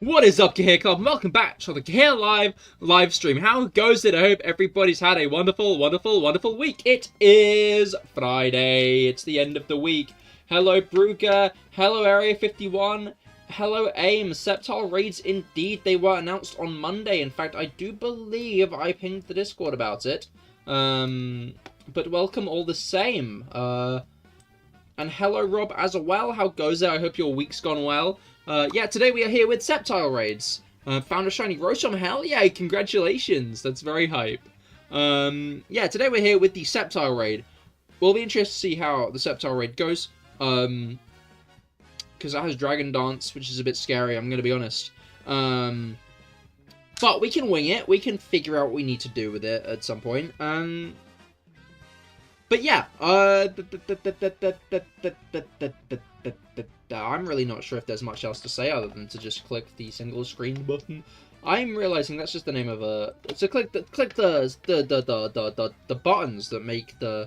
What is up, Cahir Club? Welcome back to the CahirLIVE live stream. How goes it? I hope everybody's had a wonderful, wonderful, wonderful week. It is Friday. It's the end of the week. Hello, Brugger. Hello, Area 51. Hello, AIM. Sceptile raids, indeed. They were announced on Monday. In fact, I do believe I pinged the Discord about it. But welcome all the same. And hello, Rob, as well. How goes it? I hope your week's gone well. Yeah, today we are here with Sceptile raids. Found a shiny Rotom. Hell yeah, congratulations. That's very hype. Yeah, today we're here with the Sceptile raid. We'll be interested to see how the Sceptile raid goes. Because that has Dragon Dance, which is a bit scary, I'm going to be honest. But we can wing it. We can figure out what we need to do with it at some point. But yeah, I'm really not sure if there's much else to say other than to just click the single screen button. I'm realizing that's just the name of a. So click the buttons that make the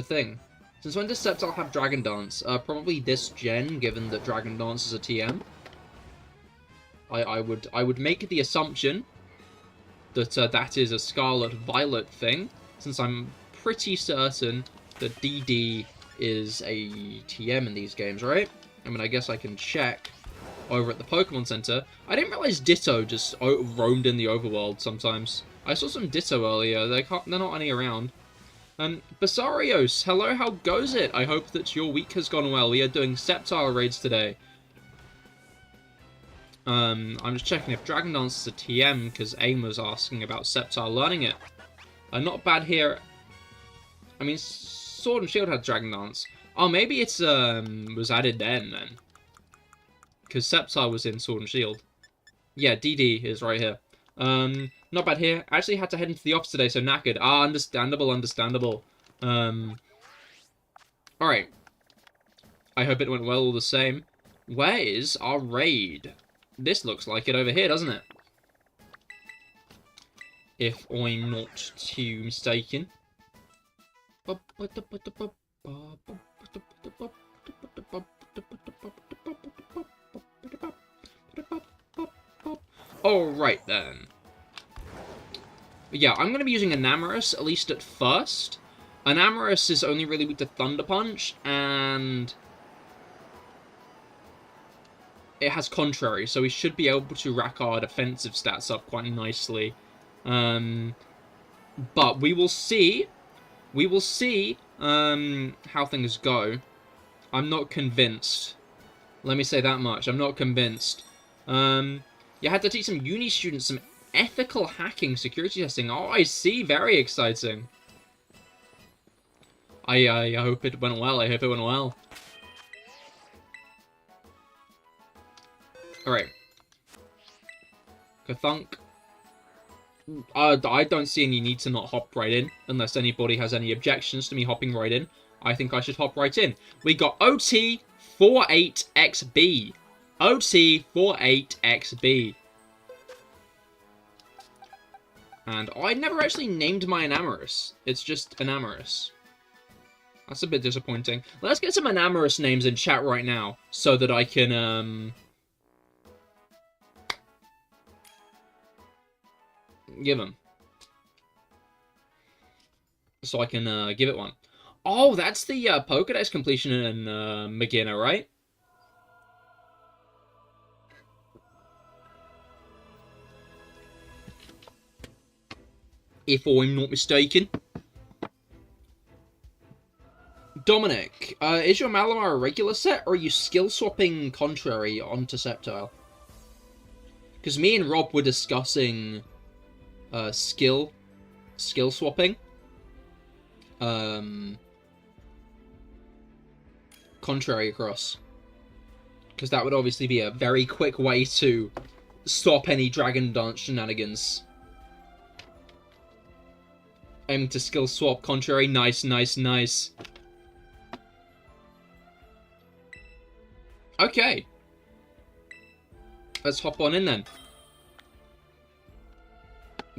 thing. Since when does Sceptile have Dragon Dance? Probably this gen, given that Dragon Dance is a TM. I would make the assumption that that is a Scarlet Violet thing, since I'm pretty certain that DD is a TM in these games, right? I mean, I guess I can check over at the Pokemon Center. I didn't realize Ditto just roamed in the overworld sometimes. I saw some Ditto earlier. They're not any around. Basarios, hello, how goes it? I hope that your week has gone well. We are doing Sceptile raids today. I'm just checking if Dragon Dance is a TM, because AIM was asking about Sceptile learning it. Not bad here. I mean, Sword and Shield had Dragon Dance. Oh, maybe it's was added then. Because Sceptile was in Sword and Shield. Yeah, DD is right here. Not bad here. I actually had to head into the office today, so knackered. Ah, understandable, understandable. Alright. I hope it went well all the same. Where is our raid? This looks like it over here, doesn't it? If I'm not too mistaken. Alright then. Yeah, I'm going to be using Enamorus, at least at first. Enamorus is only really weak to Thunder Punch, and it has Contrary, so we should be able to rack our defensive stats up quite nicely. But we will see. We will see how things go. I'm not convinced. Let me say that much. I'm not convinced. You had to teach some uni students some ethical hacking security testing. Oh, I see. Very exciting. I hope it went well. I hope it went well. Alright. Kathunk. I don't see any need to not hop right in, unless anybody has any objections to me hopping right in. I think I should hop right in. We got OT48XB. OT48XB. And I never actually named my Enamorus. It's just Enamorus. That's a bit disappointing. Let's get some Enamorus names in chat right now, so that I can, give them. So I can, give it one. Oh, that's the, Pokedex completion in, Magina, right? If I'm not mistaken. Dominic, is your Malamar a regular set, or are you skill-swapping Contrary onto Sceptile? Because me and Rob were discussing skill swapping. Contrary across. Because that would obviously be a very quick way to stop any Dragon Dance shenanigans. Aiming to skill swap Contrary. Nice, nice, nice. Okay. Let's hop on in then.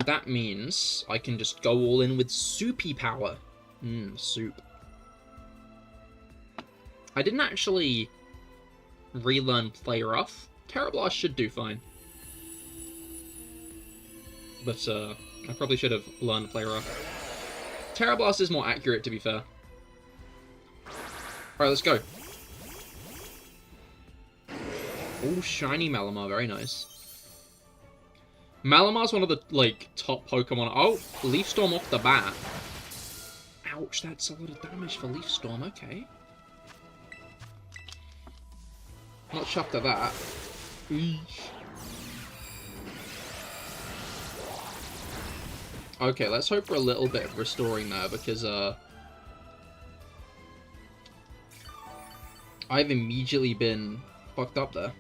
That means I can just go all in with soupy power. Soup. I didn't actually relearn Play Rough. Tera Blast should do fine. But, I probably should have learned Play Rough. Tera Blast is more accurate, to be fair. Alright, let's go. Oh, shiny Malamar, very nice. Malamar's one of the, like, top Pokemon. Oh, Leaf Storm off the bat. Ouch, that's a lot of damage for Leaf Storm, okay. Not chuffed at that. Eesh. Okay, let's hope for a little bit of restoring there, because, I've immediately been fucked up there.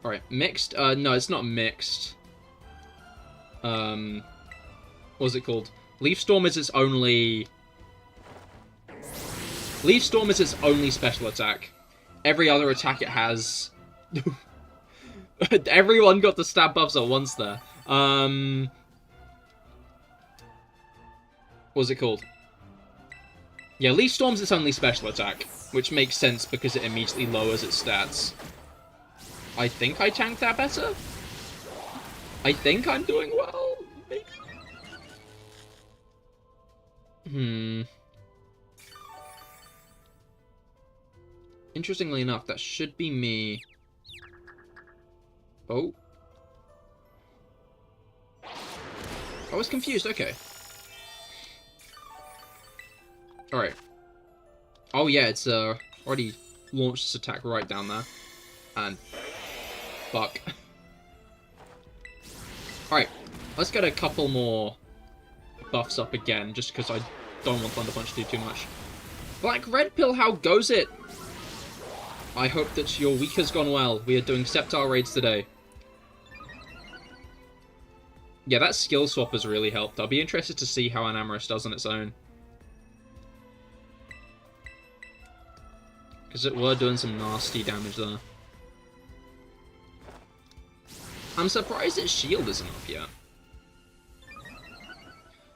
Alright, mixed? No, it's not mixed. What's it called? Leaf Storm is its only... Leaf Storm is its only special attack. Every other attack it has... Everyone got the stab buffs at once there. What's it called? Yeah, Leaf Storm's its only special attack, which makes sense because it immediately lowers its stats. I think I tanked that better? I think I'm doing well, maybe? Interestingly enough, that should be me. Oh. I was confused, okay. Alright. Oh yeah, it's already launched its attack right down there. And... fuck. Alright, let's get a couple more buffs up again, just because I don't want Thunder Punch to do too much. Black Red Pill, how goes it? I hope that your week has gone well. We are doing Sceptile raids today. Yeah, that skill swap has really helped. I'll be interested to see how Anamorous does on its own. Because it were doing some nasty damage there. I'm surprised its shield isn't up yet.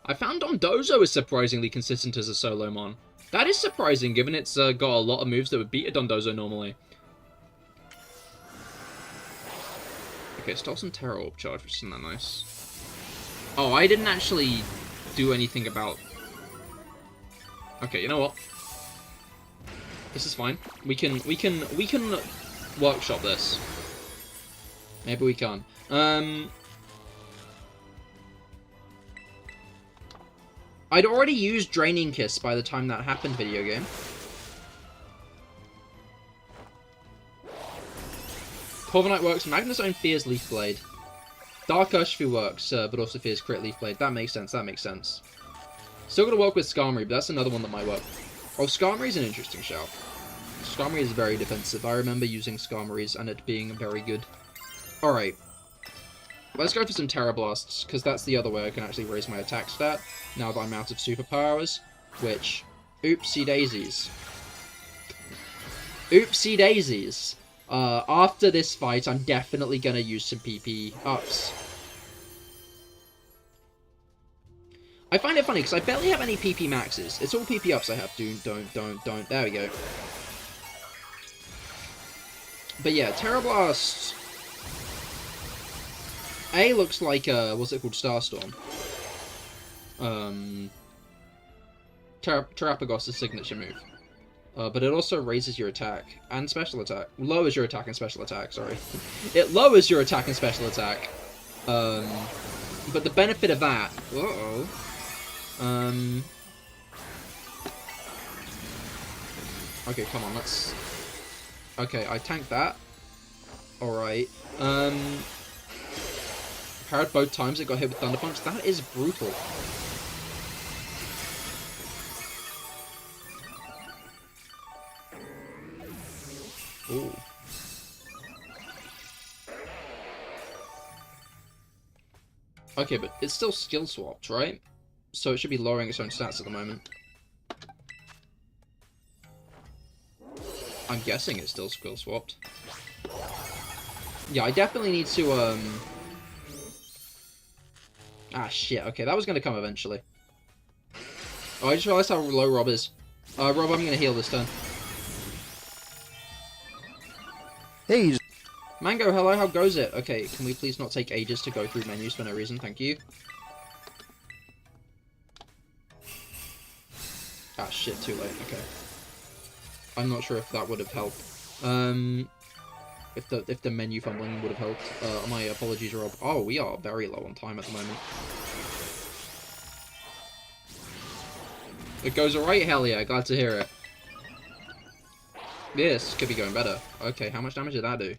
I found Dondozo is surprisingly consistent as a solo mon. That is surprising, given it's got a lot of moves that would beat a Dondozo normally. Okay, stole some Tera Orb Charge, which isn't that nice. Oh, I didn't actually do anything about... Okay, you know what? This is fine. We can workshop this. Maybe we can. I'd already used Draining Kiss by the time that happened, video game. Corviknight works. Magnezone fears Leaf Blade. Dark Urshifu works, but also fears Crit Leaf Blade. That makes sense, that makes sense. Still gonna work with Skarmory, but that's another one that might work. Oh, Skarmory's an interesting shout. Skarmory is very defensive. I remember using Skarmory's and it being very good. Alright. Let's go for some Tera Blasts, because that's the other way I can actually raise my attack stat, now that I'm out of superpowers, which... Oopsie daisies. Oopsie daisies. After this fight, I'm definitely gonna use some PP ups. I find it funny, because I barely have any PP maxes. It's all PP ups I have. Don't. There we go. But yeah, Tera Blast... A looks like, what's it called, Starstorm. Terrapagos' signature move. But it also raises your attack and special attack. Lowers your attack and special attack, sorry. It lowers your attack and special attack. But the benefit of that... Uh-oh. Okay, come on, let's... Okay, I tanked that. Alright. Parried both times it got hit with Thunder Punch. That is brutal. Ooh. Okay, but it's still skill swapped, right? So it should be lowering its own stats at the moment. I'm guessing it's still skill swapped. Yeah, I definitely need to, Ah, shit. Okay, that was going to come eventually. Oh, I just realized how low Rob is. Rob, I'm going to heal this turn. Hey, Mango, hello, how goes it? Okay, can we please not take ages to go through menus for no reason? Thank you. Ah, shit, too late. Okay. I'm not sure if that would have helped. If the menu fumbling would have helped. My apologies, Rob. Oh, we are very low on time at the moment. It goes alright? Hell yeah, glad to hear it. This could be going better. Okay, how much damage did that do?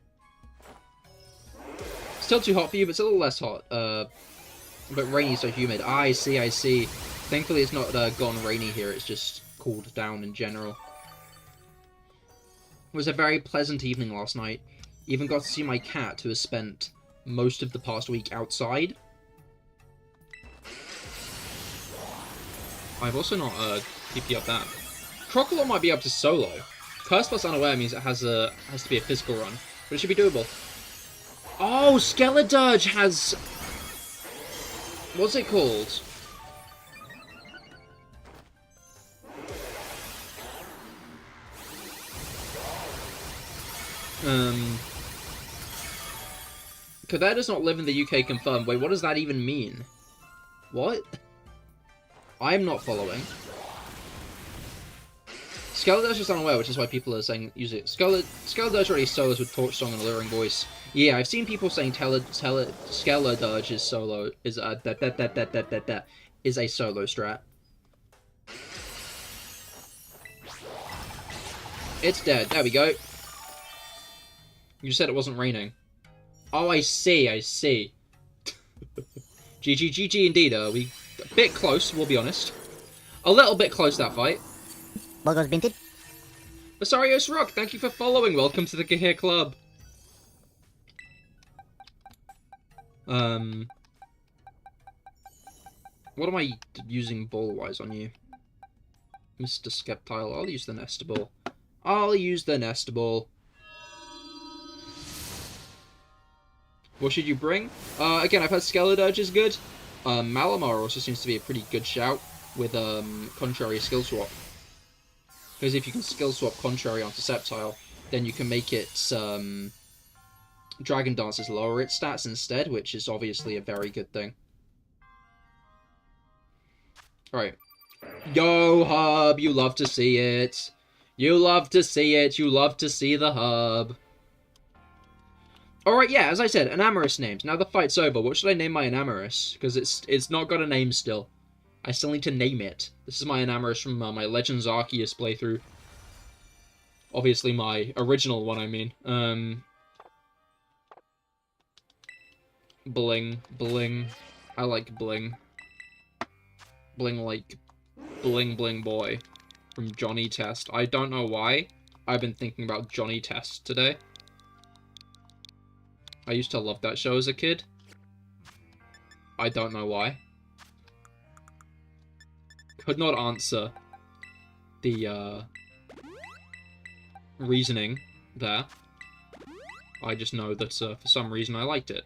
Still too hot for you, but it's a little less hot. But rainy, so humid. Ah, I see, I see. Thankfully it's not gone rainy here, it's just cooled down in general. It was a very pleasant evening last night. Even got to see my cat, who has spent most of the past week outside. I've also not TP up that. Crocodile might be up to solo. Curse plus Unaware means it has to be a physical run, but it should be doable. Oh, Skeledirge has... What's it called? Cahir does not live in the UK confirmed. Wait, what does that even mean? What? I'm not following. Skeledirge is unaware, which is why people are saying use it. Skeledirge already solos with Torch Song and Alluring Voice. Yeah, I've seen people saying Skeledirge is solo is is a solo strat. It's dead. There we go. You said it wasn't raining. Oh, I see. I see. GG indeed. We a bit close. We'll be honest. A little bit close that fight. Bogos Binted. Basarios Rock, thank you for following. Welcome to the Cahir Club. What am I using ball-wise on you? Mr. Sceptile, I'll use the Nesta Ball. I'll use the Nesta Ball. What should you bring? Again, I've heard Skeledirge is good. Malamar also seems to be a pretty good shout with Contrary Skill Swap. Because if you can skill swap Contrary onto Sceptile, then you can make its Dragon Dances lower its stats instead, which is obviously a very good thing. Alright. Yo, Hub! You love to see it! You love to see it! You love to see the Hub! Alright, yeah, as I said, Enamorous names. Now the fight's over, what should I name my Enamorous? Because it's not got a name still. I still need to name it. This is my Enamorous from my Legends Arceus playthrough. Obviously my original one, I mean. Bling. Bling. I like Bling. Bling like Bling Bling Boy from Johnny Test. I don't know why. I've been thinking about Johnny Test today. I used to love that show as a kid. I don't know why. Could not answer the reasoning there. I just know that for some reason I liked it.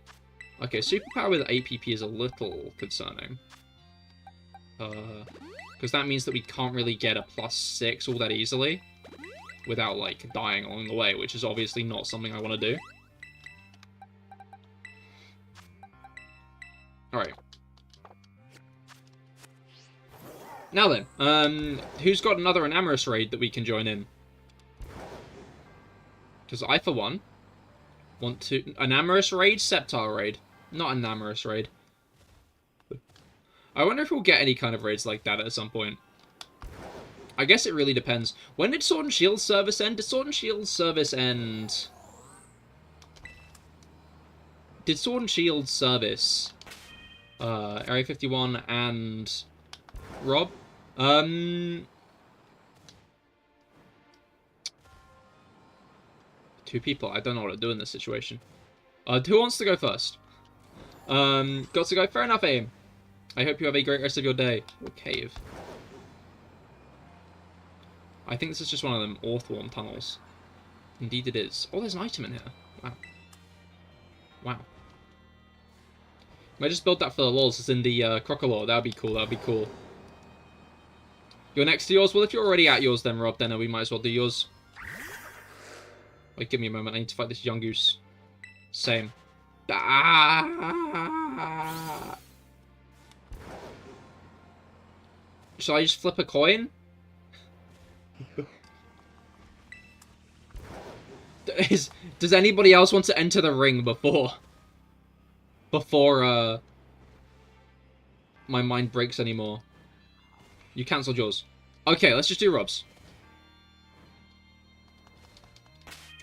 Okay, superpower with APP is a little concerning. Because that means that we can't really get a +6 all that easily without, like, dying along the way, which is obviously not something I want to do. Alright. Now then, who's got another Enamorous raid that we can join in? Because I, for one, want to... Enamorous raid? Sceptile raid. Not Enamorous raid. I wonder if we'll get any kind of raids like that at some point. I guess it really depends. When did Sword and Shield service end? Did Sword and Shield service end... Did Sword and Shield service... Area 51 and... Rob? Two people. I don't know what to do in this situation. Who wants to go first? Got to go. Fair enough, Aim. I hope you have a great rest of your day. Or cave. I think this is just one of them Orthworm tunnels. Indeed it is. Oh, there's an item in here. Wow. Wow. I just built that for the lols. It's in the Crocodile. That'd be cool. That'd be cool. You're next to yours? Well, if you're already at yours then, Rob, then we might as well do yours. Wait, give me a moment. I need to fight this young goose. Same. Ah! Shall I just flip a coin? Does anybody else want to enter the ring before my mind breaks anymore? You cancelled yours. Okay, let's just do Rob's.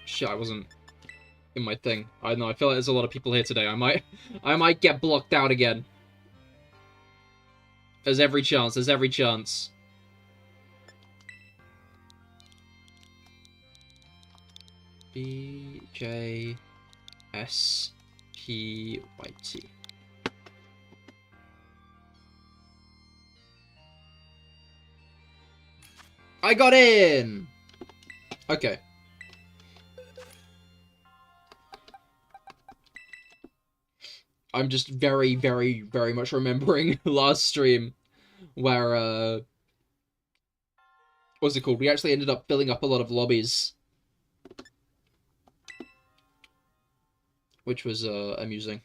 Shit, I wasn't in my thing. I don't know, I feel like there's a lot of people here today. I might get blocked out again. There's every chance, there's every chance. BJSPYT. I got in! Okay. I'm just very, very, very much remembering last stream where, what's it called? We actually ended up filling up a lot of lobbies. Which was, amusing.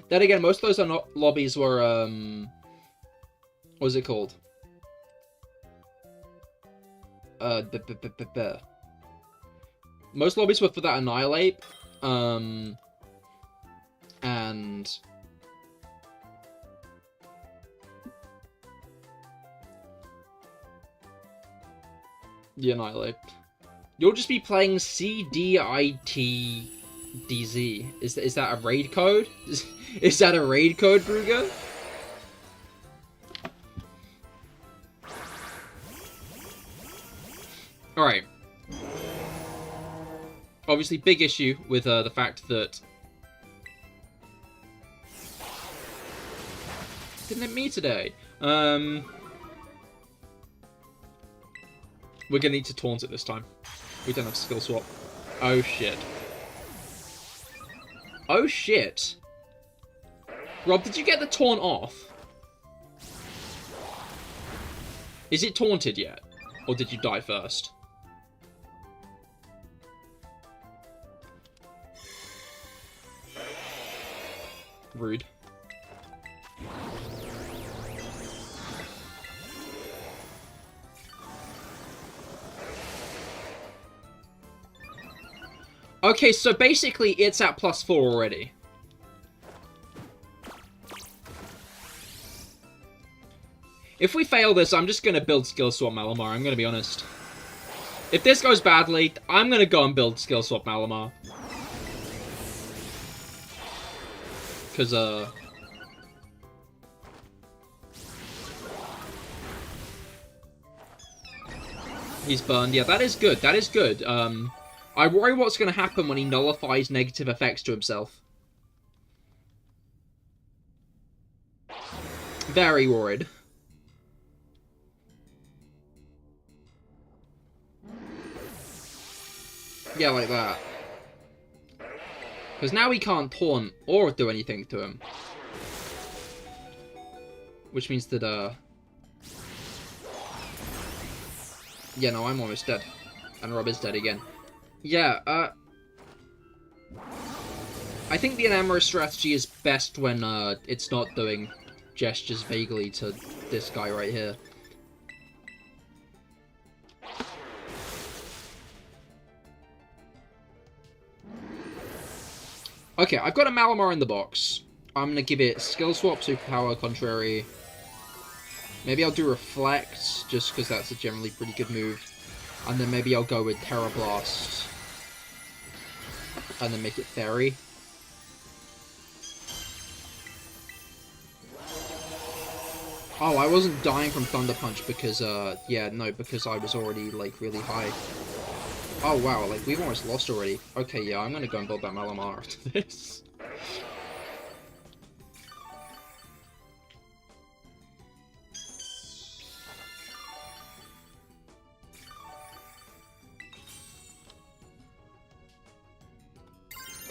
Then again, most of those lobbies were, what was it called? Most lobbies were for that Annihilate, and the Annihilate. You'll just be playing CDITDZ. Is that a raid code? Is that a raid code, Bruger? Alright. Obviously, big issue with the fact that... Didn't hit me today. We're gonna need to taunt it this time. We don't have skill swap. Oh shit. Oh shit. Rob, did you get the taunt off? Is it taunted yet? Or did you die first? Rude. Okay, so basically it's at +4 already. If we fail this, I'm just gonna build skill swap Malamar, I'm gonna be honest. If this goes badly, I'm gonna go and build skill swap Malamar. Because, he's burned. Yeah, that is good. That is good. I worry what's going to happen when he nullifies negative effects to himself. Very worried. Yeah, like that. Because now he can't taunt or do anything to him. Which means that, yeah, no, I'm almost dead. And Rob is dead again. Yeah, I think the Enamorous strategy is best when, it's not doing gestures vaguely to this guy right here. Okay, I've got a Malamar in the box. I'm gonna give it Skill Swap, Superpower, Contrary. Maybe I'll do Reflect, just because that's a generally pretty good move. And then maybe I'll go with Terra Blast. And then make it Fairy. Oh, I wasn't dying from Thunder Punch because, yeah, no, because I was already, like, really high. Oh, wow, like, we've almost lost already. Okay, yeah, I'm gonna go and build that Malamar after this.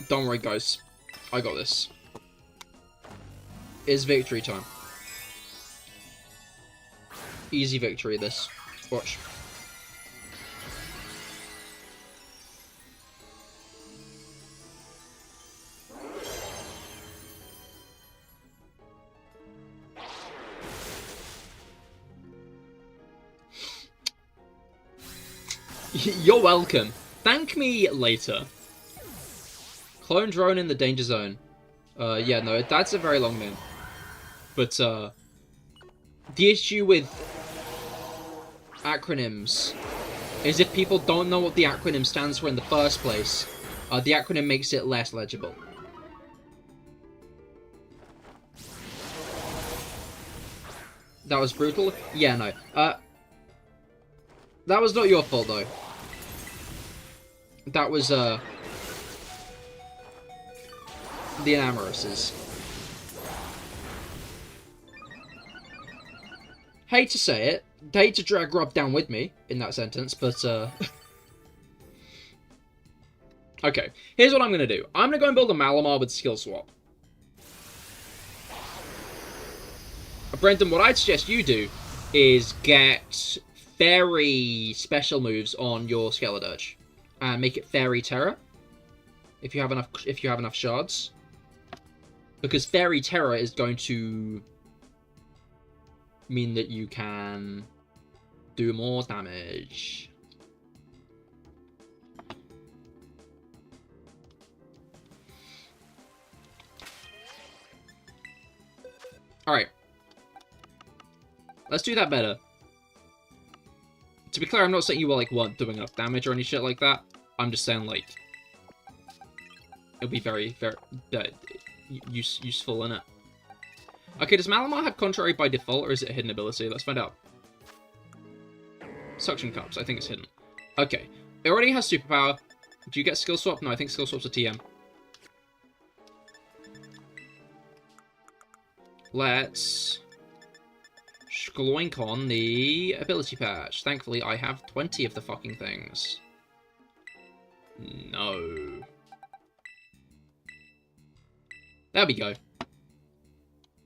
Don't worry, guys. I got this. is victory time. Easy victory, this. Watch. You're welcome. Thank me later. Clone drone in the danger zone. Yeah, no, that's a very long name. But, the issue with acronyms is if people don't know what the acronym stands for in the first place, the acronym makes it less legible. That was brutal? Yeah, no. That was not your fault, though. That was, the Enamorouses. Hate to say it. Hate to drag Rob down with me in that sentence, but, Okay, here's what I'm gonna do. I'm gonna go and build a Malamar with skill swap. Brendan, what I'd suggest you do is get fairy special moves on your Skeledirge and make it fairy Tera if you have enough shards, because fairy Tera is going to mean that you can do more damage. Alright. Let's do that better. To be clear, I'm not saying you were, like, weren't doing enough damage or any shit like that. I'm just saying, like, it'll be very, very useful, innit? Okay, does Malamar have Contrary by default, or is it a hidden ability? Let's find out. Suction Cups, I think it's hidden. Okay, it already has Superpower. Do you get Skill Swap? No, I think Skill Swap's a TM. Let's skloink on the ability patch. Thankfully, I have 20 of the fucking things. No. There we go.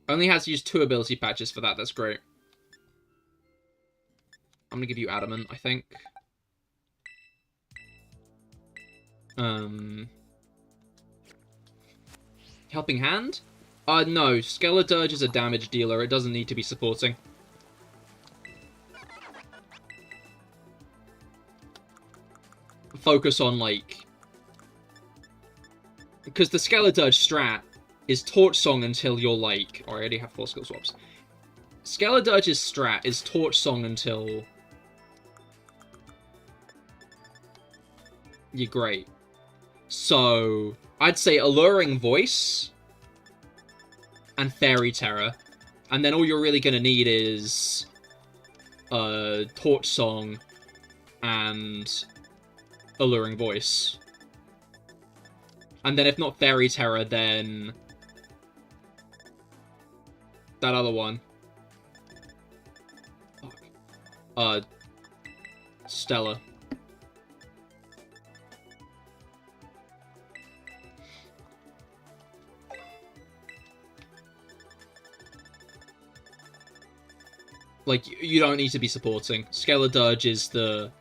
Only has to use 2 ability patches for that. That's great. I'm gonna give you Adamant, I think. Helping Hand? No. Skeledirge is a damage dealer. It doesn't need to be supporting. Focus on, like... Because the Skeledirge strat is Torch Song until you're, like... Oh, I already have 4 skill swaps. Skeledirge's strat is Torch Song until... you're great. So, I'd say Alluring Voice and Fairy Tera. And then all you're really going to need is Torch Song and Alluring Voice. And then if not Fairy Tera, then that other one. Stella. Like, you don't need to be supporting. Skeledirge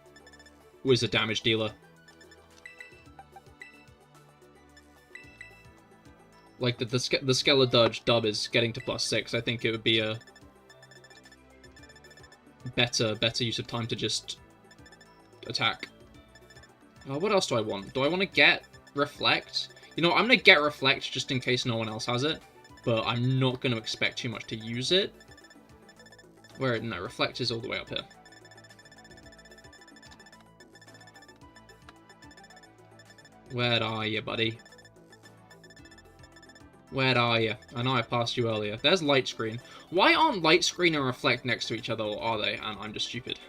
was a damage dealer. Like, the Skeledirge dub is getting to +6. I think it would be a better use of time to just attack. What else do I want? Do I want to get Reflect? You know, I'm going to get Reflect just in case no one else has it. But I'm not going to expect too much to use it. No, Reflect is all the way up here. Where are you, buddy? Where are you? I know I passed you earlier. There's Light Screen. Why aren't Light Screen and Reflect next to each other, or are they? And I'm just stupid.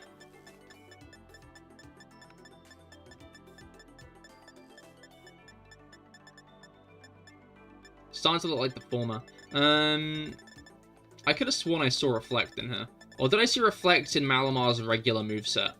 Starting to look like the former. I could have sworn I saw Reflect in here. Or did I see Reflect in Malamar's regular moveset?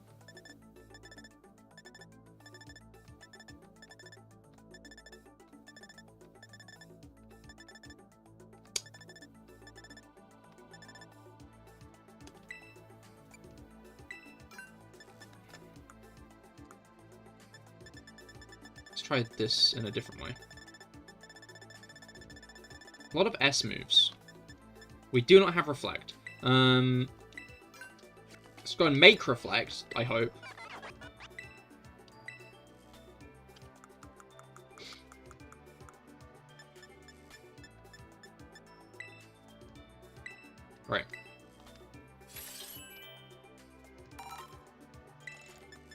try this in a different way. A lot of S moves. We do not have Reflect. Let's go and make Reflect, I hope. Right.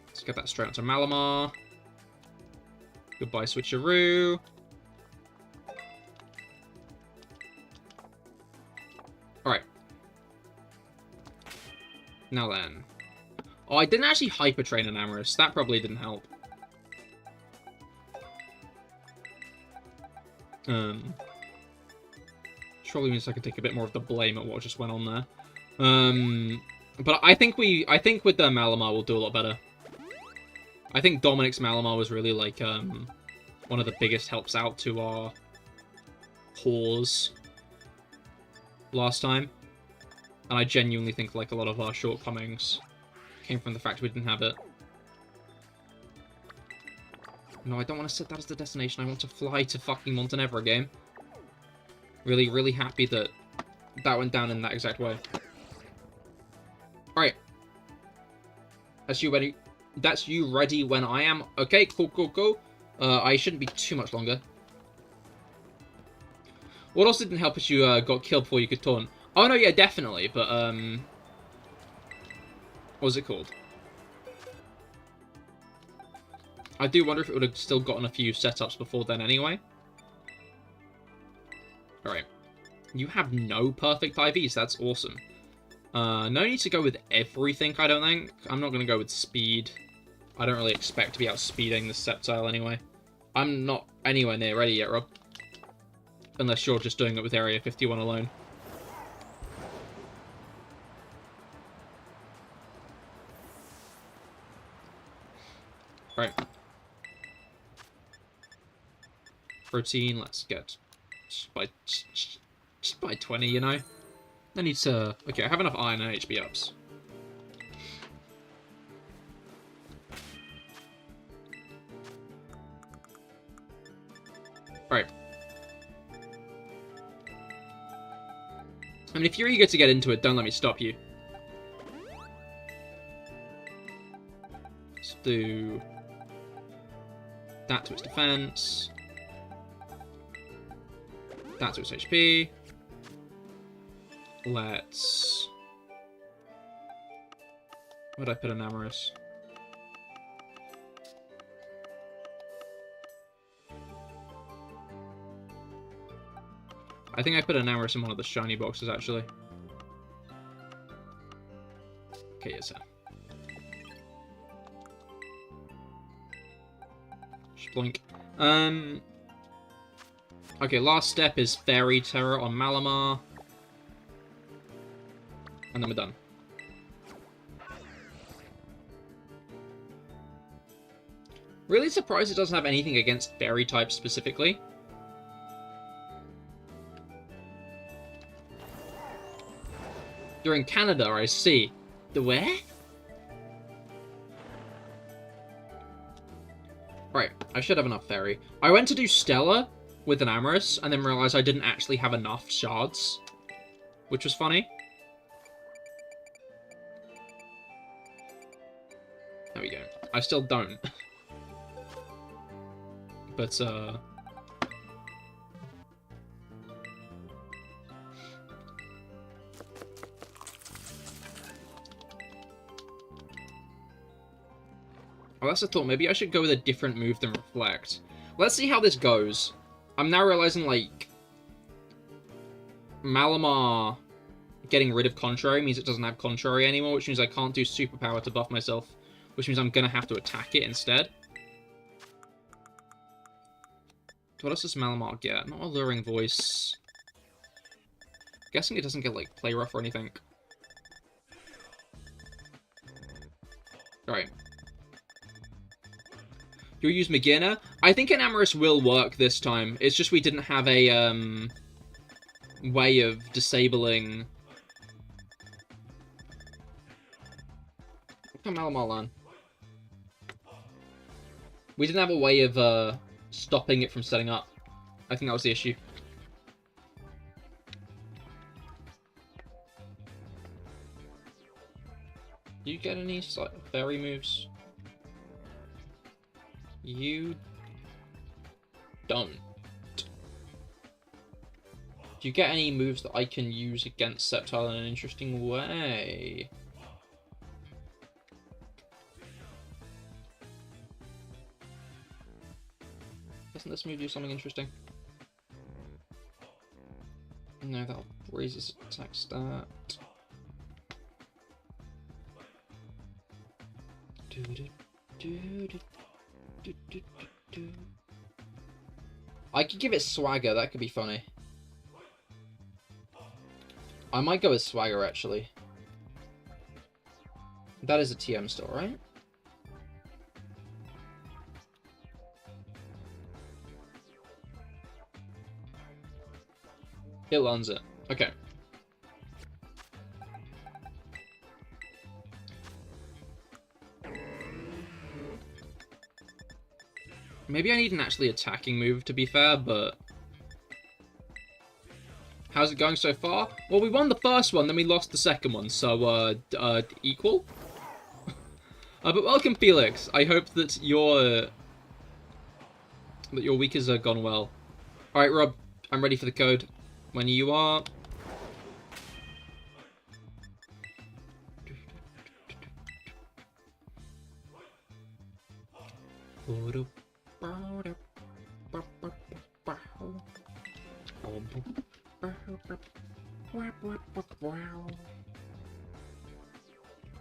Let's get that straight onto Malamar. Goodbye, Switcheroo. Alright. Now then. Oh, I didn't actually Hyper Train an Amorous. That probably didn't help. Probably means I can take a bit more of the blame at what just went on there. But I think with the Malamar we'll do a lot better. I think Dominic's Malamar was really like one of the biggest helps out to our cause last time. And I genuinely think like a lot of our shortcomings came from the fact we didn't have it. No, I don't want to set that as the destination. I want to fly to fucking Montenegro game. Really, really happy that that went down in that exact way. Alright. That's you ready? That's you ready when I am? Okay, cool, cool, cool. I shouldn't be too much longer. What else didn't help is you got killed before you could taunt? Oh no, yeah, definitely, but what was it called? I do wonder if it would have still gotten a few setups before then anyway. Alright. You have no perfect IVs, that's awesome. No need to go with everything, I don't think. I'm not going to go with speed. I don't really expect to be outspeeding the Sceptile anyway. I'm not anywhere near ready yet, Rob. Unless you're just doing it with Area 51 alone. Right. Protein, let's get just by 20, you know? I need to... Okay, I have enough iron and HP ups. Right. I mean, if you're eager to get into it, don't let me stop you. Let's do that to its defense. That to its HP. Let's... Where'd I put an Amorous? I think I put an Amorous in one of the shiny boxes, actually. Okay, yes, sir. Splink. Okay, last step is Fairy Tera on Malamar. And then we're done. Really surprised it doesn't have anything against Fairy types specifically. You're in Canada, I see. The where? Right, I should have enough Fairy. I went to do Stella with an Amorous, and then realized I didn't actually have enough shards. Which was funny. There we go. I still don't. But, oh, that's a thought. Maybe I should go with a different move than Reflect. Let's see how this goes. I'm now realizing, like, Malamar getting rid of Contrary means it doesn't have Contrary anymore, which means I can't do Superpower to buff myself, which means I'm going to have to attack it instead. What else does Malamar get? Not Alluring Voice. Guessing it doesn't get, like, Play Rough or anything. Alright. You'll use Magina? I think an Amorous will work this time. It's just we didn't have a, way of disabling... What can Malamar learn? We didn't have a way of stopping it from setting up. I think that was the issue. Do you get any fairy moves? You don't. Do you get any moves that I can use against Sceptile in an interesting way? Doesn't this move do something interesting? No, that'll raise his attack stat. I could give it Swagger, that could be funny. I might go with Swagger, actually. That is a TM still, right? It lands it. Okay. Maybe I need an actually attacking move, to be fair, but... How's it going so far? Well, we won the first one, then we lost the second one, so, equal? But welcome, Felix. I hope that your week has gone well. Alright, Rob, I'm ready for the code. When you are...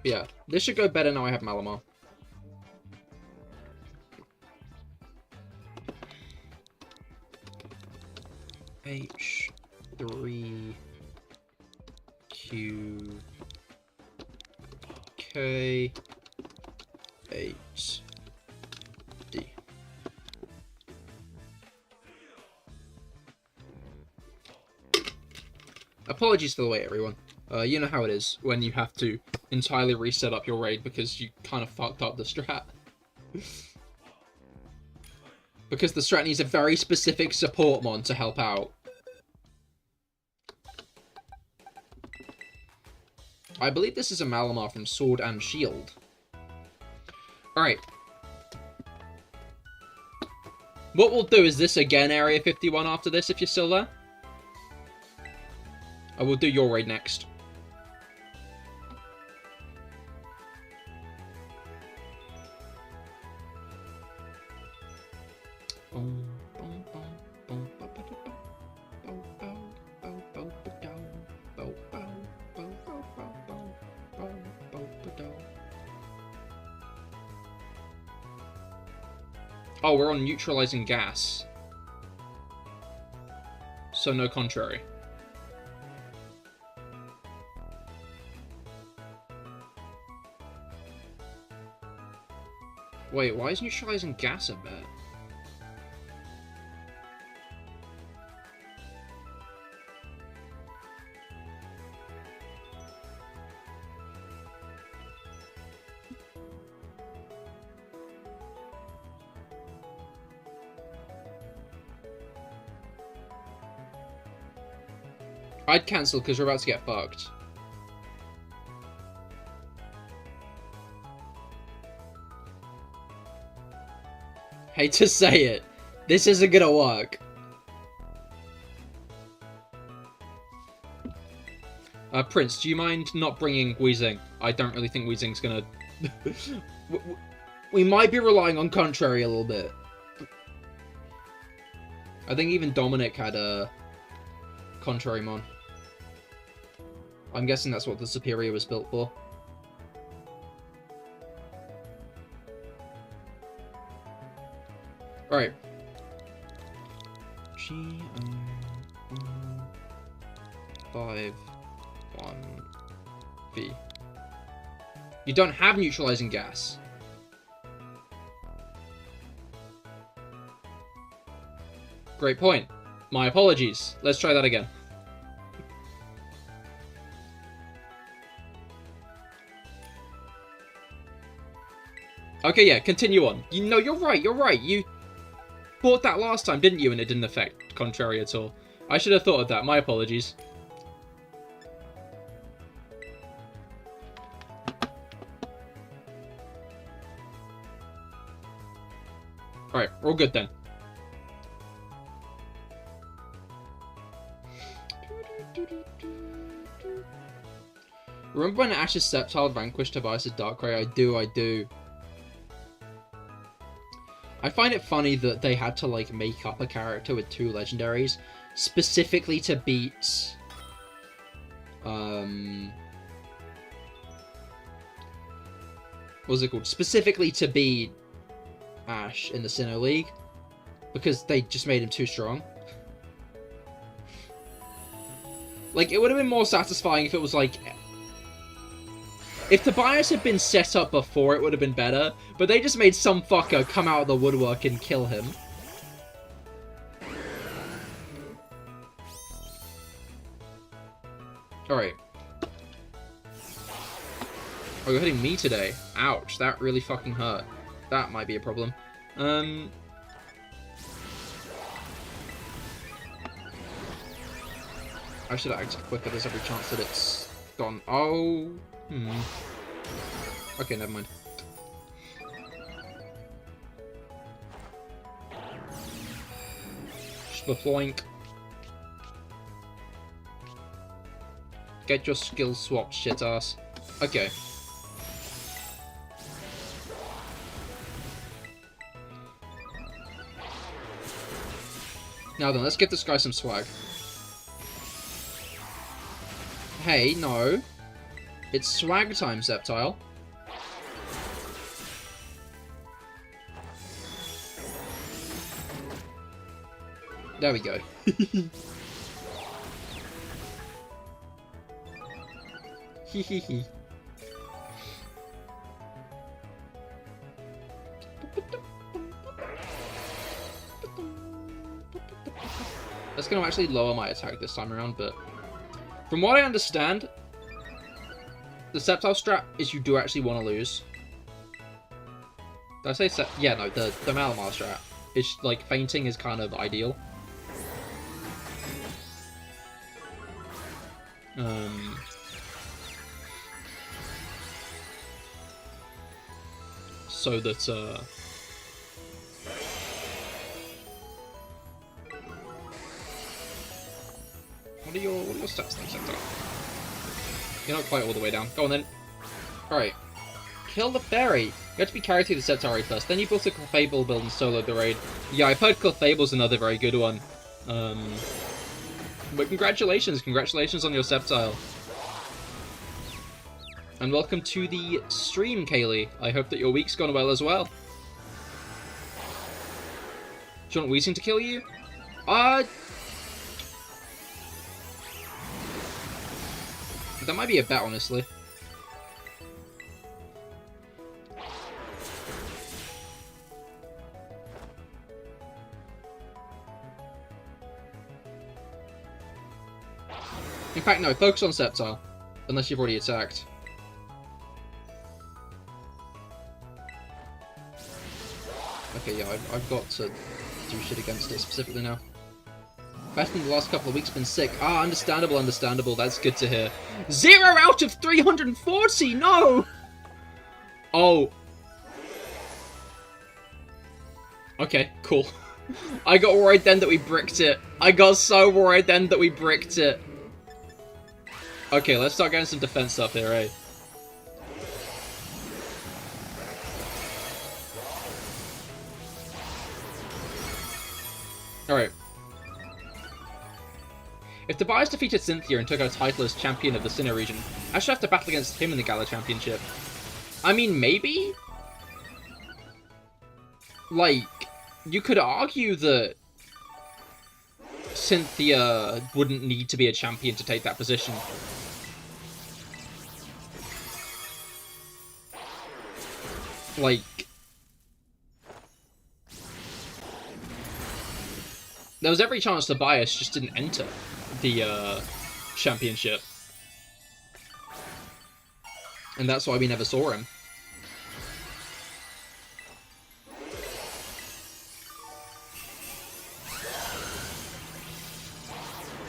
Yeah, this should go better now I have Malamar. H3 Q K 8 D. Apologies for the wait, everyone. You know how it is when you have to entirely reset up your raid because you kind of fucked up the strat. Because the strat needs a very specific support mon to help out. I believe this is a Malamar from Sword and Shield. Alright. What we'll do is this again, Area 51 after this, if you're still there. I will do your raid next. Oh, we're on neutralizing gas. So no contrary. Wait, why is neutralizing gas a bet? I'd cancel because we're about to get fucked. Hate to say it, this isn't gonna work. Prince, do you mind not bringing Weezing? I don't really think Weezing's gonna... We might be relying on Contrary a little bit. I think even Dominic had a Contrary mon. I'm guessing that's what the Superior was built for. Alright. G 5 1 V. You don't have neutralizing gas. Great point. My apologies. Let's try that again. Okay, yeah, continue on. You know, you're right, you're right. You thought that last time, didn't you? And it didn't affect Contrary at all. I should have thought of that. My apologies. Alright, we're all good then. Remember when Ash's Sceptile vanquished Tobias' Darkrai? I do. I find it funny that they had to, like, make up a character with 2 legendaries, specifically to beat... what's it called? Specifically to beat Ash in the Sinnoh League, because they just made him too strong. Like, it would have been more satisfying if it was, like... If Tobias had been set up before, it would have been better, but they just made some fucker come out of the woodwork and kill him. Alright. Oh, you're hitting me today. Ouch, that really fucking hurt. That might be a problem. I should have acted quicker. There's every chance that it's gone. Oh... Okay, never mind. Sploink. Get your skills swapped, shit ass. Okay. Now then, let's give this guy some swag. Hey, no. It's swag time, Sceptile. There we go. Hehehe. That's going to actually lower my attack this time around, but from what I understand, the Sceptile strat is you do actually want to lose. Did I say yeah, no, the Malamar strat. It's like fainting is kind of ideal. So that what are your stats then, Sceptile? You're not quite all the way down. Go on then. Alright. Kill the fairy. You have to be carried through the Sceptile raid first. Then you built a Clefable build and soloed the raid. Yeah, I've heard Clefable's another very good one. But congratulations. Congratulations on your Sceptile. And welcome to the stream, Kaylee. I hope that your week's gone well as well. Do you want Weezing to kill you? That might be a bet, honestly. In fact, no, focus on Sceptile. Unless you've already attacked. Okay, yeah, I've got to do shit against it specifically now. Best in the last couple of weeks been sick. Ah, understandable, understandable. That's good to hear. 0 out of 340! No! Oh. Okay, cool. I got worried then that we bricked it. I got so worried then that we bricked it. Okay, let's start getting some defense stuff here, eh? Alright. If Tobias defeated Cynthia and took her title as champion of the Sinnoh region, I should have to battle against him in the Gala Championship. I mean, maybe? Like, you could argue that Cynthia wouldn't need to be a champion to take that position. Like, there was every chance Tobias just didn't enter the championship. And that's why we never saw him.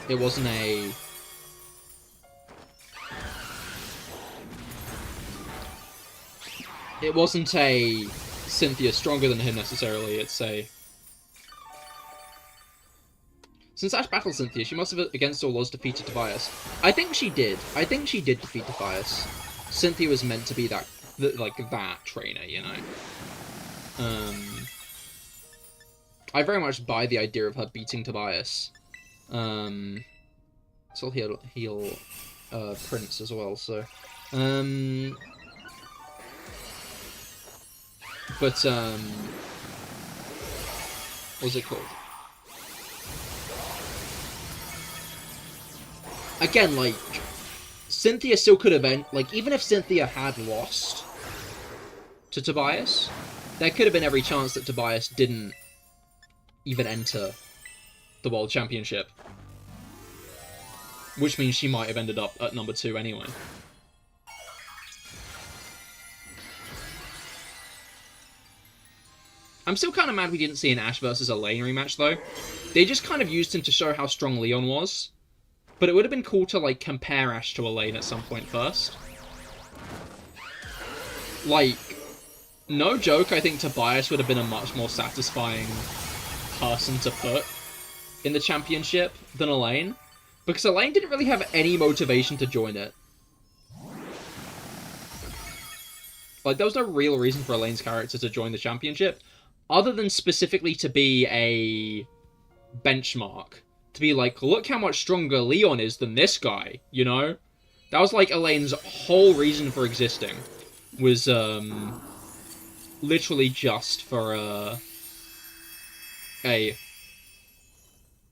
It wasn't a... It wasn't a Cynthia stronger than him necessarily, it's a... Since Ash battled Cynthia, she must have, against all odds, defeated Tobias. I think she did. I think she did defeat Tobias. Cynthia was meant to be that, like, that trainer, you know? I very much buy the idea of her beating Tobias. So he'll Prince as well, so... But, what's it called? Again, like, Cynthia still could have been, like, even if Cynthia had lost to Tobias, there could have been every chance that Tobias didn't even enter the World Championship. Which means she might have ended up at number 2 anyway. I'm still kind of mad we didn't see an Ash versus Elaine rematch, though. They just kind of used him to show how strong Leon was. But it would have been cool to, like, compare Ash to Elaine at some point first. Like, no joke, I think Tobias would have been a much more satisfying person to put in the championship than Elaine. Because Elaine didn't really have any motivation to join it. Like, there was no real reason for Elaine's character to join the championship, other than specifically to be a benchmark. To be like, look how much stronger Leon is than this guy, you know? That was, like, Elaine's whole reason for existing. Was, literally just for,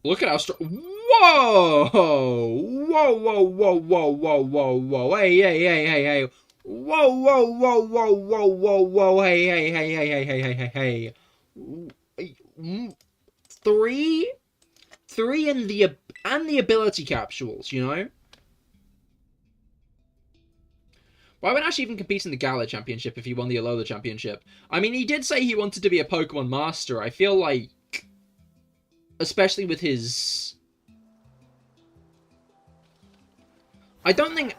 look at how strong... Whoa! Whoa, whoa, whoa, whoa, whoa, whoa, whoa, hey, hey, hey, hey, hey. Whoa, whoa, whoa, whoa, whoa, whoa, whoa, hey, hey, hey, hey, hey, hey, hey, hey, hey. Three and the ability capsules, you know? Why would Ash even compete in the Gala Championship if he won the Alola Championship? I mean, he did say he wanted to be a Pokemon Master. I feel like, especially with his... I don't think...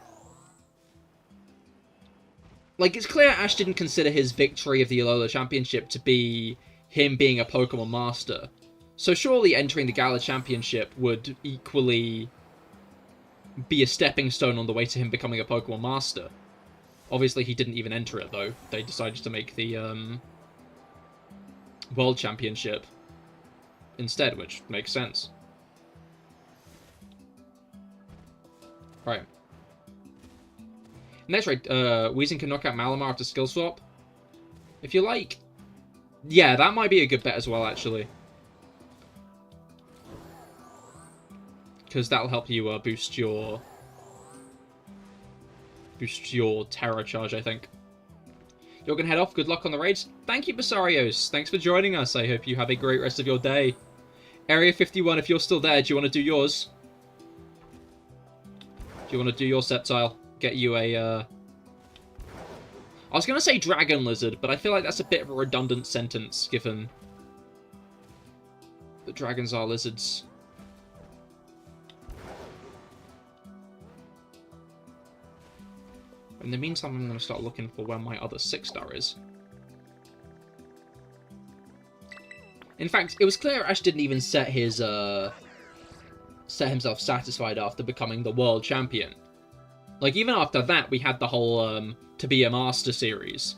Like, it's clear Ash didn't consider his victory of the Alola Championship to be him being a Pokemon Master. So surely entering the Gala Championship would equally be a stepping stone on the way to him becoming a Pokemon Master. Obviously, he didn't even enter it, though. They decided to make the World Championship instead, which makes sense. Right. Next, right, Weezing can knock out Malamar after skill swap. If you like. Yeah, that might be a good bet as well, actually. Because that'll help you boost your Tera charge, I think. You're going to head off. Good luck on the raids. Thank you, Basarios. Thanks for joining us. I hope you have a great rest of your day. Area 51, if you're still there, do you want to do yours? Do you want to do your Sceptile? Get you a, I was going to say Dragon Lizard, but I feel like that's a bit of a redundant sentence, given that dragons are lizards. In the meantime, I'm going to start looking for where my other 6-star is. In fact, it was clear Ash didn't even set himself satisfied after becoming the world champion. Like, even after that, we had the whole, to be a master series.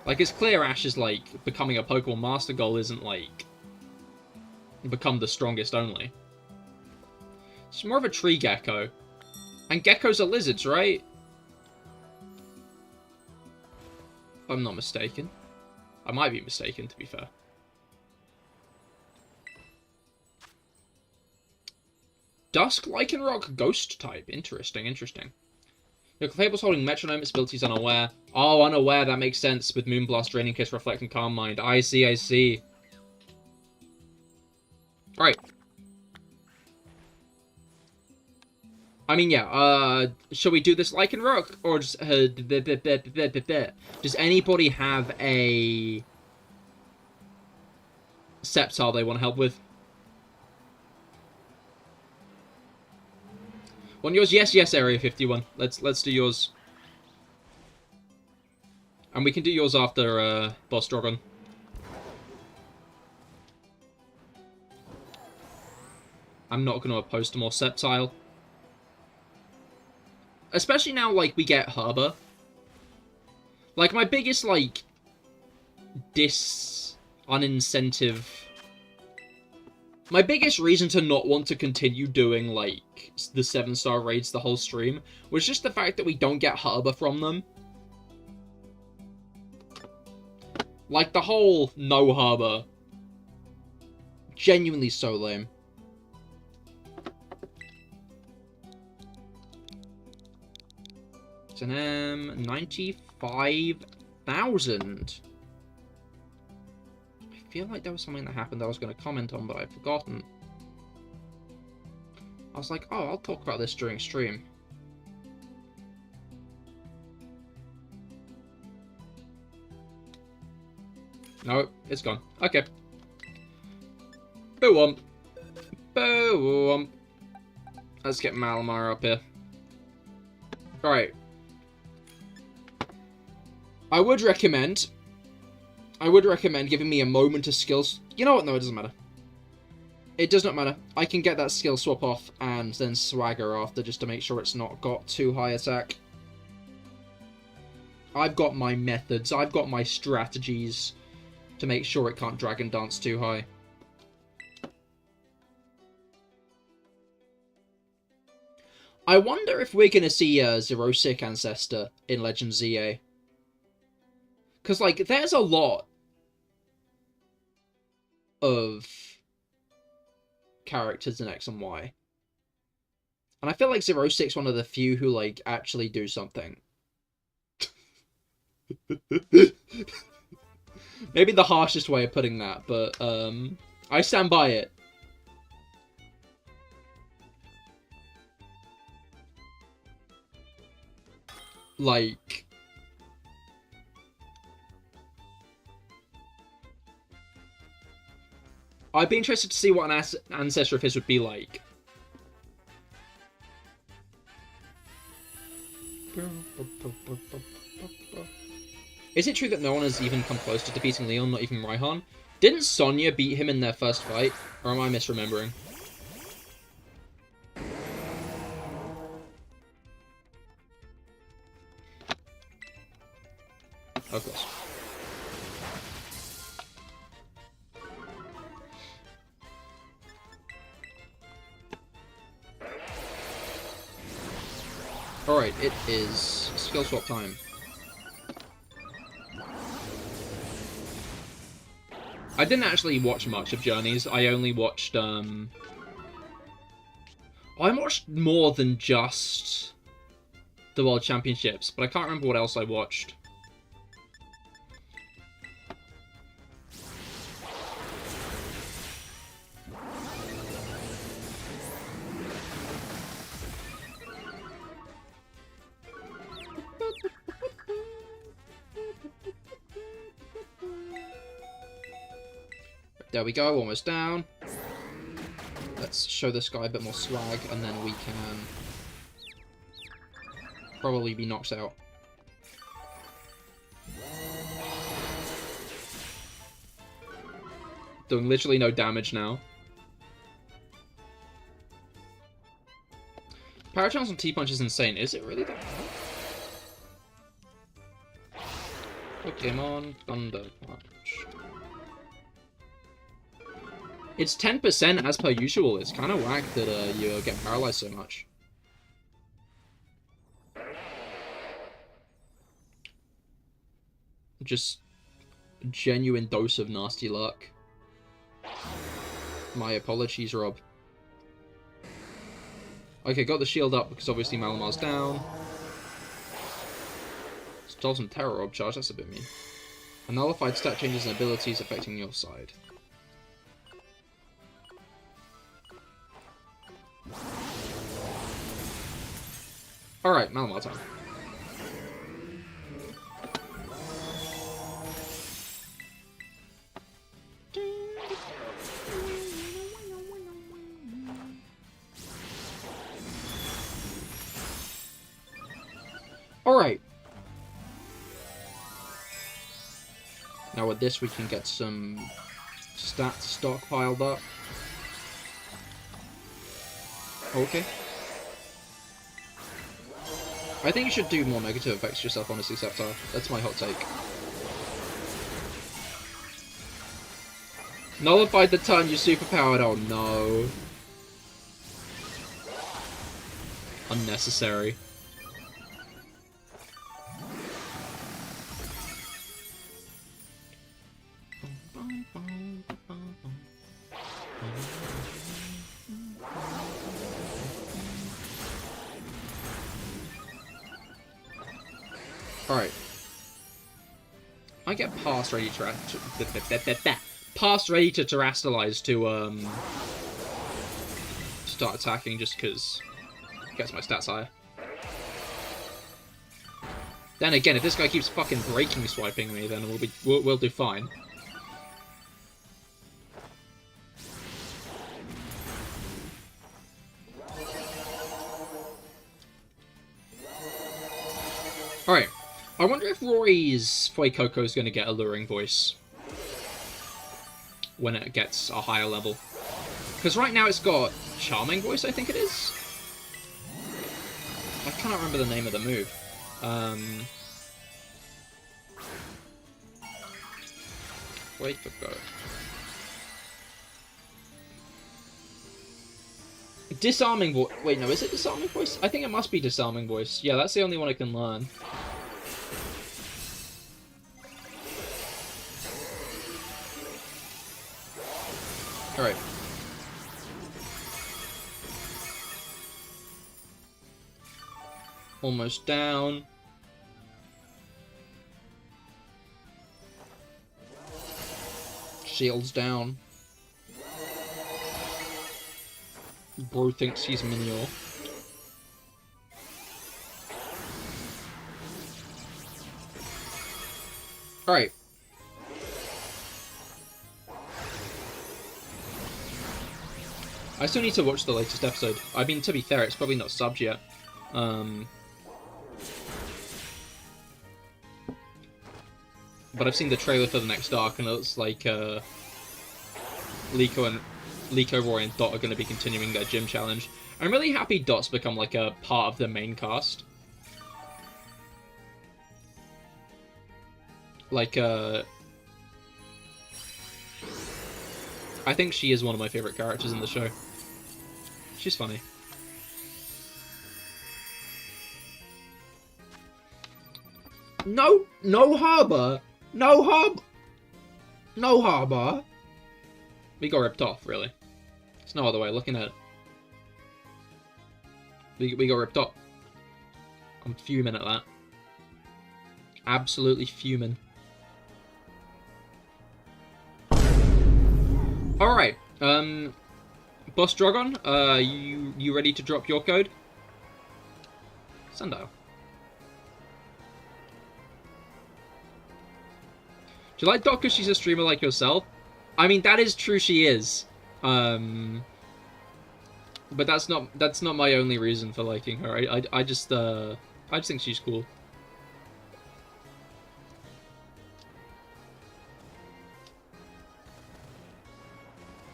Like, it's clear Ash's, like, becoming a Pokemon Master goal isn't, like, become the strongest only. It's more of a tree gecko. And geckos are lizards, right? If I'm not mistaken. I might be mistaken, to be fair. Dusk Lycanroc Ghost type. Interesting, interesting. Your Clefable's holding Metronome, its ability's unaware. Oh, unaware, that makes sense with Moonblast, Draining Kiss, Reflect, and Calm Mind. I see, I see. Right. I mean, yeah, shall we do this Lycanroc? Or just, does anybody have a Sceptile they want to help with? Want yours? Yes, yes, Area 51. Let's do yours. And we can do yours after Boss Dragon. I'm not going to oppose to more Sceptile. Especially now, like, we get Herber. Like, my biggest, like, unincentive... My biggest reason to not want to continue doing, like, the 7-star raids the whole stream was just the fact that we don't get Herber from them. Like, the whole no Herber. Genuinely so lame. It's an $95,000. I feel like there was something that happened that I was going to comment on, but I've forgotten. I was like, oh, I'll talk about this during stream. No, it's gone. Okay. Boom. Boom. Let's get Malamar up here. Alright. I would recommend giving me a moment of skills. You know what? No, it doesn't matter. It does not matter. I can get that skill swap off and then swagger after just to make sure it's not got too high attack. I've got my methods. I've got my strategies to make sure it can't Dragon Dance too high. I wonder if we're going to see a Zerosic Ancestor in Legends ZA. Because, like, there's a lot of characters in X and Y. And I feel like Zerosic's one of the few who, like, actually do something. Maybe the harshest way of putting that, but, I stand by it. Like... I'd be interested to see what an ancestor of his would be like. Is it true that no one has even come close to defeating Leon, not even Raihan? Didn't Sonya beat him in their first fight? Or am I misremembering? Of course. Alright, it is skill swap time. I didn't actually watch much of Journeys. I only watched, I watched more than just the World Championships, but I can't remember what else I watched. There we go, almost down. Let's show this guy a bit more swag, and then we can probably be knocked out. Doing literally no damage now. Power chance on T-Punch is insane. Is it really that bad? Pokemon Thunder Punch. It's 10% as per usual. It's kind of whack that you get paralyzed so much. Just a genuine dose of nasty luck. My apologies, Rob. Okay, got the shield up because obviously Malamar's down. Stole some Tera Orb charge, that's a bit mean. A nullified stat changes and abilities affecting your side. Alright, Malamar time. Now with this we can get some stats stockpiled up. Okay. I think you should do more negative effects to yourself, honestly, Sceptile. That's my hot take. Nullified the turn you're superpowered. Oh no. Unnecessary. Alright. I get past ready to terrestrialize to start attacking just because it gets my stats higher. Then again, if this guy keeps fucking breaking swiping me, then we'll do fine. Alright. I wonder if Rory's Fuecoco is going to get Alluring Voice when it gets a higher level. Because right now it's got Charming Voice, I think it is. I cannot remember the name of the move. Fuecoco. Disarming Voice. Wait, no, is it Disarming Voice? I think it must be Disarming Voice. Yeah, that's the only one I can learn. Alright. Almost down. Shields down. Bro thinks he's Minior. Alright. I still need to watch the latest episode. I mean, to be fair, it's probably not subbed yet. But I've seen the trailer for the next arc, and it looks like Liko, Roy, and Dot are going to be continuing their gym challenge. I'm really happy Dot's become like a part of the main cast. Like, I think she is one of my favorite characters in the show. She's funny. No harbor! No harbor! We got ripped off, really. There's no other way of looking at it. We got ripped off. I'm fuming at that. Absolutely fuming. Alright, Boss Drogon, you ready to drop your code? Sundial. Do you like Dot because she's a streamer like yourself? I mean, that is true, she is. But that's not my only reason for liking her. I just think she's cool.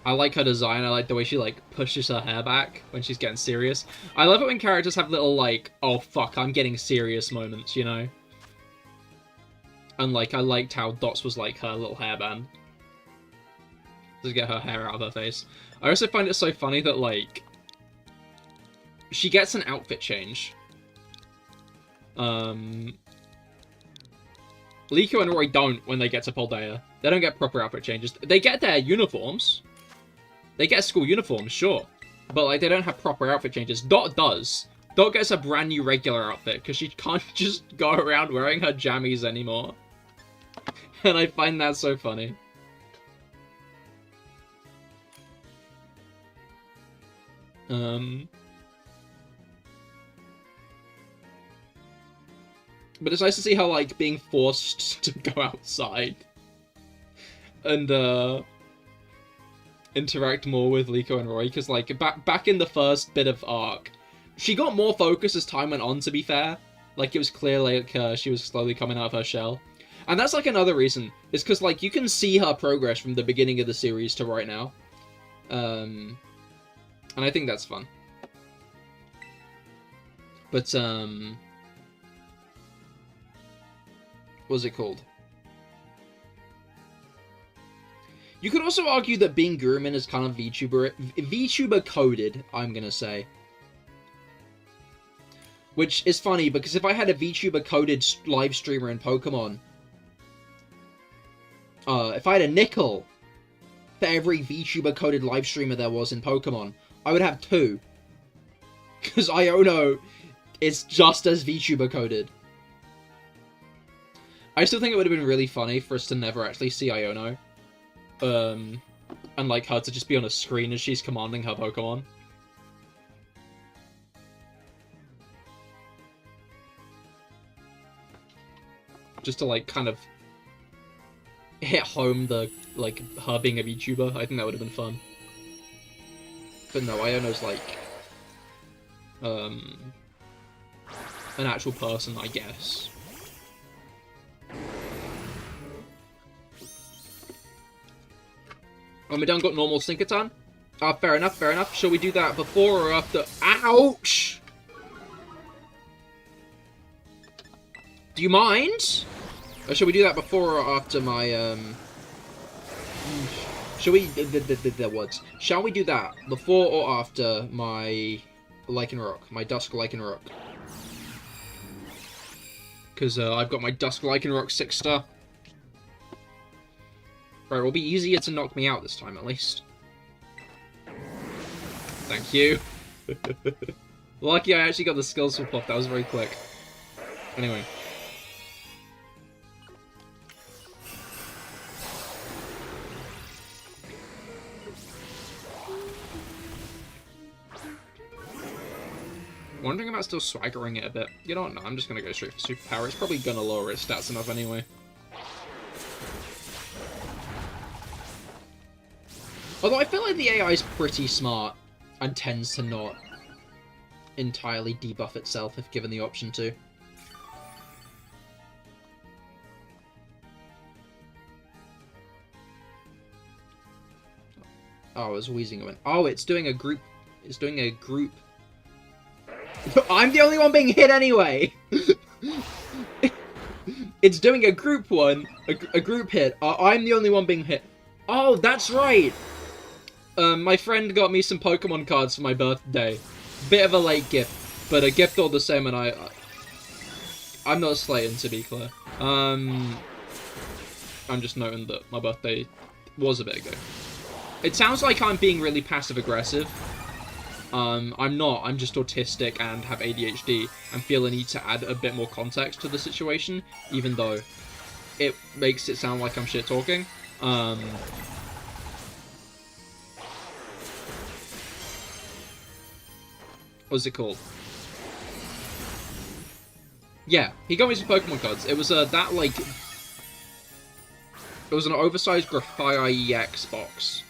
I like her design. I like the way she, like, pushes her hair back when she's getting serious. I love it when characters have little, like, oh, fuck, I'm getting serious moments, you know? And, like, I liked how Dot's was, like, her little hairband. To get her hair out of her face. I also find it so funny that, like, she gets an outfit change. Liko and Rory don't when they get to Paldea. They don't get proper outfit changes. They get their uniforms. They get school uniforms, sure. But, like, they don't have proper outfit changes. Dot does. Dot gets a brand new regular outfit, because she can't just go around wearing her jammies anymore. And I find that so funny. But it's nice to see how, like, being forced to go outside and, interact more with Liko and Roy, because, like, back in the first bit of arc, she got more focus as time went on, to be fair. Like, it was clear, like, she was slowly coming out of her shell. And that's like another reason. It's because like you can see her progress from the beginning of the series to right now. And I think that's fun. But what's it called? You could also argue that being Gurumin is kind of VTuber coded, I'm gonna say. Which is funny, because if I had a VTuber coded live streamer in Pokemon, if I had a nickel for every VTuber coded live streamer there was in Pokemon, I would have 2. Because Iono is just as VTuber coded. I still think it would have been really funny for us to never actually see Iono. And like her to just be on a screen as she's commanding her Pokemon. Just to like kind of hit home the like her being a VTuber. I think that would have been fun. But no, Iono's like an actual person, I guess. Oh, we done got normal Sinkerton? Fair enough, fair enough. Shall we do that before or after? Ouch! Do you mind? Or shall we do that before or after my, Shall we... the words. Shall we do that before or after my Lycanroc? My Dusk Lycanroc? Because, I've got my Dusk Lycanroc 6-star. Right, it'll be easier to knock me out this time, at least. Thank you. Lucky I actually got the skill swap off. That was very quick. Anyway. Wondering about still swaggering it a bit. You know what? No, I'm just going to go straight for superpower. It's probably going to lower its stats enough anyway. Although I feel like the AI is pretty smart and tends to not entirely debuff itself if given the option to. Oh, I was wheezing. It went, oh, it's doing a group. It's doing a group. I'm the only one being hit anyway! It's doing a group one. A group hit. I'm the only one being hit. Oh, that's right! My friend got me some Pokemon cards for my birthday. Bit of a late gift, but a gift all the same, and I'm not slating, to be clear. I'm just noting that my birthday was a bit ago. It sounds like I'm being really passive-aggressive. I'm not. I'm just autistic and have ADHD, and feel a need to add a bit more context to the situation, even though it makes it sound like I'm shit-talking. What's it called? Yeah, he got me some Pokemon cards. It was that like it was an oversized Grafaiai EX box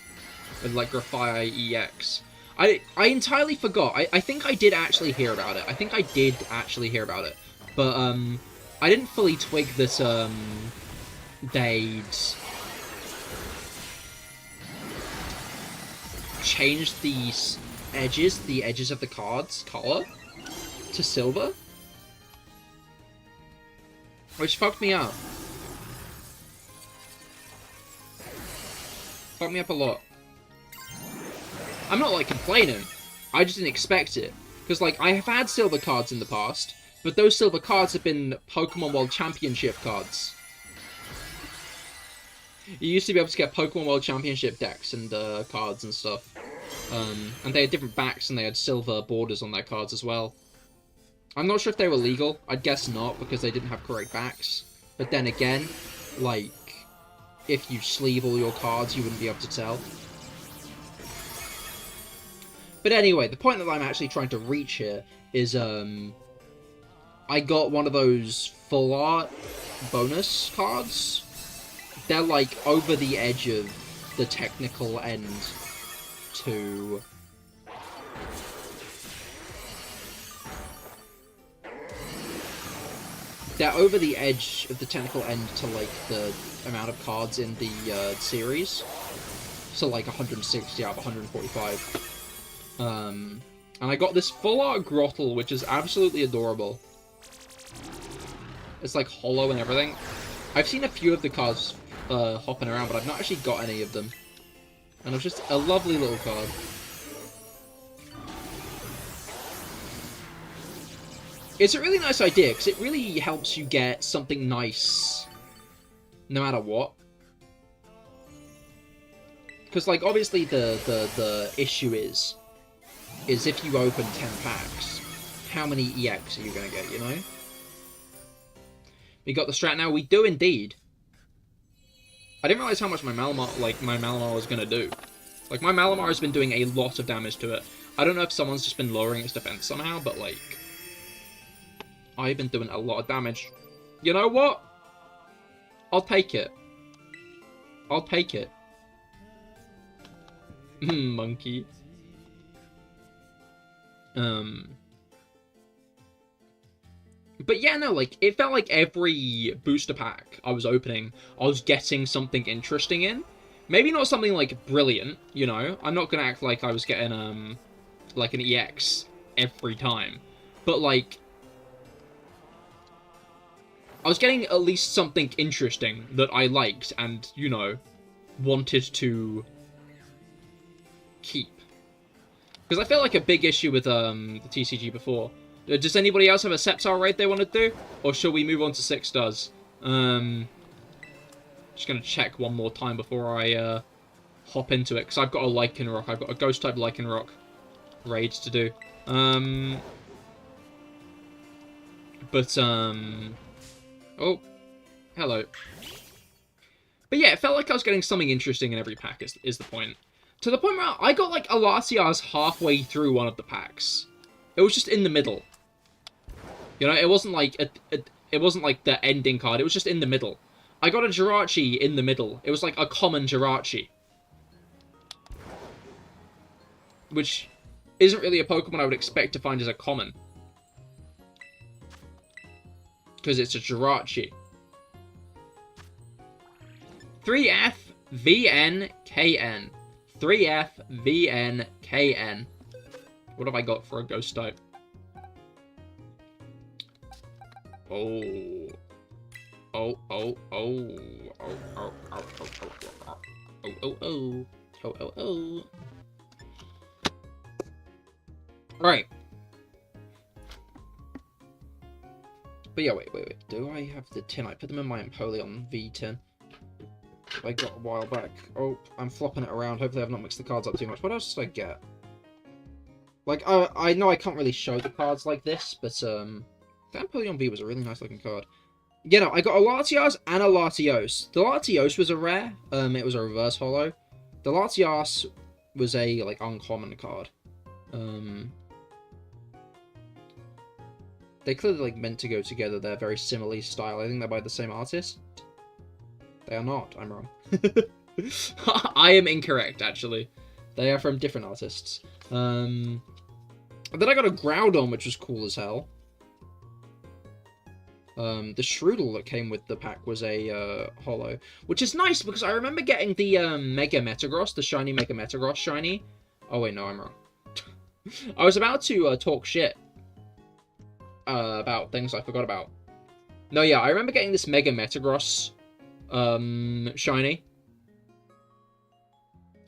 with like Grafaiai EX. I entirely forgot. I think I did actually hear about it. But I didn't fully twig this they'd changed the edges of the card's color to silver, which fucked me up. Fucked me up a lot. I'm not, like, complaining. I just didn't expect it. Because, like, I have had silver cards in the past, but those silver cards have been Pokemon World Championship cards. You used to be able to get Pokemon World Championship decks and cards and stuff. And they had different backs and they had silver borders on their cards as well. I'm not sure if they were legal. I'd guess not, because they didn't have correct backs. But then again, like, if you sleeve all your cards, you wouldn't be able to tell. But anyway, the point that I'm actually trying to reach here is, I got one of those full art bonus cards. They're, like, over the edge of the technical end to... they're over the edge of the technical end to, like, the amount of cards in the series. So, like, 160 out of 145. And I got this full art Grottle, which is absolutely adorable. It's, like, hollow and everything. I've seen a few of the cards hopping around, but I've not actually got any of them. And it's just a lovely little card. It's a really nice idea, because it really helps you get something nice no matter what. Because, like, obviously the issue is if you open 10 packs, how many EX are you going to get, you know? We got the strat now. We do indeed. I didn't realize how much my Malamar was going to do. Like, my Malamar has been doing a lot of damage to it. I don't know if someone's just been lowering its defense somehow, but, like, I've been doing a lot of damage. You know what? I'll take it. I'll take it. Monkey. But yeah, no, like, it felt like every booster pack I was opening, I was getting something interesting in. Maybe not something, like, brilliant, you know? I'm not gonna act like I was getting, like, an EX every time. But, like, I was getting at least something interesting that I liked and, you know, wanted to keep. Because I felt like a big issue with the TCG before. Does anybody else have a Sceptile raid they want to do? Or shall we move on to 6 stars? Just going to check one more time before I hop into it. Because I've got a Lycanroc. I've got a Ghost-type Lycanroc raid to do. Oh, hello. But yeah, it felt like I was getting something interesting in every pack, is the point. To the point where I got, like, a Latias halfway through one of the packs. It was just in the middle. You know, it wasn't like it wasn't like the ending card. It was just in the middle. I got a Jirachi in the middle. It was like a common Jirachi. Which isn't really a Pokemon I would expect to find as a common. Because it's a Jirachi. 3FVNKN. 3FVNKN. What have I got for a Ghost type? Oh. Oh, oh, oh. Oh, oh, oh, oh, oh, oh, oh, oh, oh. Oh, oh, oh. Alright. But yeah, wait. Do I have the tin? I put them in my Empoleon V tin. I got a while back. Oh, I'm flopping it around. Hopefully I've not mixed the cards up too much. What else did I get? Like, I know I can't really show the cards like this, but, the Empoleon V was a really nice looking card. You know, I got a Latias and a Latios. The Latios was a rare. It was a reverse holo. The Latias was a, like, uncommon card. They clearly, like, meant to go together. They're very similarly styled. I think they're by the same artist. They are not. I'm wrong. I am incorrect, actually. They are from different artists. Then I got a Groudon, which was cool as hell. The Shroodle that came with the pack was a holo, which is nice because I remember getting the Mega Metagross, the shiny Mega Metagross shiny. Oh wait, no, I'm wrong. I was about to talk shit about things I forgot about. No, yeah, I remember getting this Mega Metagross shiny.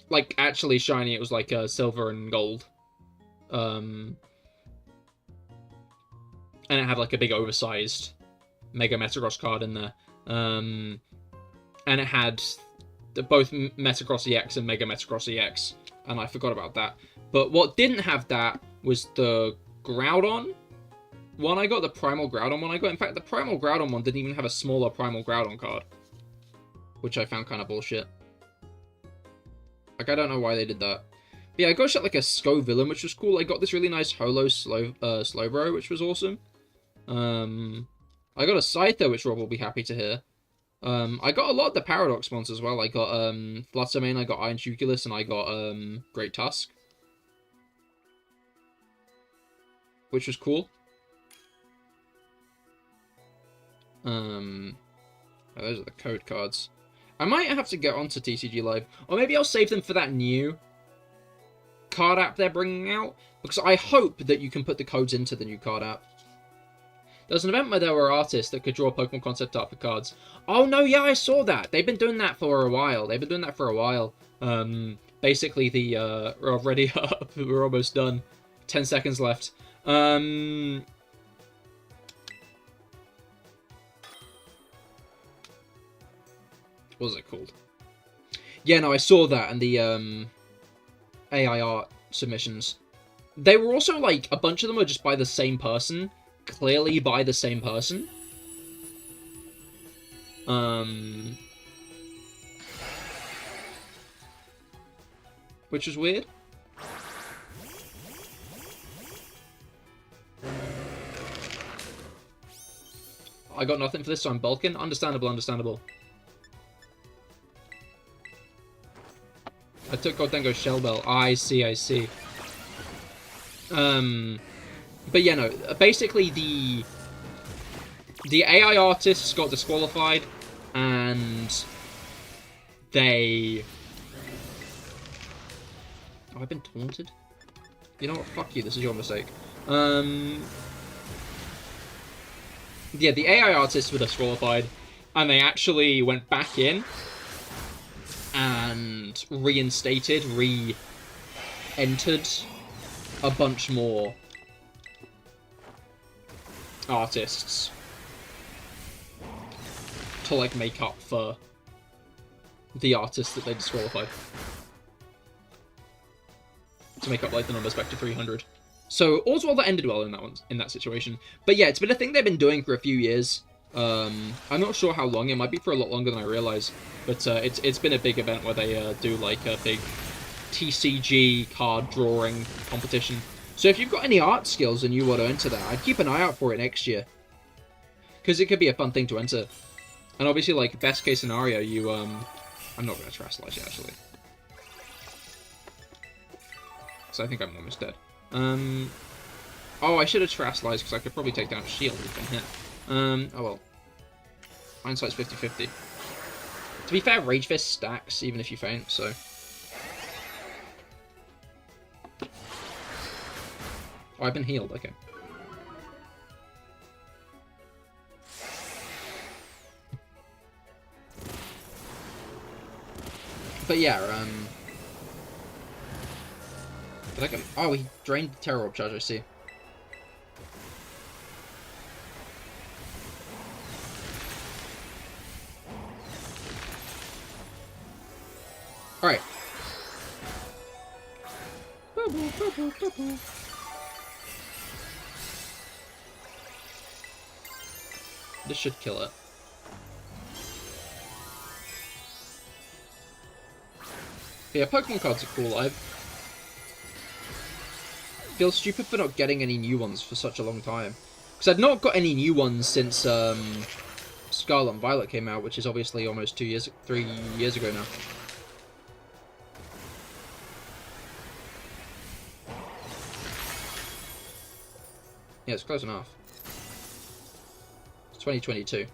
Like, actually shiny, it was like silver and gold. And it had like a big oversized Mega Metagross card in there. And it had both Metagross EX and Mega Metagross EX. And I forgot about that. But what didn't have that was the Groudon one I got, the Primal Groudon one I got. In fact, the Primal Groudon one didn't even have a smaller Primal Groudon card. Which I found kind of bullshit. Like, I don't know why they did that. But yeah, I got shot like a Scovillain, which was cool. I got this really nice holo Slowbro, which was awesome. I got a Scyther, which Rob will be happy to hear. I got a lot of the Paradox ones as well. I got Fluttermane, I got Iron Tuculus, and I got Great Tusk. Which was cool. Oh, those are the code cards. I might have to get onto TCG Live. Or maybe I'll save them for that new card app they're bringing out. Because I hope that you can put the codes into the new card app. There's an event where there were artists that could draw Pokemon concept art for cards. Oh, no, yeah, I saw that. They've been doing that for a while. Basically, we're already up. We're almost done. 10 seconds left. What was it called? Yeah, no, I saw that, and the AI art submissions. They were also, like, a bunch of them were just by the same person. Clearly by the same person. Which was weird. I got nothing for this, so I'm bulking. Understandable, understandable. I took Goldengo's Shell Bell. I see, I see. But yeah, no. Basically, the AI artists got disqualified, and they... Oh, I've been taunted? You know what? Fuck you. This is your mistake. Yeah, the AI artists were disqualified, and they actually went back in and reinstated, re-entered a bunch more artists to, like, make up for the artists that they disqualified. To make up, like, the numbers back to 300. So, all's well that ended well in that situation. But yeah, it's been a thing they've been doing for a few years. I'm not sure how long. It might be for a lot longer than I realize. But it's been a big event where they do, like, a big TCG card drawing competition. So if you've got any art skills and you want to enter that, I'd keep an eye out for it next year. Because it could be a fun thing to enter. And obviously, like, best case scenario, you, I'm not going to trash slice it, actually. So I think I'm almost dead. Oh, I should have trash sliced because I could probably take down a shield if I'm hit. Oh well. Hindsight's 50-50. To be fair, Rage Fist stacks even if you faint, so... Oh, I've been healed, okay. But yeah, Did I get... Oh, he drained the Tera Orb charge, I see. Alright. This should kill it. But yeah, Pokemon cards are cool. I feel stupid for not getting any new ones for such a long time. Because I've not got any new ones since Scarlet and Violet came out, which is obviously almost 3 years ago now. Yeah, it's close enough. It's 2022.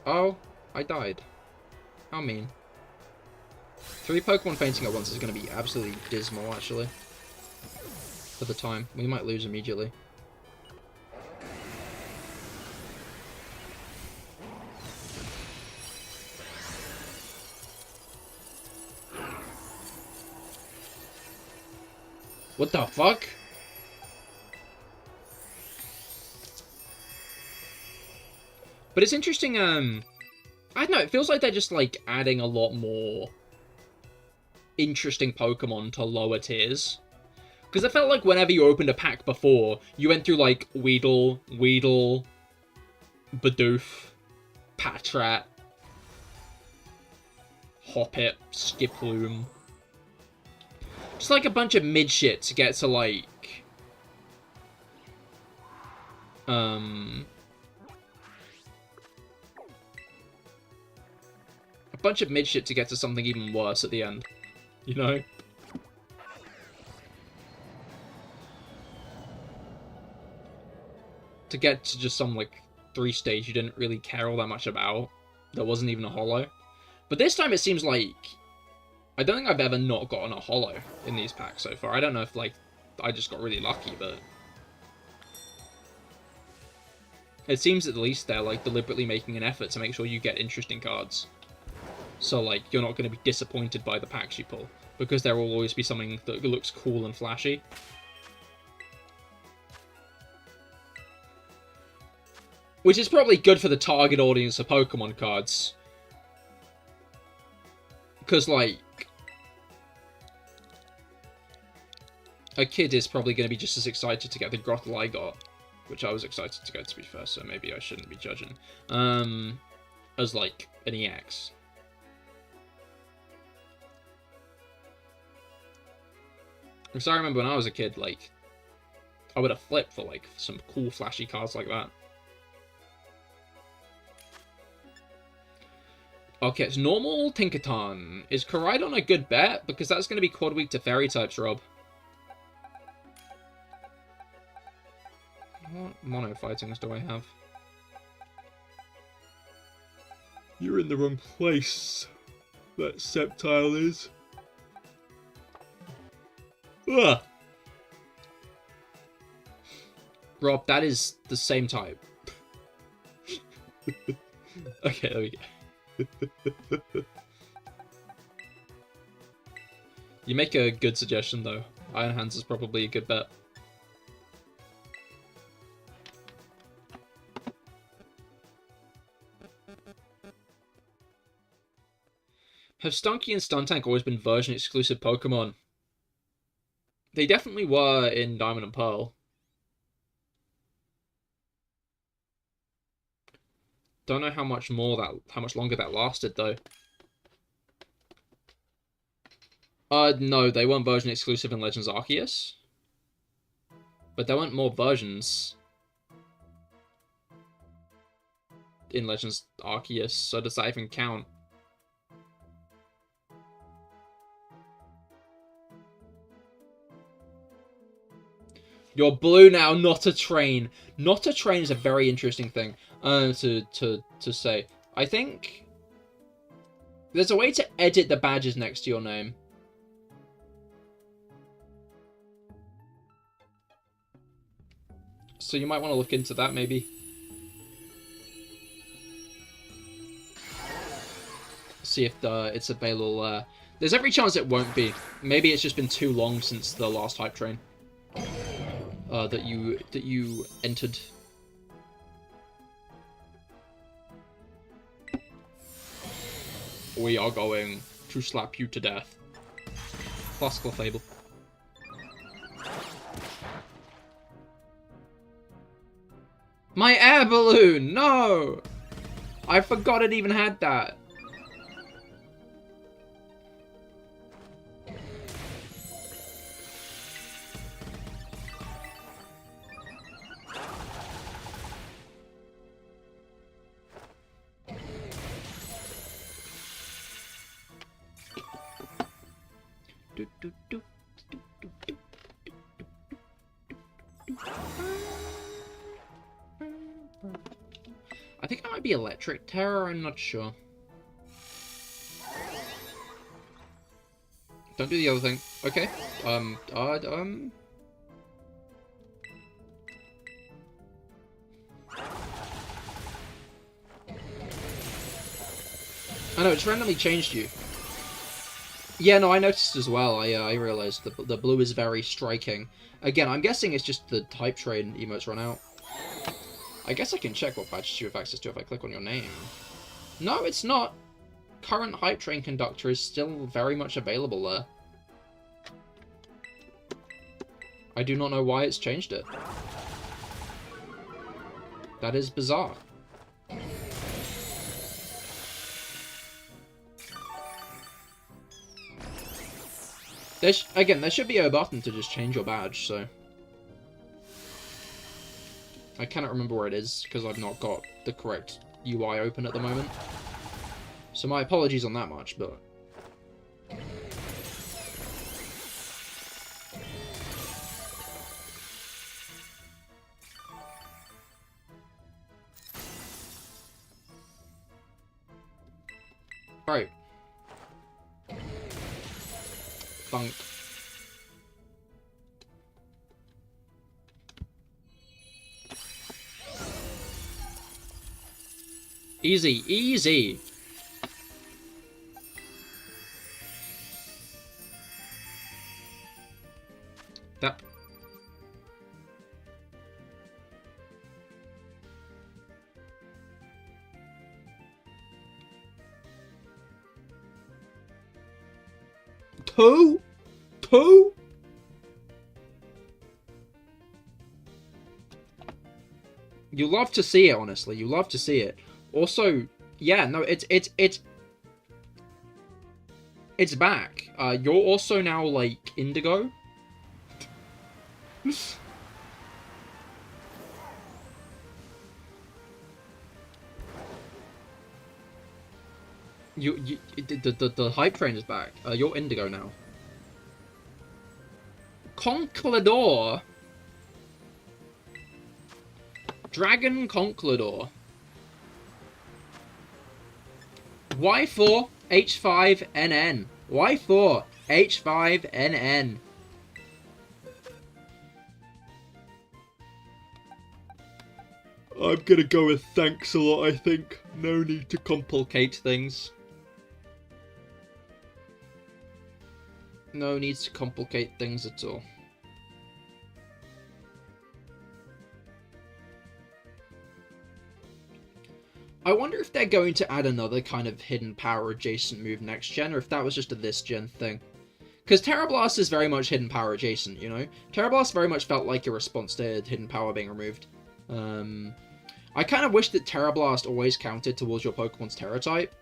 Oh, I died. How mean. 3 Pokemon fainting at once is going to be absolutely dismal, actually. For the time. We might lose immediately. What the fuck? But it's interesting, I don't know, it feels like they're just, like, adding a lot more interesting Pokemon to lower tiers. Because I felt like whenever you opened a pack before, you went through, like, Weedle, Bidoof, Patrat, Hoppip, Skiploom. Just, like, a bunch of mid-shit to get to, like... A bunch of mid-shit to get to something even worse at the end. You know? to get to just some, like, 3 stage you didn't really care all that much about. There wasn't even a holo. But this time it seems like... I don't think I've ever not gotten a holo in these packs so far. I don't know if, like, I just got really lucky, but... It seems at least they're, like, deliberately making an effort to make sure you get interesting cards. So, like, you're not going to be disappointed by the packs you pull. Because there will always be something that looks cool and flashy. Which is probably good for the target audience of Pokemon cards. Because, like... a kid is probably going to be just as excited to get the Grottle I got. Which I was excited to get, to be fair, so maybe I shouldn't be judging. As, like, an EX. Because I remember when I was a kid, like, I would have flipped for, like, some cool, flashy cards like that. Okay, it's normal Tinkaton. Is Koraidon a good bet? Because that's going to be quad weak to fairy types, Rob. What mono fightings do I have? You're in the wrong place. That Sceptile is. Ugh. Rob, that is the same type. Okay, there we go. You make a good suggestion, though. Iron Hands is probably a good bet. Have Stunky and Stuntank always been version-exclusive Pokemon? They definitely were in Diamond and Pearl. Don't know how much longer that lasted, though. No, they weren't version-exclusive in Legends Arceus. But there weren't more versions in Legends Arceus, so does that even count? You're blue now, not a train. Not a train is a very interesting thing to say. I think there's a way to edit the badges next to your name. So you might want to look into that, maybe. See if it's available. There's every chance it won't be. Maybe it's just been too long since the last hype train. That you entered. We are going to slap you to death. Classical Fable. My air balloon! No! I forgot it even had that. I think it might be electric Tera, I'm not sure. Don't do the other thing. Okay. I know, it's randomly changed you. Yeah, no, I noticed as well. I realized the blue is very striking. Again, I'm guessing it's just the type train emotes run out. I guess I can check what badges you have access to if I click on your name. No, it's not. Current hype train conductor is still very much available there. I do not know why it's changed it. That is bizarre. Again, there should be a button to just change your badge, so... I cannot remember where it is, because I've not got the correct UI open at the moment. So my apologies on that much, but... Alright. Funk. Easy, easy. That. Two? You love to see it, honestly. You love to see it. Also, yeah, no, it's back. You're also now like Indigo. The hype train is back. You're Indigo now. Conkeldurr. Dragon Conkeldurr. Y4 H5NN. Y4 H5NN. I'm gonna go with thanks a lot, I think. No need to complicate things. No need to complicate things at all. I wonder if they're going to add another kind of hidden power adjacent move next gen, or if that was just a this gen thing. Because Tera Blast is very much hidden power adjacent, you know? Tera Blast very much felt like a response to hidden power being removed. I kind of wish that Tera Blast always counted towards your Pokemon's Tera type.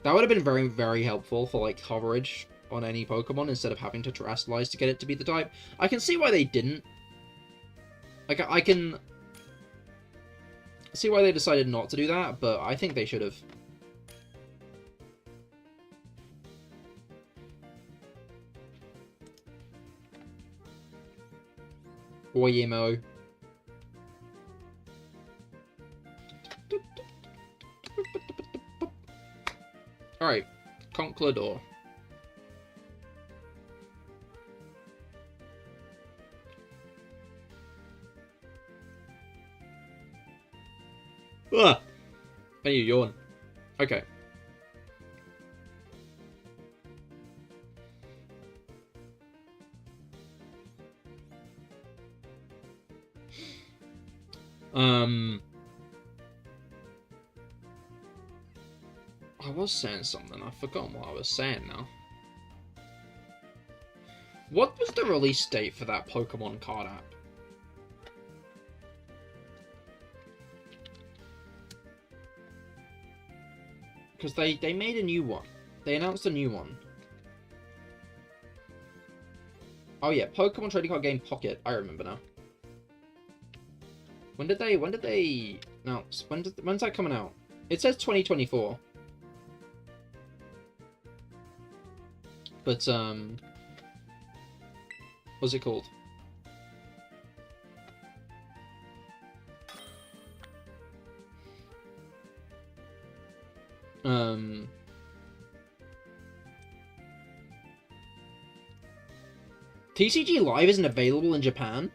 That would have been very, very helpful for, like, coverage on any Pokemon instead of having to Terastallize to get it to be the type. I can see why they didn't. Like, I can see why they decided not to do that, but I think they should have. Oyemo. Alright, Conkeldurr. Ugh! I need to yawn. Okay. I was saying something. I've forgotten what I was saying now. What was the release date for that Pokemon card app? Because they made a new one. They announced a new one. Oh yeah, Pokemon Trading Card Game Pocket. I remember now. When did they announce? When's that coming out? It says 2024. But what's it called? TCG Live isn't available in Japan?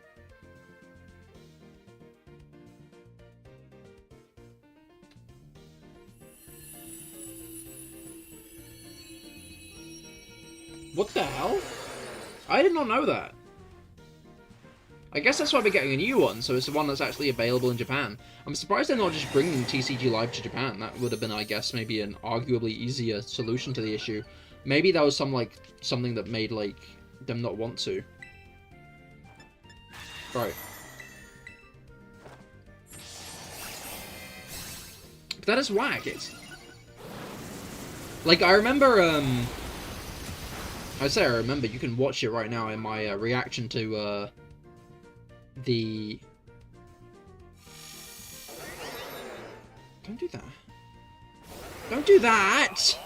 What the hell? I did not know that. I guess that's why we're getting a new one, so it's the one that's actually available in Japan. I'm surprised they're not just bringing TCG Live to Japan. That would have been, I guess, maybe an arguably easier solution to the issue. Maybe that was something that made, like, them not want to. Right. But that is whack. It's... Like, I remember, I say I remember, you can watch it right now in my reaction to, the... Don't do that. Don't do that!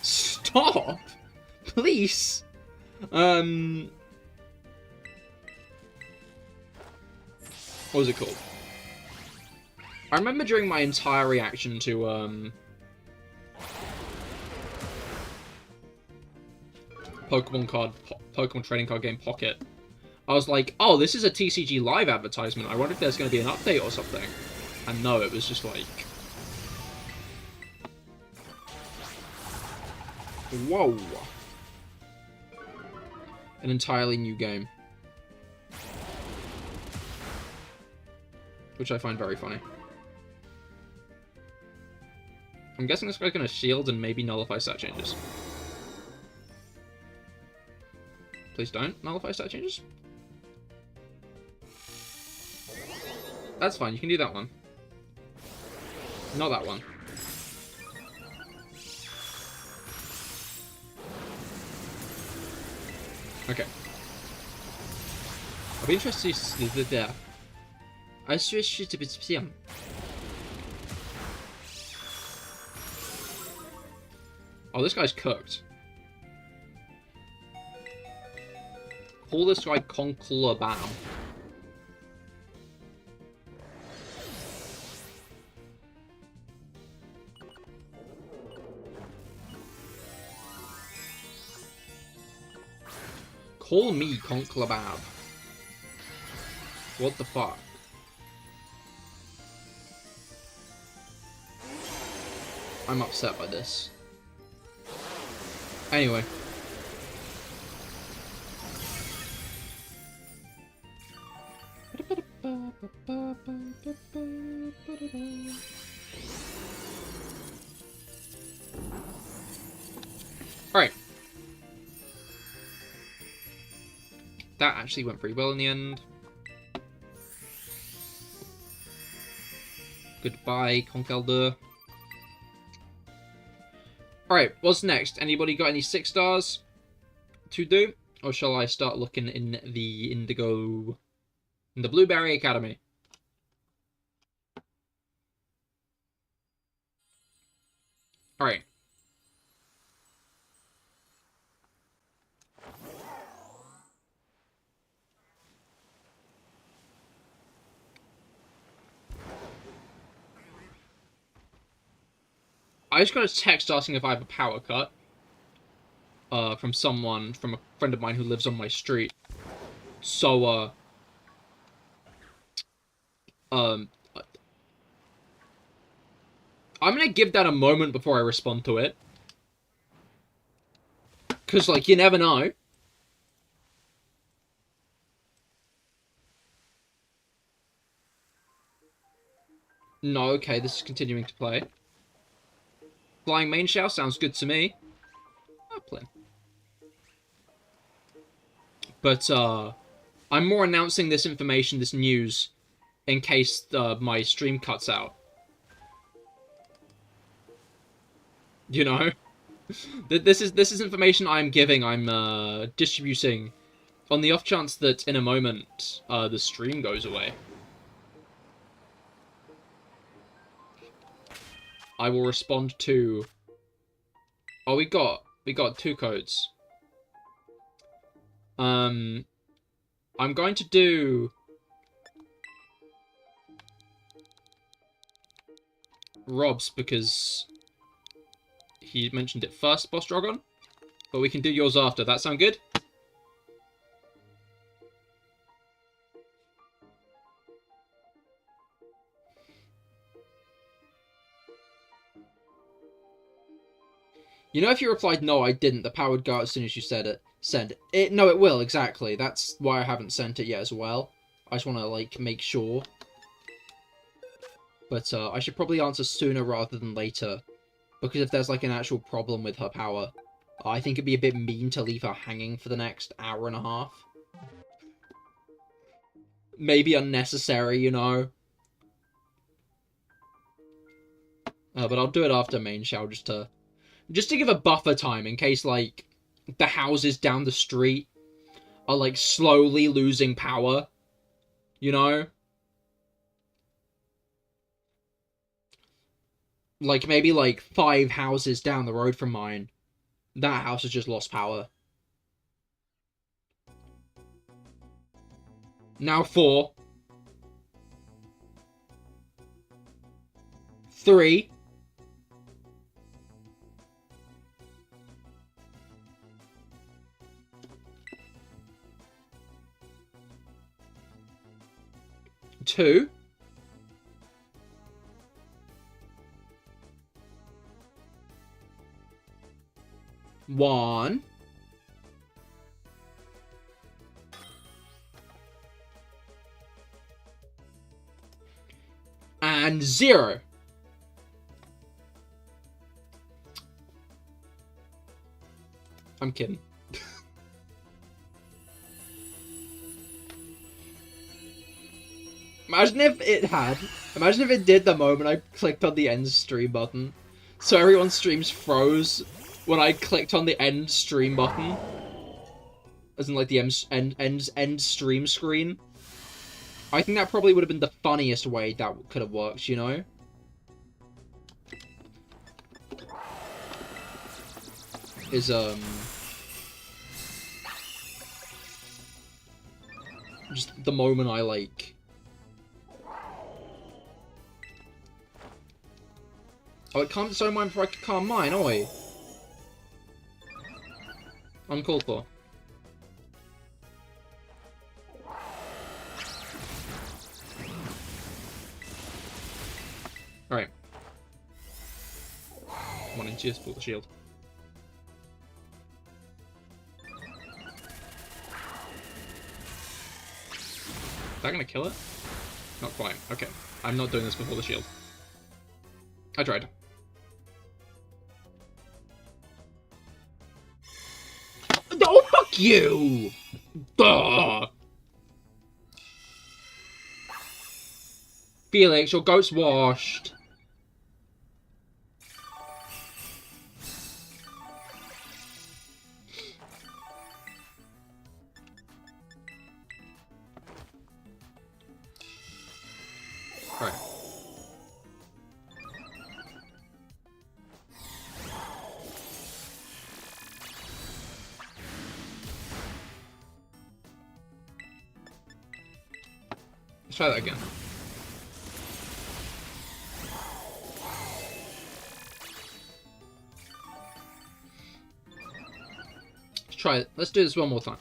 Stop! Please! What was it called? I remember during my entire reaction to, Pokemon trading card game Pocket, I was like, oh, this is a TCG Live advertisement. I wonder if there's going to be an update or something. And no, it was just like... Whoa. An entirely new game. Which I find very funny. I'm guessing this guy's going to shield and maybe nullify stat changes. Please don't nullify stat changes. That's fine, you can do that one. Not that one. Okay. I'll be interested to see there. I switch to be. Oh, this guy's cooked. Call this guy Conqueror Bam. Call me Conclabab. What the fuck? I'm upset by this. Anyway. Alright. That actually went pretty well in the end. Goodbye, Conkeldurr. Alright, what's next? Anybody got any 6 stars to do? Or shall I start looking in the Indigo... in the Blueberry Academy? Alright. I just got a text asking if I have a power cut. From a friend of mine who lives on my street. So, I'm gonna give that a moment before I respond to it. 'Cause, like, you never know. No, okay, this is continuing to play. Flying main shell sounds good to me. Upland. But, I'm more announcing this information, this news, in case my stream cuts out. You know? This is information I'm giving, I'm distributing, on the off chance that in a moment, the stream goes away. I will respond to... Oh, we got 2 codes. I'm going to do... Rob's, because he mentioned it first, Boss Drogon. But we can do yours after. That sound good? You know, if you replied, no, I didn't, the power would go out as soon as you said it. Send it. No, it will, exactly. That's why I haven't sent it yet as well. I just want to, like, make sure. But, I should probably answer sooner rather than later. Because if there's, like, an actual problem with her power, I think it'd be a bit mean to leave her hanging for the next hour and a half. Maybe unnecessary, you know? But I'll do it after main show, just to give a buffer time in case, like, the houses down the street are, like, slowly losing power. You know? Like, maybe, like, 5 houses down the road from mine. That house has just lost power. Now 4. 3, 2, 1, and 0. I'm kidding. Imagine if it did the moment I clicked on the end stream button. So everyone's streams froze when I clicked on the end stream button. As in like the end stream screen. I think that probably would have been the funniest way that could have worked, you know? Just the moment I, like... Oh, it can't so mine before I can calm mine, oi. Uncalled for. Alright. 1 inches, pull the shield. Is that gonna kill it? Not quite. Okay. I'm not doing this before the shield. I tried. Oh, fuck you! Duh! Felix, your goat's washed. Right. Let's try that again. Let's try it. Let's do this one more time.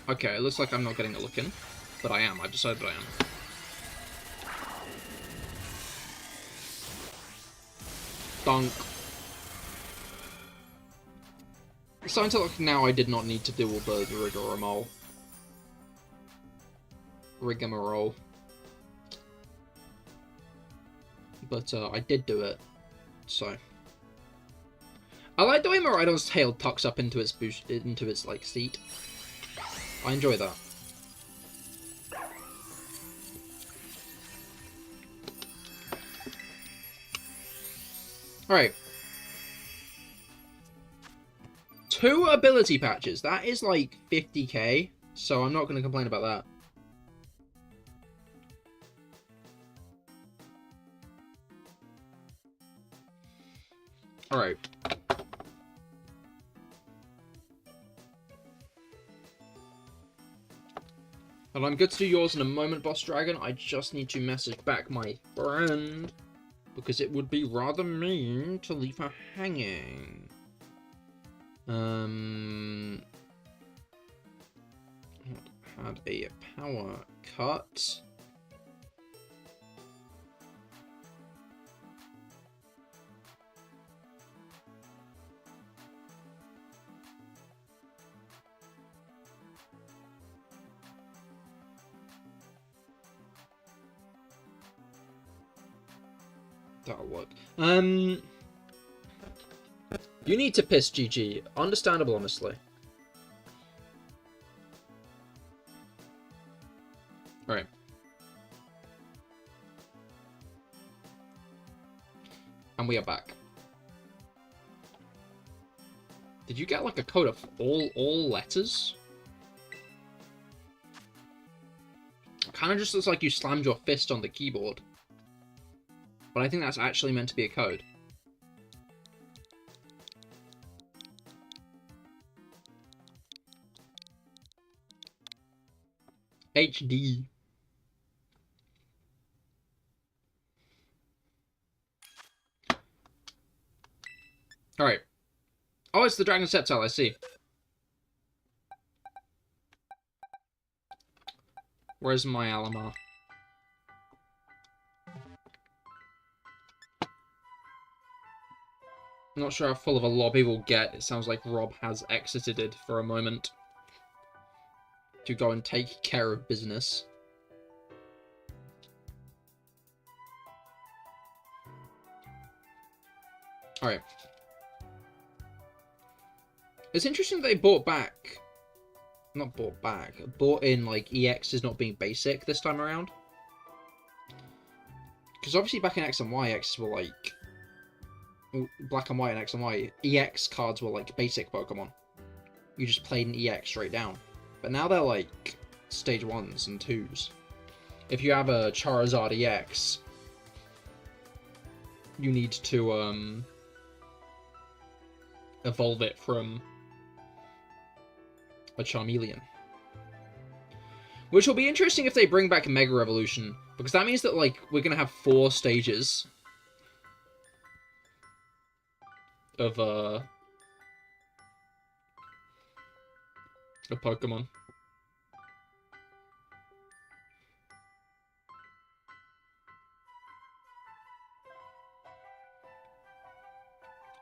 Okay, it looks like I'm not getting a look in, but I am. I've decided I am. Dunk. It's starting to look now I did not need to do all the rigmarole. But I did do it, so. I like the way Miraidon's tail tucks up into its like seat. I enjoy that. Alright. 2 ability patches. That is like 50k, so I'm not going to complain about that. Alright. And I'm good to do yours in a moment, Boss Dragon. I just need to message back my friend, because it would be rather mean to leave her hanging. Had a power cut. That'll work. You need to piss, GG. Understandable, honestly. Alright. And we are back. Did you get like a code of all letters? Kind of just looks like you slammed your fist on the keyboard. But I think that's actually meant to be a code. HD. Alright. Oh, it's the Dragon Sceptile, I see. Where's my Alamar? I'm not sure how full of a lobby we'll get. It sounds like Rob has exited for a moment to go and take care of business. Alright. It's interesting that they brought in, like, EXs not being basic this time around. Because obviously back in X and Y, X were, like, Black and White and X and Y, EX cards were, like, basic Pokemon. You just played an EX straight down. But now they're, like, stage 1s and 2s. If you have a Charizard EX, you need to, evolve it from a Charmeleon. Which will be interesting if they bring back Mega Evolution, because that means that, like, we're gonna have 4 stages of Pokemon.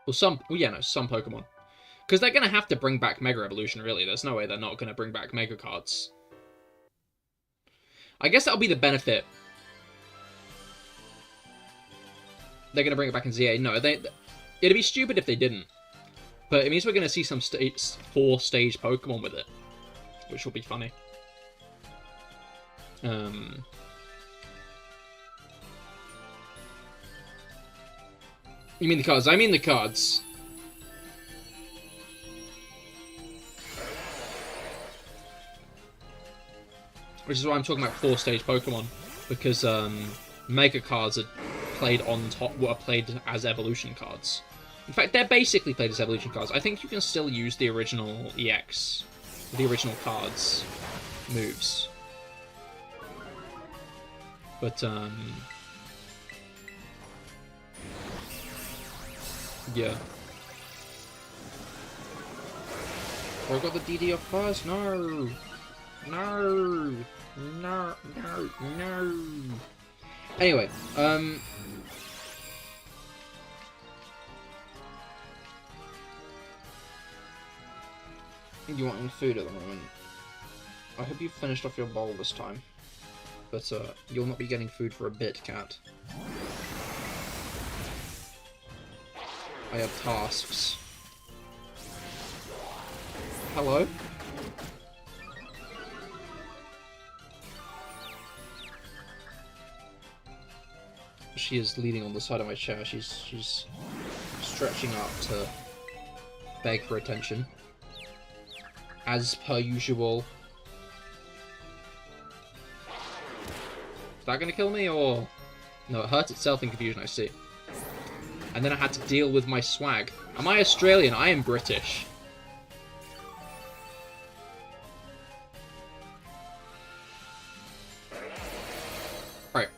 Well, some Pokemon. Because they're gonna have to bring back Mega Evolution, really. There's no way they're not gonna bring back Mega cards. I guess that'll be the benefit. They're gonna bring it back in ZA. No, it'd be stupid if they didn't. But it means we're gonna see some 4-stage Pokemon with it, which will be funny. You mean the cards? I mean the cards. Which is why I'm talking about 4-stage Pokemon, because Mega cards are played on top, were played as evolution cards. In fact, they're basically played as evolution cards. I think you can still use the original EX, the original cards moves. But yeah. Oh, I got the DD off first. No. No. No. No. No. Anyway, you want food at the moment? I hope you finished off your bowl this time. But you'll not be getting food for a bit, cat. I have tasks. Hello? She is leaning on the side of my chair. She's stretching up to beg for attention. As per usual. Is that gonna kill me, or... No, it hurts itself in confusion, I see. And then I had to deal with my swag. Am I Australian? I am British. Alright.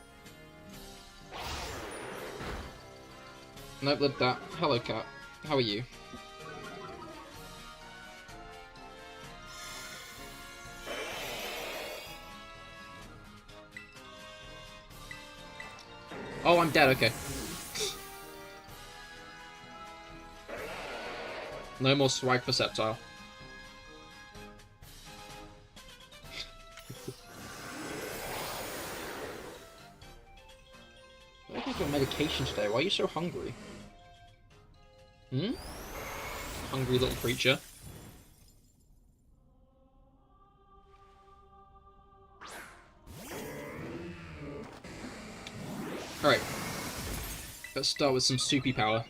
Nope, let that. Hello, cat. How are you? Oh, I'm dead, okay. No more swag for Sceptile. I don't think you've got medication today. Why are you so hungry? Hmm? Hungry little creature. Alright. Let's start with some soupy power.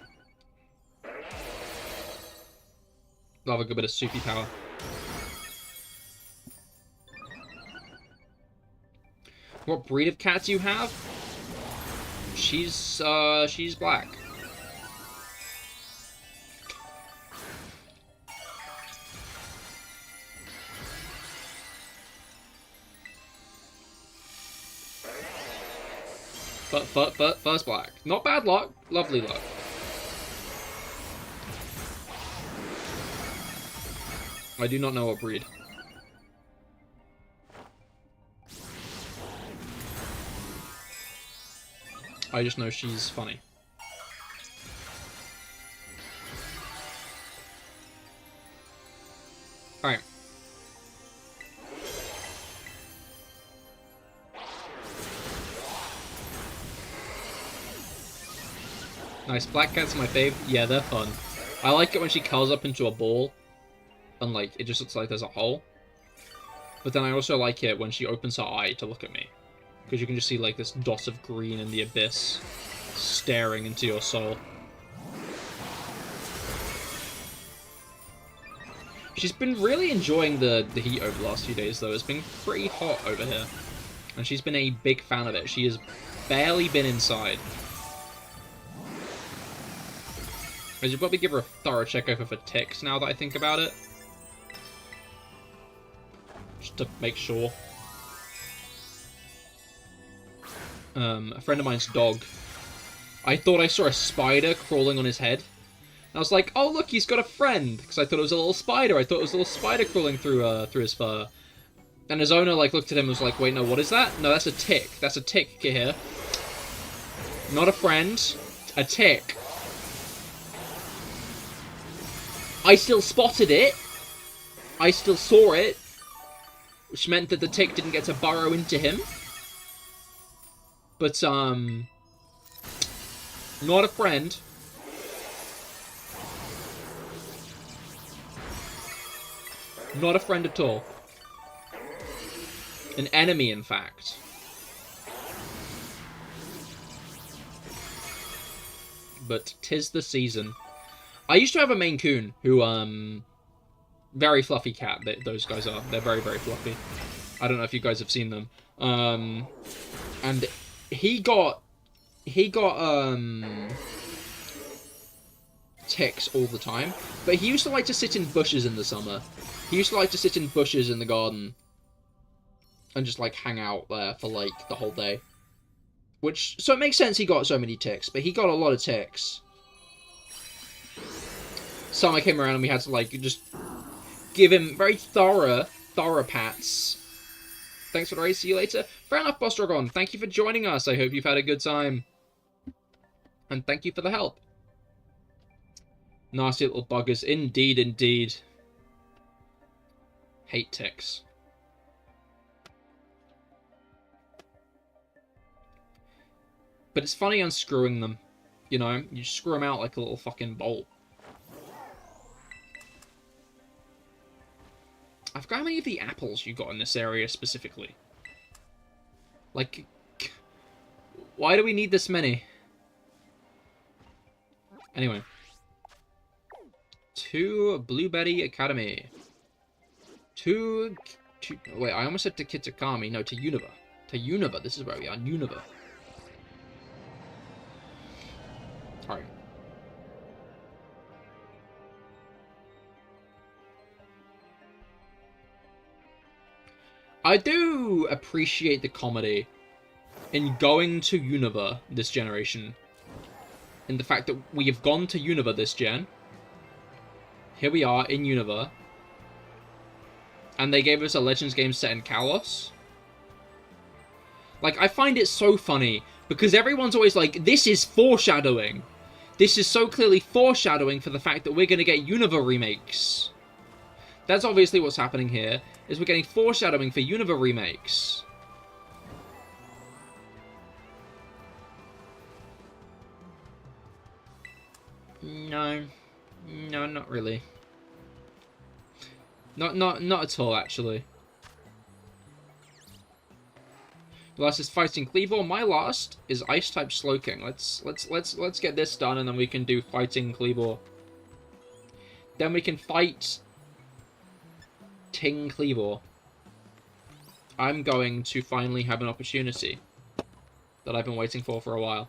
Love a good bit of soupy power. What breed of cat do you have? She's black. But first black. Not bad luck. Lovely luck. I do not know what breed. I just know she's funny. Alright. Nice. Black cats are my fave. Yeah, they're fun. I like it when she curls up into a ball. And, like, it just looks like there's a hole. But then I also like it when she opens her eye to look at me. Because you can just see, like, this dot of green in the abyss staring into your soul. She's been really enjoying the heat over the last few days, though. It's been pretty hot over here. And she's been a big fan of it. She has barely been inside. I should probably give her a thorough check over for ticks now that I think about it. Just to make sure. A friend of mine's dog. I thought I saw a spider crawling on his head. And I was like, oh look, he's got a friend. Because I thought it was a little spider. I thought it was a little spider crawling through his fur. And his owner like looked at him and was like, wait, no, what is that? No, that's a tick. That's a tick, Cahir. Not a friend. A tick. I still spotted it. I still saw it. Which meant that the tick didn't get to burrow into him. But, not a friend. Not a friend at all. An enemy, in fact. But 'tis the season. I used to have a Maine Coon who, very fluffy cat, those guys are. They're very, very fluffy. I don't know if you guys have seen them. And he got ticks all the time. But he used to like to sit in bushes in the summer. He used to like to sit in bushes in the garden. And just, like, hang out there for, like, the whole day. So it makes sense he got so many ticks, but he got a lot of ticks. Summer came around and we had to, like, just give him very thorough pats. Thanks for the race, see you later. Fair enough, Boss Dragon. Thank you for joining us. I hope you've had a good time. And thank you for the help. Nasty little buggers. Indeed, indeed. Hate ticks. But it's funny unscrewing them. You know, you screw them out like a little fucking bolt. I forgot how many of the apples you got in this area specifically. Like, why do we need this many? Anyway. To Blueberry Academy. Wait, I almost said to Kitakami. No, to Unova. To Unova. This is where we are. Unova. Alright. I do appreciate the comedy in going to Unova this generation. In the fact that we have gone to Unova this gen. Here we are in Unova. And they gave us a Legends game set in Kalos. Like, I find it so funny. Because everyone's always like, this is foreshadowing. This is so clearly foreshadowing for the fact that we're going to get Unova remakes. That's obviously what's happening here, is we're getting foreshadowing for Unova remakes. No. No, not really. Not at all, actually. The last is fighting Cleavor. My last is Ice type Slowking. Let's get this done, and then we can do fighting Cleavor. Then we can fight Ting Cleavor. I'm going to finally have an opportunity that I've been waiting for a while.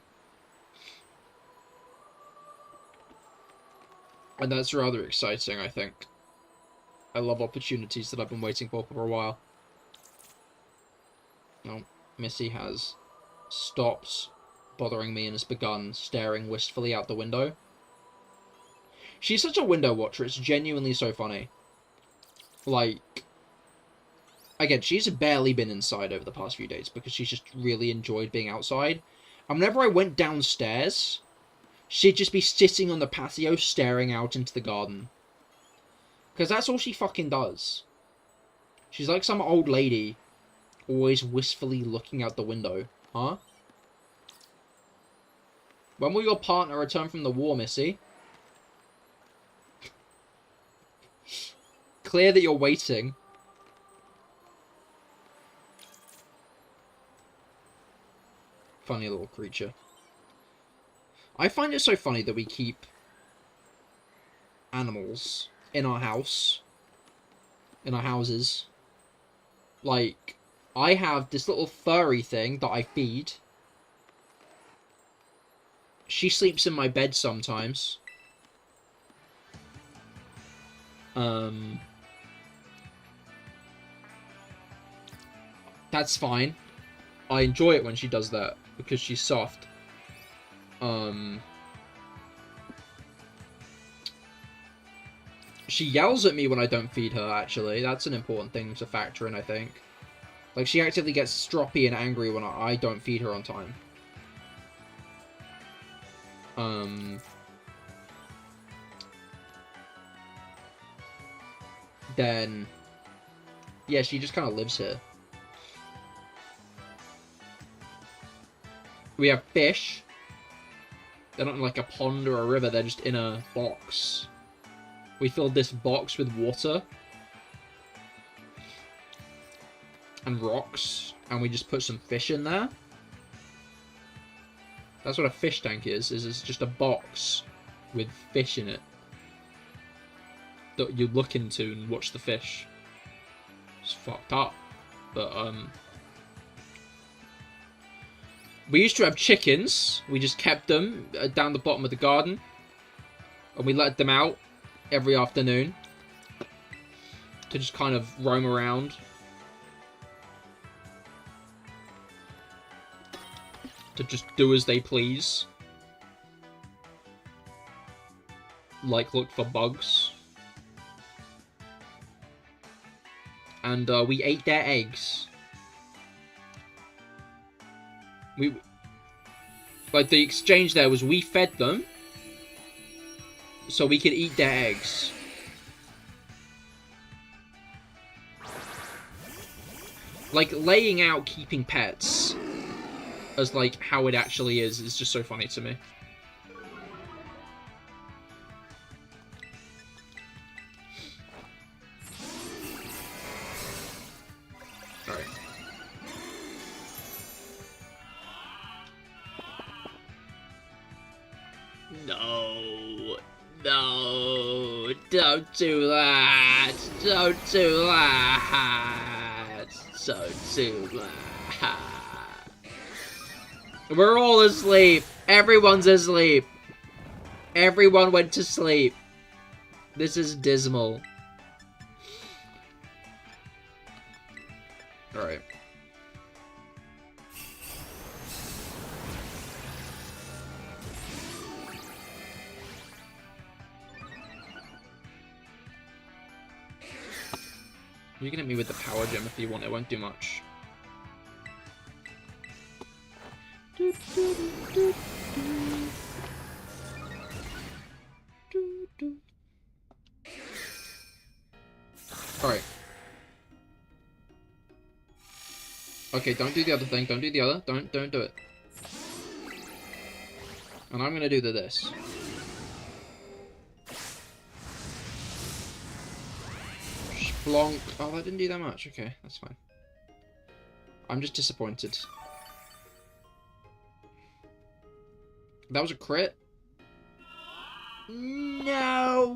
And that's rather exciting, I think. I love opportunities that I've been waiting for a while. Oh, Missy has stopped bothering me and has begun staring wistfully out the window. She's such a window watcher, it's genuinely so funny. Like, again, she's barely been inside over the past few days because she's just really enjoyed being outside. And whenever I went downstairs, she'd just be sitting on the patio staring out into the garden. Because that's all she fucking does. She's like some old lady, always wistfully looking out the window. Huh? When will your partner return from the war, Missy? Clear that you're waiting. Funny little creature. I find it so funny that we keep animals in our house. In our houses. Like, I have this little furry thing that I feed. She sleeps in my bed sometimes. That's fine. I enjoy it when she does that, because she's soft. She yells at me when I don't feed her, actually. That's an important thing to factor in, I think. Like, she actively gets stroppy and angry when I don't feed her on time. Then, yeah, she just kind of lives here. We have fish. They're not in like a pond or a river, they're just in a box. We filled this box with water and rocks, and we just put some fish in there. That's what a fish tank is it's just a box with fish in it that you look into and watch the fish. It's fucked up. But, we used to have chickens. We just kept them down the bottom of the garden. And we let them out every afternoon to just kind of roam around. To just do as they please. Like, look for bugs. And we ate their eggs. Like, the exchange there was we fed them so we could eat their eggs. Like, laying out keeping pets as, like, how it actually is just so funny to me. Alright. No. No. Don't do that. Don't do that. Don't do that. We're all asleep. Everyone's asleep. Everyone went to sleep. This is dismal. Alright. You can hit me with the power gem if you want, it won't do much. Alright. Okay, don't do the other thing, don't do the other, don't do it. And I'm gonna do this. Splonk. Oh, that didn't do that much. Okay, that's fine. I'm just disappointed. That was a crit? No!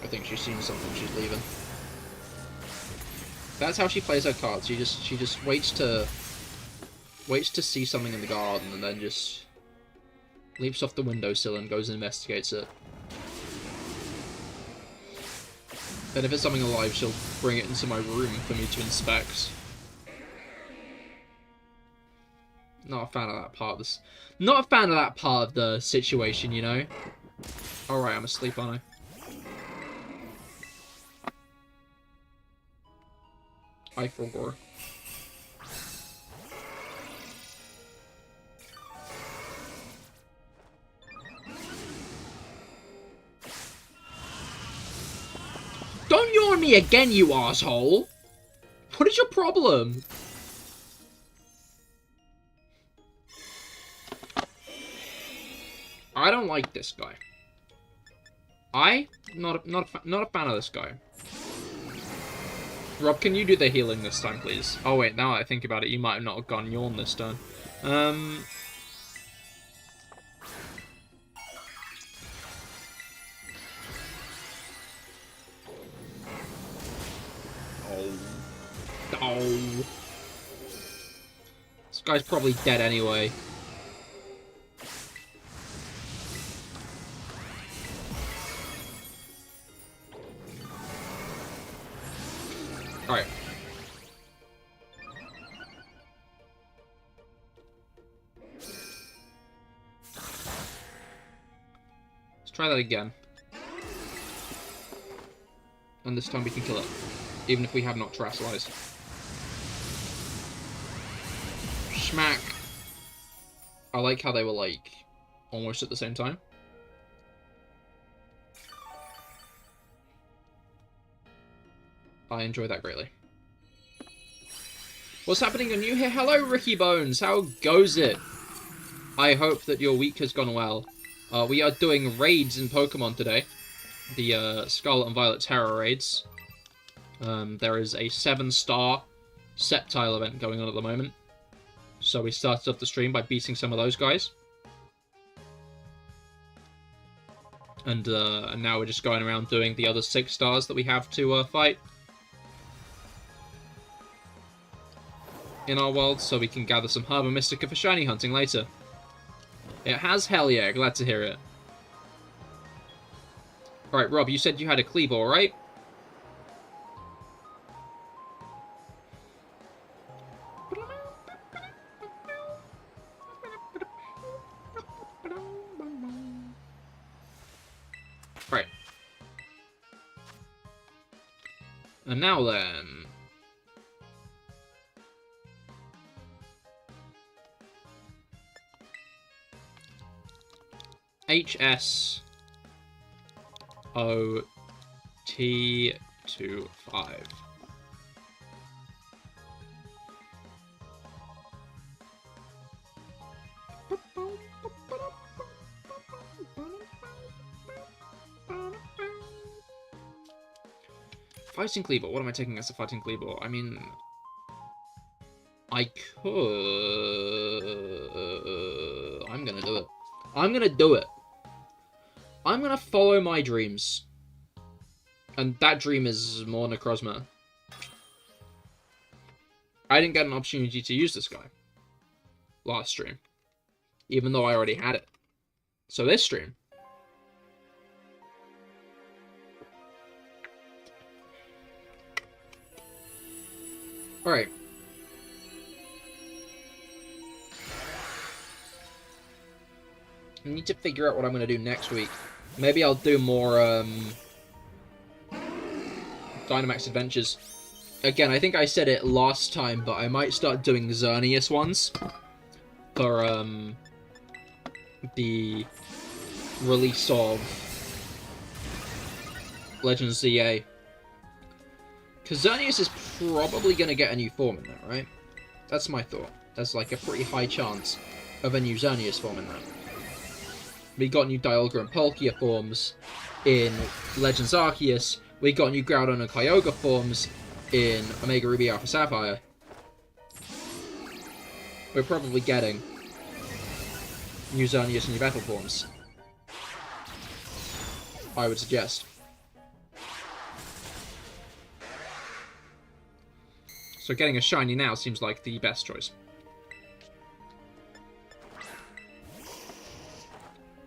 I think she's seen something, she's leaving. That's how she plays her cards. She just waits to see something in the garden and then just leaps off the windowsill and goes and investigates it. And if it's something alive, she'll bring it into my room for me to inspect. Not a fan of that part of this. Not a fan of that part of the situation, you know? Alright, I'm asleep, aren't I? I forgot. Don't yawn me again, you asshole! What is your problem? I don't like this guy. Not a fan of this guy. Rob, can you do the healing this time, please? Oh wait, now that I think about it, you might have not gone yawn this turn. Oh. This guy's probably dead anyway. Alright. Let's try that again. And this time we can kill it. Even if we have not terrestrialized. Smack. I like how they were, like, almost at the same time. I enjoy that greatly. What's happening on you here? Hello, Ricky Bones. How goes it? I hope that your week has gone well. We are doing raids in Pokemon today. The Scarlet and Violet Tera raids. There is a 7-star Sceptile event going on at the moment. So we started off the stream by beating some of those guys. And now we're just going around doing the other 6 stars that we have to fight in our world, so we can gather some Herba Mystica for shiny hunting later. It has, hell yeah, glad to hear it. Alright, Rob, you said you had a Kleavor, right? Right. And now then... HSOT25. Fighting Kleavor. What am I taking as a fighting Kleavor? I mean, I could... I'm gonna do it. I'm gonna do it. I'm gonna follow my dreams. And that dream is more Necrozma. I didn't get an opportunity to use this guy last stream, even though I already had it. So this stream, alright. I need to figure out what I'm going to do next week. Maybe I'll do more Dynamax Adventures. Again, I think I said it last time, but I might start doing Xerneas ones for the release of Legends ZA. Because Xerneas is probably going to get a new form in that, right? That's my thought. There's like a pretty high chance of a new Xerneas form in that. We got new Dialga and Palkia forms in Legends Arceus. We got new Groudon and Kyogre forms in Omega Ruby Alpha Sapphire. We're probably getting new Xerneas and new Battle forms, I would suggest. So getting a shiny now seems like the best choice.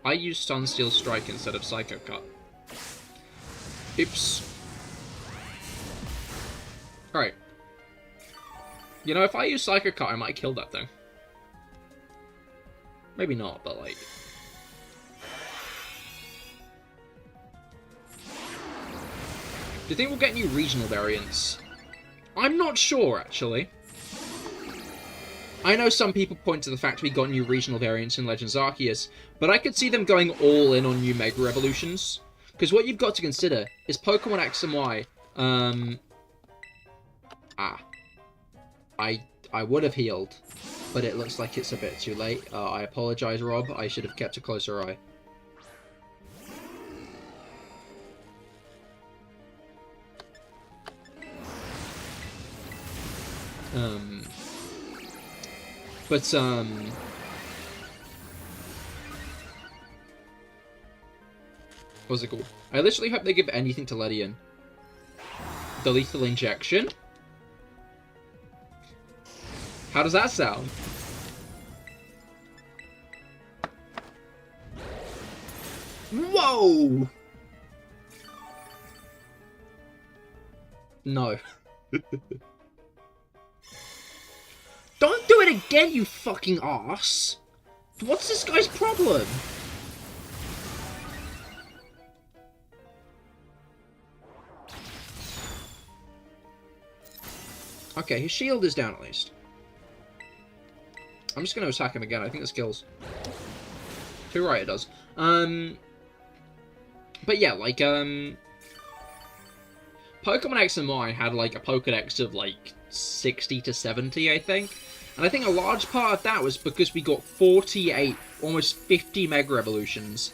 I used Sunsteel Strike instead of Psycho Cut. Oops. Alright. You know, if I use Psycho Cut, I might kill that thing. Maybe not, but like... Do you think we'll get new regional variants? I'm not sure, actually. I know some people point to the fact we got new regional variants in Legends Arceus, but I could see them going all in on new Mega Evolutions. Because what you've got to consider is Pokemon X and Y. I would have healed, but it looks like it's a bit too late. I apologize, Rob. I should have kept a closer eye. What's it called? I literally hope they give anything to Ledian. The lethal injection? How does that sound? Whoa! No. Don't do it again, you fucking arse! What's this guy's problem? Okay, his shield is down at least. I'm just going to attack him again. I think this kills. Too right, it does. But yeah, like, Pokemon X and Y had, like, a Pokedex of, like, 60 to 70, I think. And I think a large part of that was because we got 48, almost 50 Mega Evolutions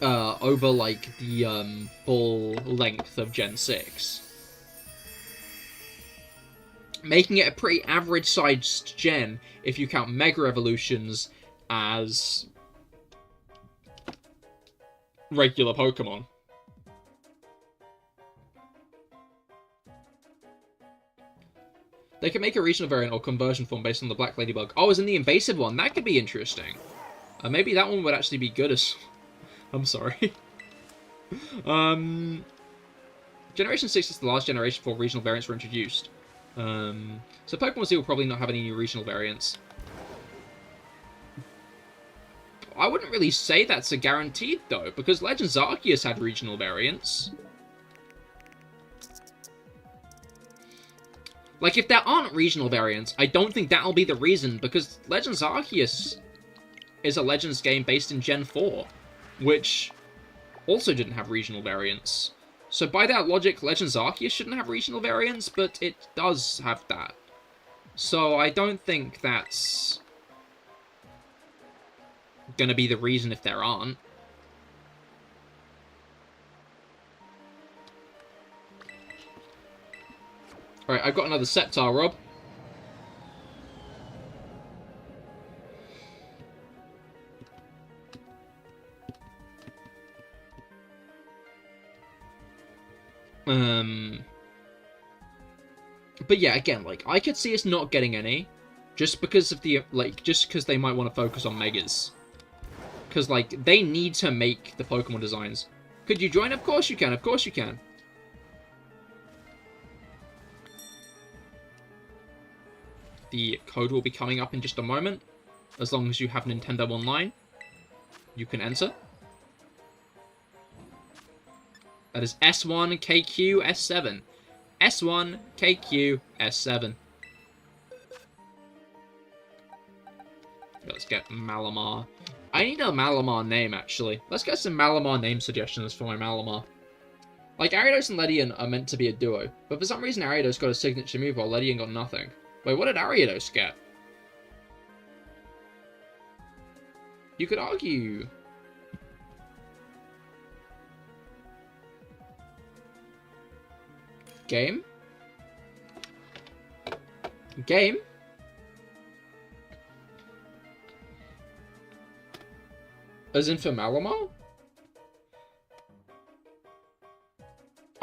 over, like, the full length of Gen 6. Making it a pretty average-sized gen if you count Mega Evolutions as regular Pokemon. They can make a regional variant or conversion form based on the Black Ladybug. Oh, as in the invasive one? That could be interesting. Maybe that one would actually be good as... I'm sorry. Generation 6 is the last generation before regional variants were introduced. So Pokemon Z will probably not have any new regional variants. I wouldn't really say that's a guaranteed, though, because Legends Arceus had regional variants. Like, if there aren't regional variants, I don't think that'll be the reason, because Legends Arceus is a Legends game based in Gen 4, which also didn't have regional variants. So by that logic, Legends Arceus shouldn't have regional variants, but it does have that. So I don't think that's gonna be the reason if there aren't. Alright, I've got another Sceptile, Rob. But yeah, again, like, I could see us not getting any, just because of the, like, just because they might want to focus on Megas. Because, like, they need to make the Pokemon designs. Could you join? Of course you can, of course you can. The code will be coming up in just a moment. As long as you have Nintendo Online, you can enter. That is S1KQS7. S1KQS7. Let's get Malamar. I need a Malamar name, actually. Let's get some Malamar name suggestions for my Malamar. Like, Ariados and Ledian are meant to be a duo, but for some reason Ariados got a signature move while Ledian got nothing. Wait, what did Ariados get? You could argue... Game? Game? As in for Malamar?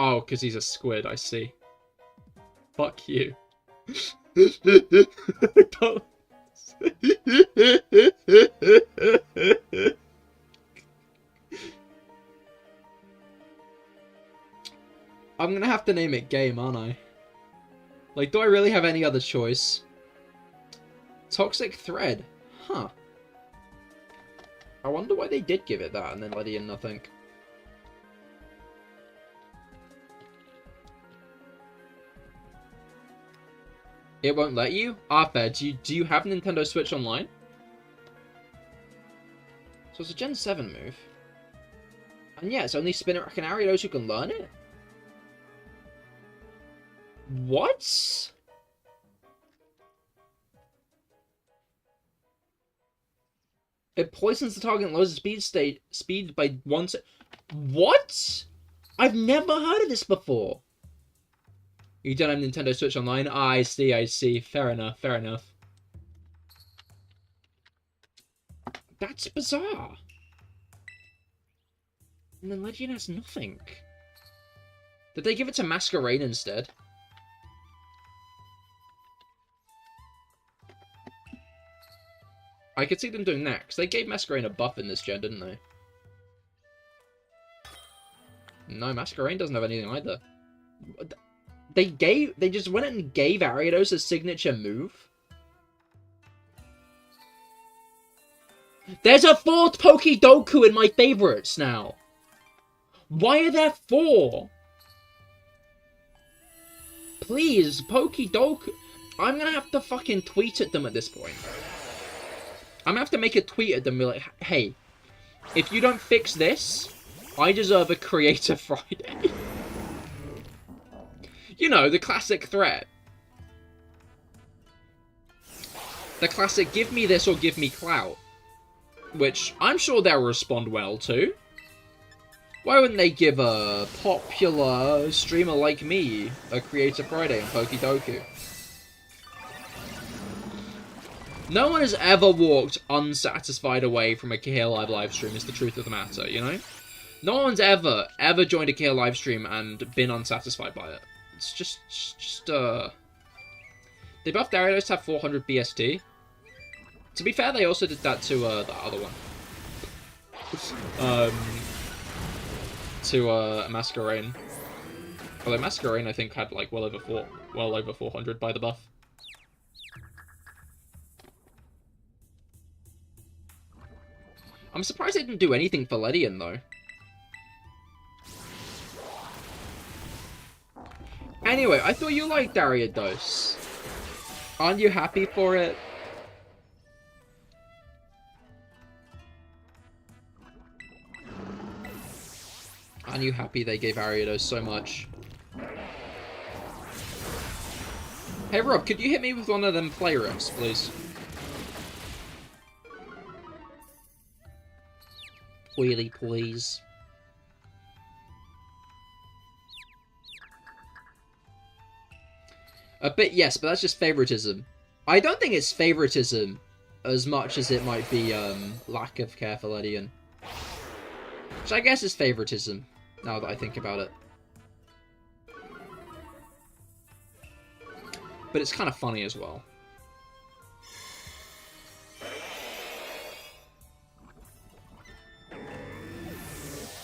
Oh, because he's a squid, I see. Fuck you. Don't... I'm gonna have to name it Game, aren't I? Like, do I really have any other choice? Toxic Thread. Huh. I wonder why they did give it that and then let it in nothing. It won't let you? Fair. Do you have Nintendo Switch Online? So it's a Gen 7 move. And yeah, it's only Spinarak and Ariados who can learn it? What? It poisons the target and lowers the speed by 1 sec. What? I've never heard of this before. You don't have Nintendo Switch Online? I see, I see. Fair enough, fair enough. That's bizarre. And then Legend has nothing. Did they give it to Masquerain instead? I could see them doing that, because they gave Masquerain a buff in this gen, didn't they? No, Masquerain doesn't have anything either. They just went and gave Ariados a signature move? There's a 4th Pokedoku in my favorites now! Why are there 4? Please, Pokedoku. I'm gonna have to fucking tweet at them at this point. I'm gonna have to make a tweet at them and be like, hey, if you don't fix this, I deserve a Creator Friday. You know, the classic threat. The classic, give me this or give me clout. Which, I'm sure they'll respond well to. Why wouldn't they give a popular streamer like me a Creator Friday on Pokedoku? No one has ever walked unsatisfied away from a CahirLIVE live stream, is the truth of the matter, you know? No one's ever joined a Cahir live stream and been unsatisfied by it. It's just They buffed Ariados to have 400 BST. To be fair, they also did that to, the other one. To, Masquerain. Although Masquerain, I think, had, like, well over 400 by the buff. I'm surprised they didn't do anything for Ledian, though. Anyway, I thought you liked Ariados. Aren't you happy for it? Aren't you happy they gave Ariados so much? Hey Rob, could you hit me with one of them play riffs, please? Really, please. A bit, yes, but that's just favoritism. I don't think it's favoritism as much as it might be lack of care for Ledian. Which I guess is favoritism, now that I think about it. But it's kind of funny as well.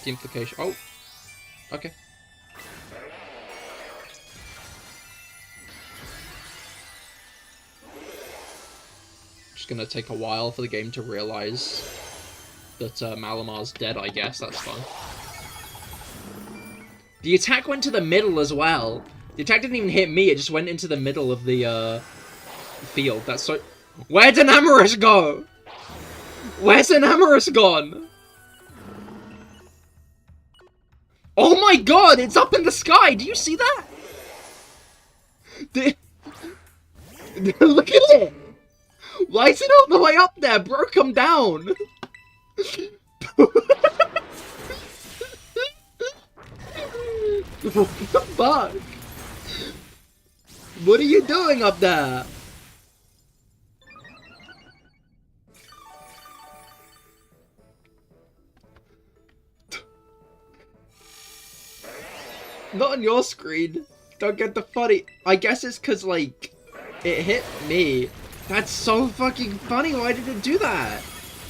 The implication... Oh! Okay. Just gonna take a while for the game to realize that Malamar's dead, I guess. That's fun. The attack went to the middle as well. The attack didn't even hit me, it just went into the middle of the field. That's so... Where'd Enamorous go? Where's Enamorous gone? Oh my god, it's up in the sky! Do you see that? Look at it! Why is it all the way up there? Bro, come down! What the fuck? What are you doing up there? Not on your screen. Don't get the funny. I guess it's because, like, it hit me. That's so fucking funny. Why did it do that?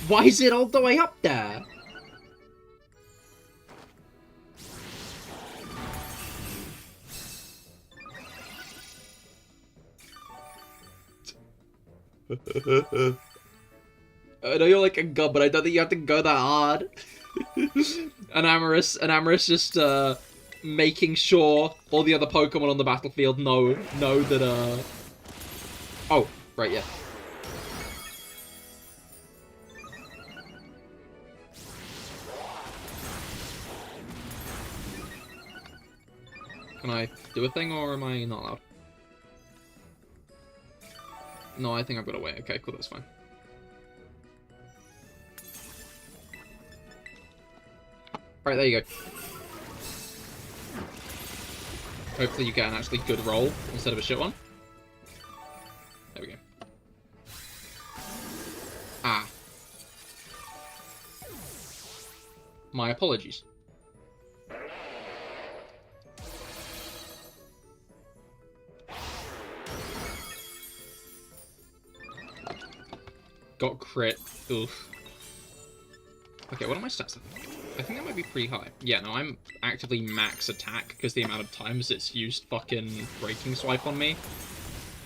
Why is it all the way up there? I know you're like a god, but I don't think you have to go that hard. And Amorous just making sure all the other Pokemon on the battlefield know that oh, right, yeah. Can I do a thing, or am I not allowed? No, I think I've got to wait. Okay, cool, that's fine. Alright, there you go. Hopefully you get an actually good roll instead of a shit one. There we go. Ah. My apologies. Got crit. Oof. Okay, what are my stats? I think that might be pretty high. Yeah, no, I'm actively max attack because the amount of times it's used fucking Breaking Swipe on me.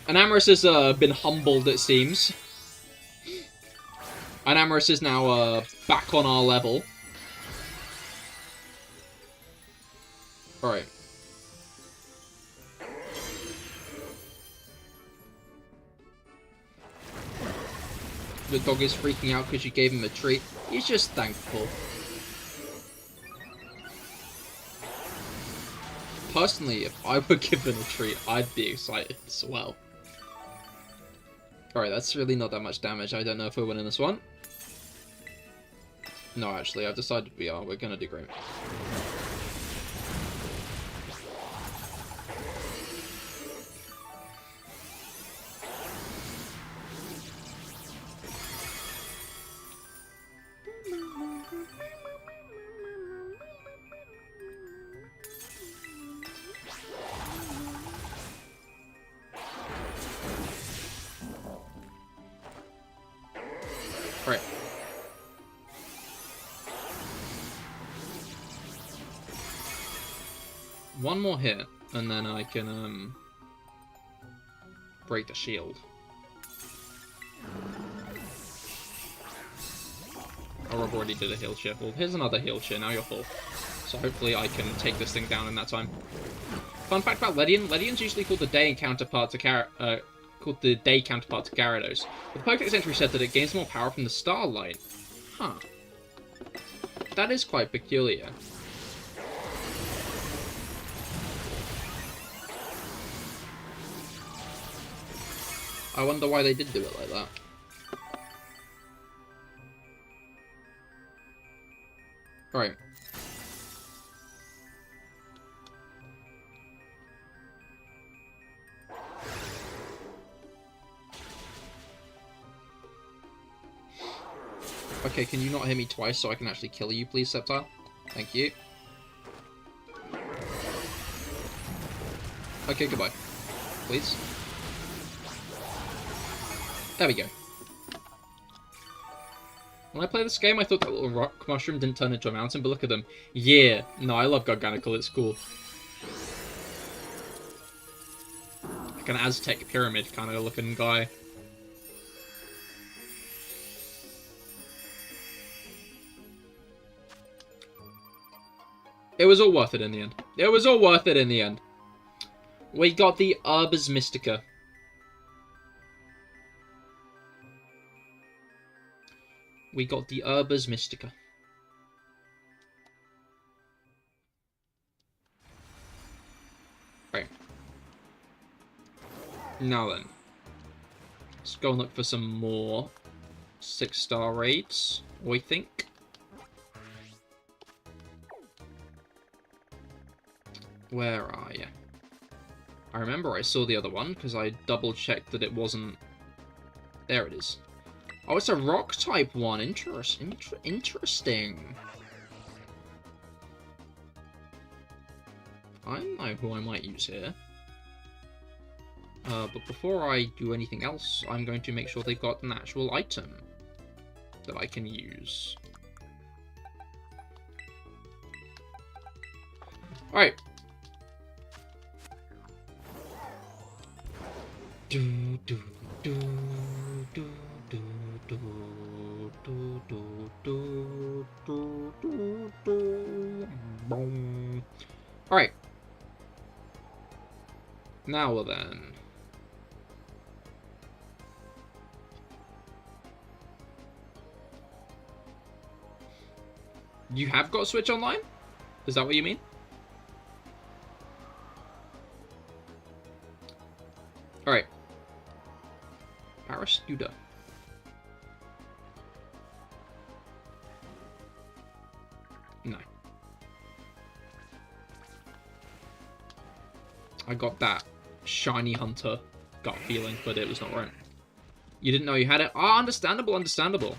And Amorous has been humbled, it seems. And Amorous is now back on our level. Alright. The dog is freaking out because you gave him a treat. He's just thankful. Personally, if I were given a treat, I'd be excited as well. Alright, that's really not that much damage. I don't know if we're winning this one. No, actually, I've decided we are. We're gonna do great. Right. One more hit, and then I can, break the shield. Oh, Rob already did a heal cheer. Well, here's another heal cheer, now you're full. So hopefully I can take this thing down in that time. Fun fact about Ledian. Ledian's usually called the day counterpart to Gyarados. But the Pokedex entry said that it gains more power from the Starlight. Huh. That is quite peculiar. I wonder why they did do it like that. Right. Okay, can you not hit me twice so I can actually kill you, please, Sceptile? Thank you. Okay, goodbye. Please. There we go. When I play this game, I thought that little rock mushroom didn't turn into a mountain, but look at them. Yeah. No, I love Garganical, it's cool. Like an Aztec pyramid kind of looking guy. It was all worth it in the end. It was all worth it in the end. We got the Urbis Mystica. We got the Urbis Mystica. Right. Now then. Let's go and look for some more 6-star raids, I think. Where are you? I remember I saw the other one, because I double-checked that it wasn't... There it is. Oh, it's a rock-type one. Interesting. I know who I might use here. But before I do anything else, I'm going to make sure they've got an actual item that I can use. Alright. Do, do, do, Do, do, do, do, do, do, do, do, do. Boom. Alright. Now then. You have got Switch Online? Is that what you mean? Alright. Parastuda. No. I got that shiny hunter gut feeling, but it was not right. You didn't know you had it? Ah, understandable, understandable.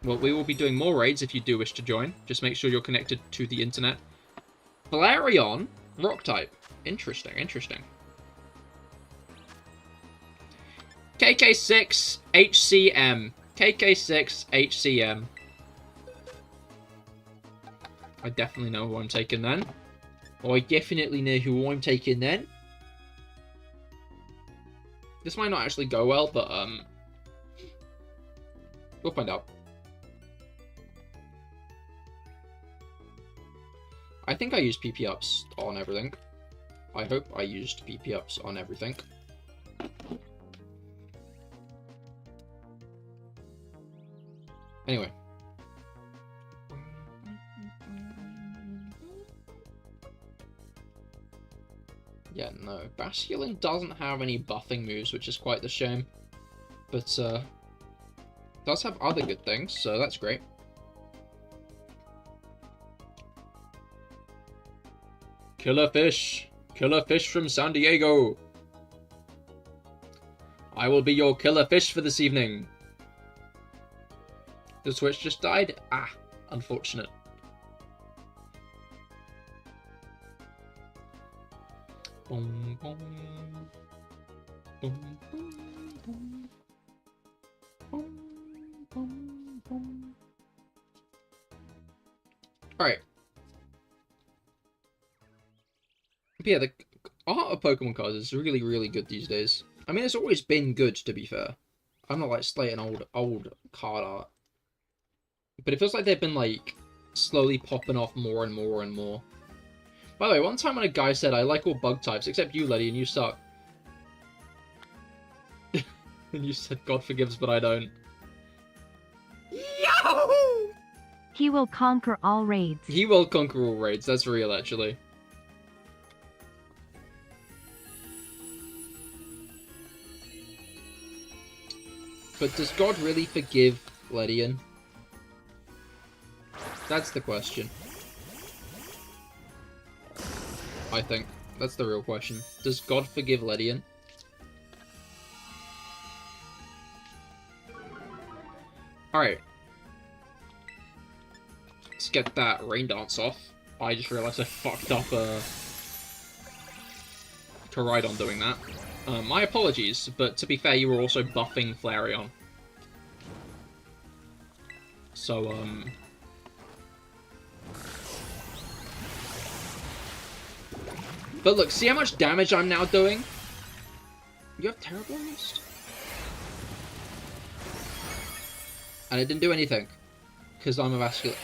Well, we will be doing more raids if you do wish to join. Just make sure you're connected to the internet. Flareon, rock type. Interesting, interesting. KK6 HCM. KK6 HCM. I definitely know who I'm taking then. Oh, I definitely know who I'm taking then. This might not actually go well, but we'll find out. I think I used PP ups on everything. I hope I used PP ups on everything. Anyway. Yeah, no. Basculin doesn't have any buffing moves, which is quite the shame. But, does have other good things, so that's great. Killer fish! Killer fish from San Diego! I will be your killer fish for this evening! The Switch just died? Ah, unfortunate. Boom, boom. Boom, boom, boom. Boom, boom, boom. Alright. But yeah, the art of Pokemon cards is really, really good these days. I mean, it's always been good, to be fair. I'm not, like, slating old card art. But it feels like they've been, like, slowly popping off more and more and more. By the way, one time when a guy said, I like all bug types, except you, Letty, and you suck. And you said, God forgives, but I don't. Yahoo! He will conquer all raids. He will conquer all raids, that's real, actually. But does God really forgive Ledian? That's the question. I think. That's the real question. Does God forgive Ledian? Alright. Let's get that rain dance off. I just realized I fucked up Koraidon doing that. My apologies, but to be fair, you were also buffing Flareon. So, But look, see how much damage I'm now doing? You have Tera Blast? And it didn't do anything. Because I'm a vascular.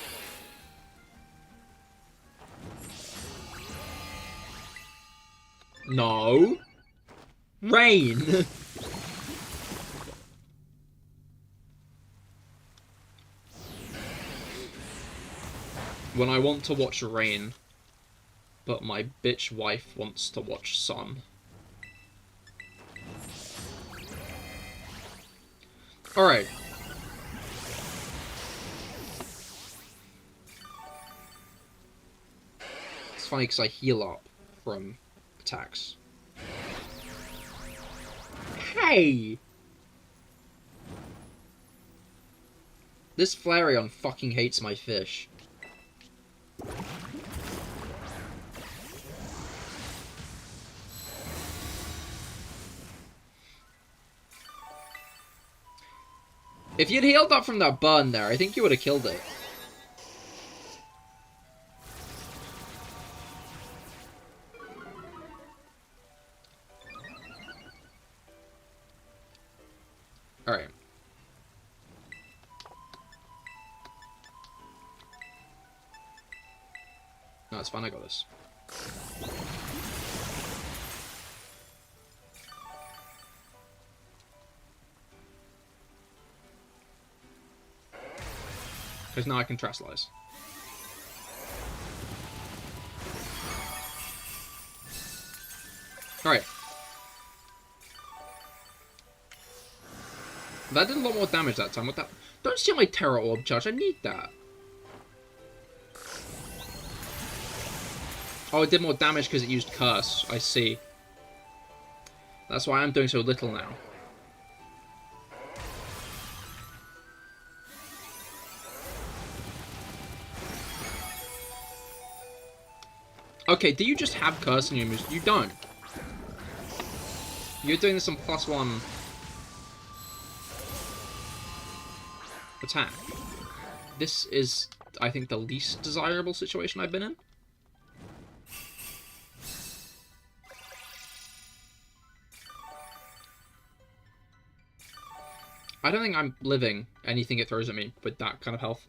No. Rain! When I want to watch rain, but my bitch wife wants to watch sun. Alright. It's funny because I heal up from attacks. Hey! This Flareon fucking hates my fish. If you'd healed up from that burn there, I think you would have killed it. Alright. No, it's fine, I got this. Because now I can Trust Lies. Alright. That did a lot more damage that time. What that? Don't steal my Tera Orb charge. I need that. Oh, it did more damage because it used Curse. I see. That's why I'm doing so little now. Okay, do you just have Curse in your moves? You don't. You're doing this on +1 attack. This is, I think, the least desirable situation I've been in. I don't think I'm living anything it throws at me with that kind of health.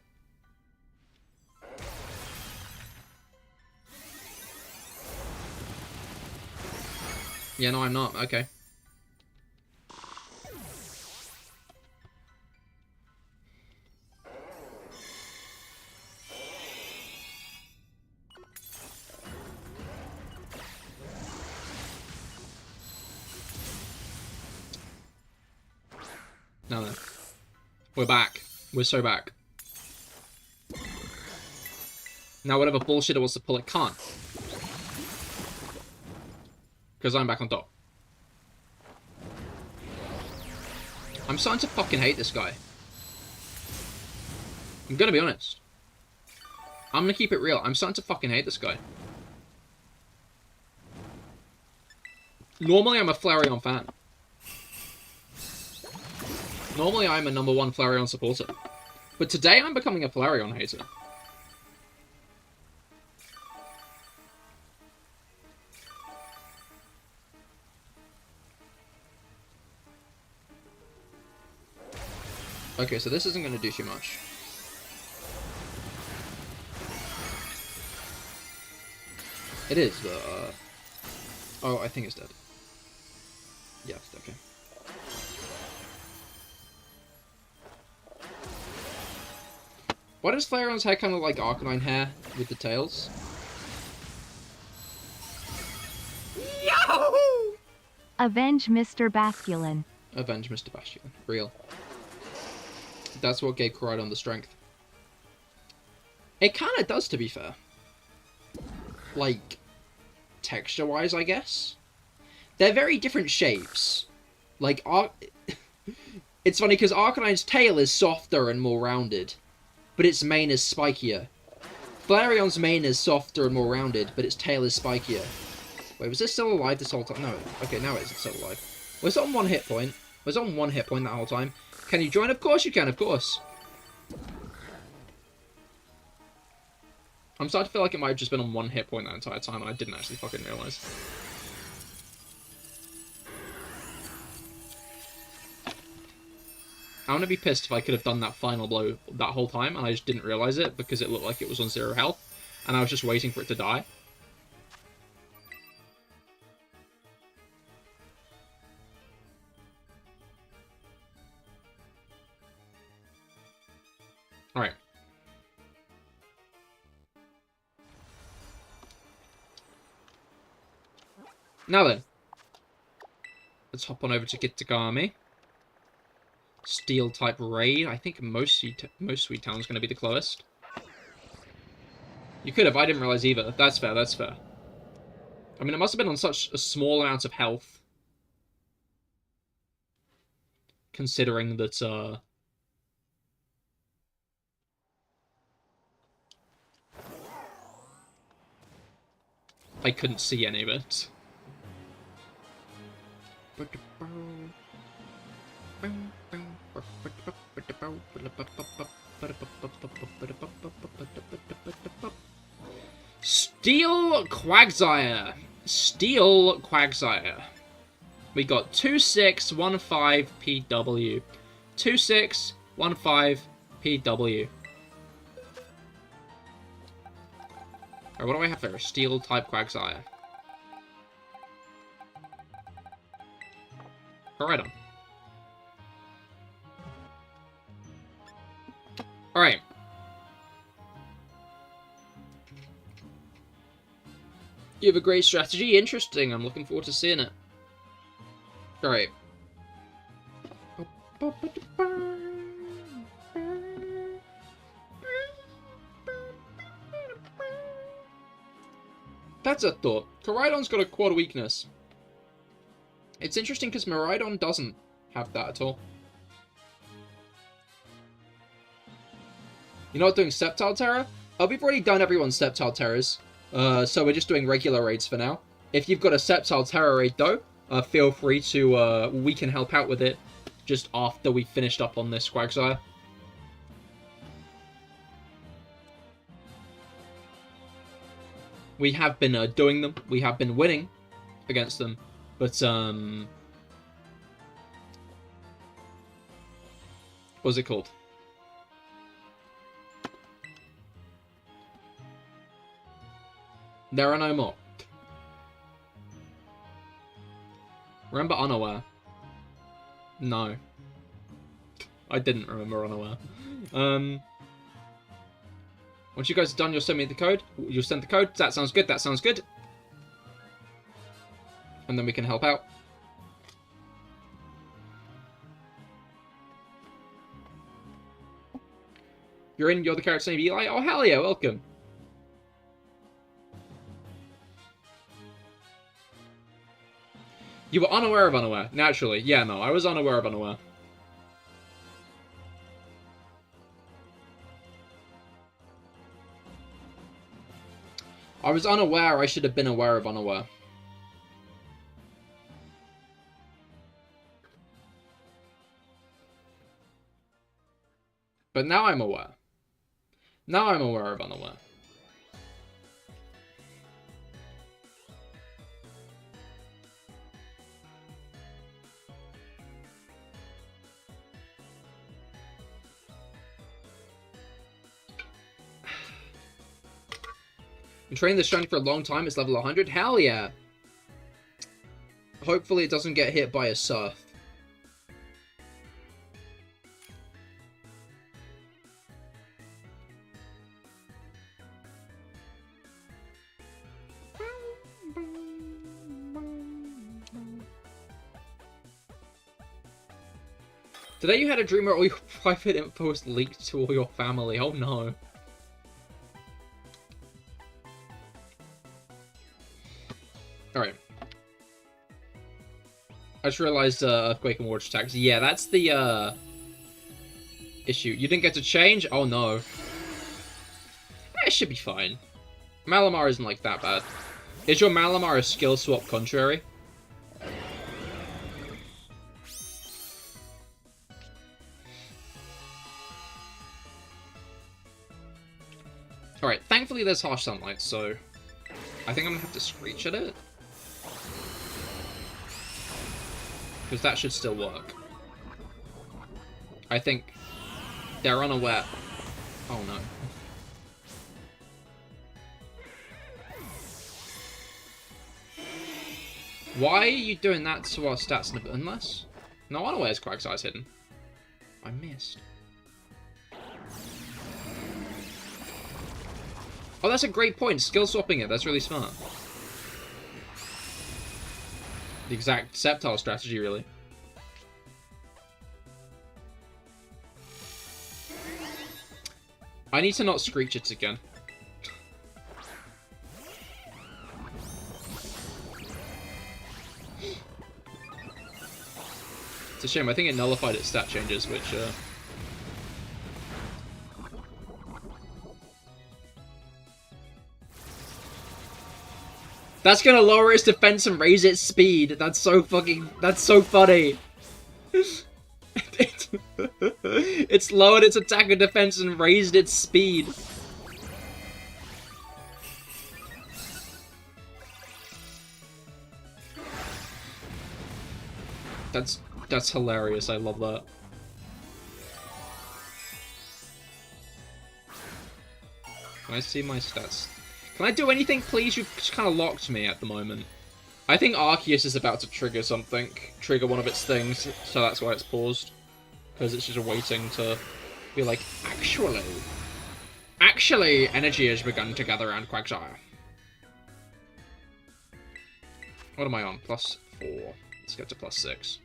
Yeah, no, I'm not. Okay. Now then. We're back. We're so back. Now whatever bullshit it wants to pull, it can't. Because I'm back on top. I'm starting to fucking hate this guy. I'm gonna be honest. I'm gonna keep it real. I'm starting to fucking hate this guy. Normally I'm a Flareon fan. Normally I'm a #1 Flareon supporter. But today I'm becoming a Flareon hater. Okay, so this isn't going to do too much. It is, but... Oh, I think it's dead. Yeah, it's okay. Why does Flareon's hair kind of like Arcanine hair with the tails? Yahoo! Avenge Mr. Basculin. Avenge Mr. Bastion. Real. That's what gave Koraidon the strength. It kind of does, to be fair. Like, texture-wise, I guess. They're very different shapes. Like, it's funny because Arcanine's tail is softer and more rounded, but its mane is spikier. Flareon's mane is softer and more rounded, but its tail is spikier. Wait, was this still alive this whole time? No. Okay, now it's still alive. Was it on 1 hit point? Was it on 1 hit point that whole time? Can you join? Of course you can, of course. I'm starting to feel like it might have just been on 1 hit point that entire time, and I didn't actually fucking realise. I'm gonna be pissed if I could have done that final blow that whole time, and I just didn't realise it, because it looked like it was on 0 health, and I was just waiting for it to die. Alright. Now then. Let's hop on over to Kitagami. Steel-type raid. I think most Sweet Town's going to be the closest. You could have. I didn't realize either. That's fair, that's fair. I mean, it must have been on such a small amount of health. Considering that, I couldn't see any of it. Steel Quagsire. Steel Quagsire. We got 2615 PW. 2615PW. Alright, what do I have there? A Steel-type Quagsire. Alright. Alright. You have a great strategy. Interesting. I'm looking forward to seeing it. Alright. That's a thought. Koraidon's got a quad weakness. It's interesting because Miraidon doesn't have that at all. You're not doing Sceptile Tera? We've already done everyone's Sceptile Teras. So we're just doing regular raids for now. If you've got a Sceptile Tera raid though, feel free to, we can help out with it just after we finished up on this Quagsire. We have been doing them. We have been winning against them. But, what's it called? There are no more. Remember Unaware? No. I didn't remember Unaware. Once you guys are done, you'll send me the code. You'll send the code. That sounds good. That sounds good. And then we can help out. You're in. You're the character name Eli. Oh, hell yeah. Welcome. You were unaware of Unaware. Naturally. Yeah, no. I was unaware of Unaware. I was unaware. I should have been aware of Unaware. But now I'm aware. Now I'm aware of Unaware. Been training this strength for a long time. It's level 100. Hell yeah. Hopefully it doesn't get hit by a surf. Today you had a dream where all your private info was leaked to all your family. Oh no. Alright. I just realized Earthquake and Water attacks. Yeah, that's the issue. You didn't get to change? Oh no. It should be fine. Malamar isn't like that bad. Is your Malamar a skill swap contrary? Alright, thankfully there's harsh sunlight, so I think I'm gonna have to screech at it. Because that should still work. I think they're unaware. Oh no. Why are you doing that to our stats? Unless? No, unaware's Quagsire's hidden. I missed. Oh, that's a great point. Skill swapping it. That's really smart. The exact Sceptile strategy, really. I need to not screech it again. It's a shame. I think it nullified its stat changes, which... That's gonna lower its defense and raise its speed. That's so fucking... That's so funny. It's lowered its attack and defense and raised its speed. That's hilarious. I love that. Can I see my stats? Can I do anything, please? You've just kind of locked me at the moment. I think Arceus is about to trigger something. Trigger one of its things, so that's why it's paused. Because it's just waiting to be like, Actually, energy has begun to gather around Quagsire. What am I on? +4. Let's get to +6.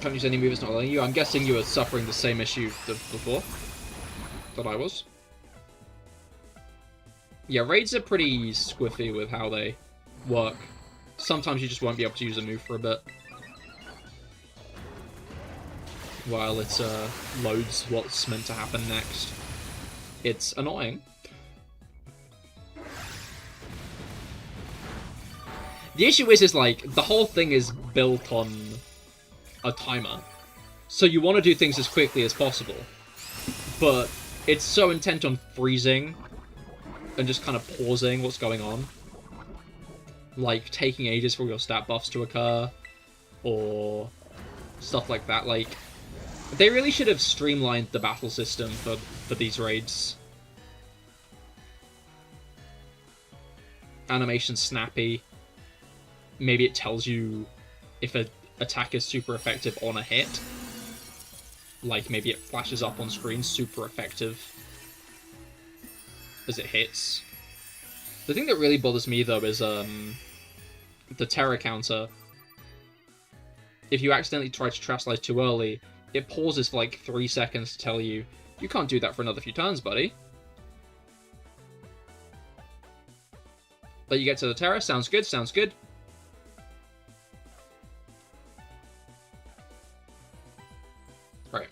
Can't use any moves not letting you. I'm guessing you were suffering the same issue before that I was. Yeah, raids are pretty squiffy with how they work. Sometimes you just won't be able to use a move for a bit. While it loads what's meant to happen next. It's annoying. The issue is like, the whole thing is built on a timer. So you want to do things as quickly as possible. But it's so intent on freezing and just kind of pausing what's going on. Like, taking ages for your stat buffs to occur. Or stuff like that. Like, they really should have streamlined the battle system for these raids. Animation snappy. Maybe it tells you if an attack is super effective on a hit. Like, maybe it flashes up on screen, super effective as it hits. The thing that really bothers me, though, is the Tera counter. If you accidentally try to Trash Slice too early, it pauses for like 3 seconds to tell you, you can't do that for another few turns, buddy. But you get to the Tera, sounds good, sounds good. Right.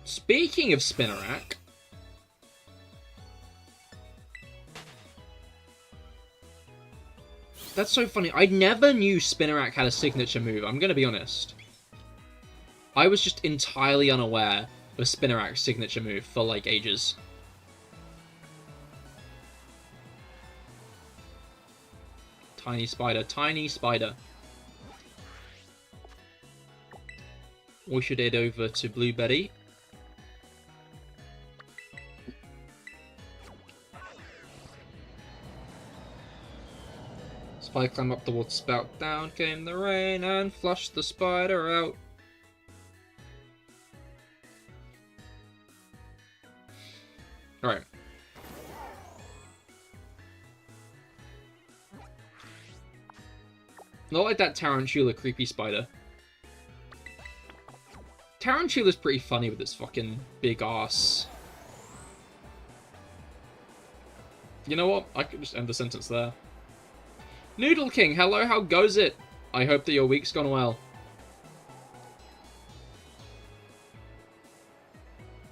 Speaking of Spinarak, that's so funny. I never knew Spinarak had a signature move, I'm gonna be honest. I was just entirely unaware of Spinarak's signature move for, like, ages. Tiny spider, tiny spider. We should head over to Blueberry. Spider climbed up the water spout, down came the rain and flushed the spider out. Alright. Not like that Tarantula creepy spider. Tarantula's pretty funny with its fucking big ass. You know what? I could just end the sentence there. Noodle King, hello, how goes it? I hope that your week's gone well.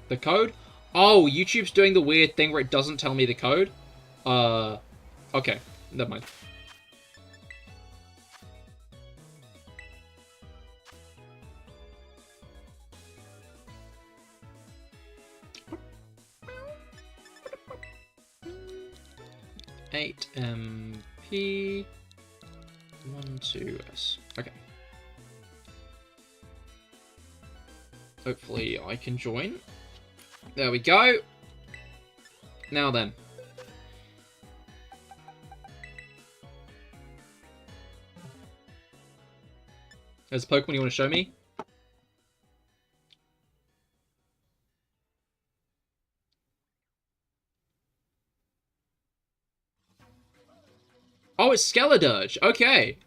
The code? Oh, YouTube's doing the weird thing where it doesn't tell me the code? Okay, never mind. MP 12S. Okay. Hopefully I can join. There we go. Now then. There's a Pokemon you want to show me? Oh, it's Skeledirge. Okay.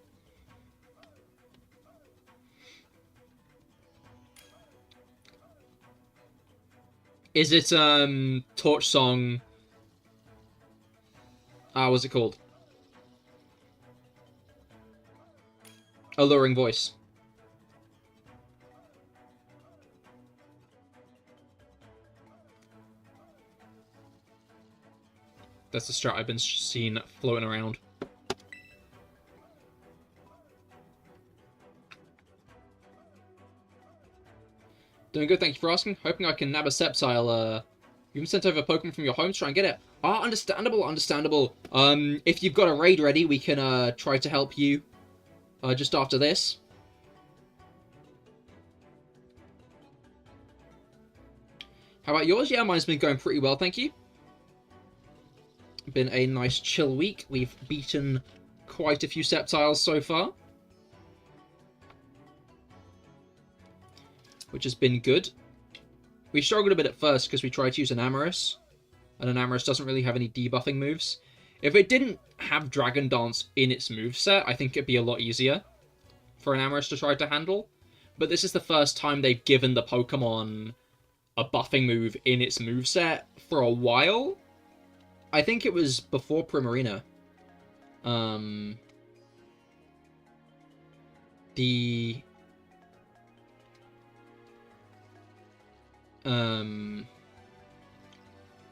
Is it, Torch Song... what's it called? Alluring Voice. That's the strat I've been seeing floating around. Doing good, thank you for asking. Hoping I can nab a Sceptile. You can send over a Pokemon from your home to try and get it. Ah, understandable, understandable. If you've got a raid ready, we can try to help you just after this. How about yours? Yeah, mine's been going pretty well, thank you. Been a nice chill week. We've beaten quite a few Sceptiles so far, which has been good. We struggled a bit at first because we tried to use an Amorous, and an Amorous doesn't really have any debuffing moves. If it didn't have Dragon Dance in its moveset, I think it'd be a lot easier for an Amorous to try to handle. But this is the first time they've given the Pokemon a buffing move in its moveset for a while. I think it was before Primarina.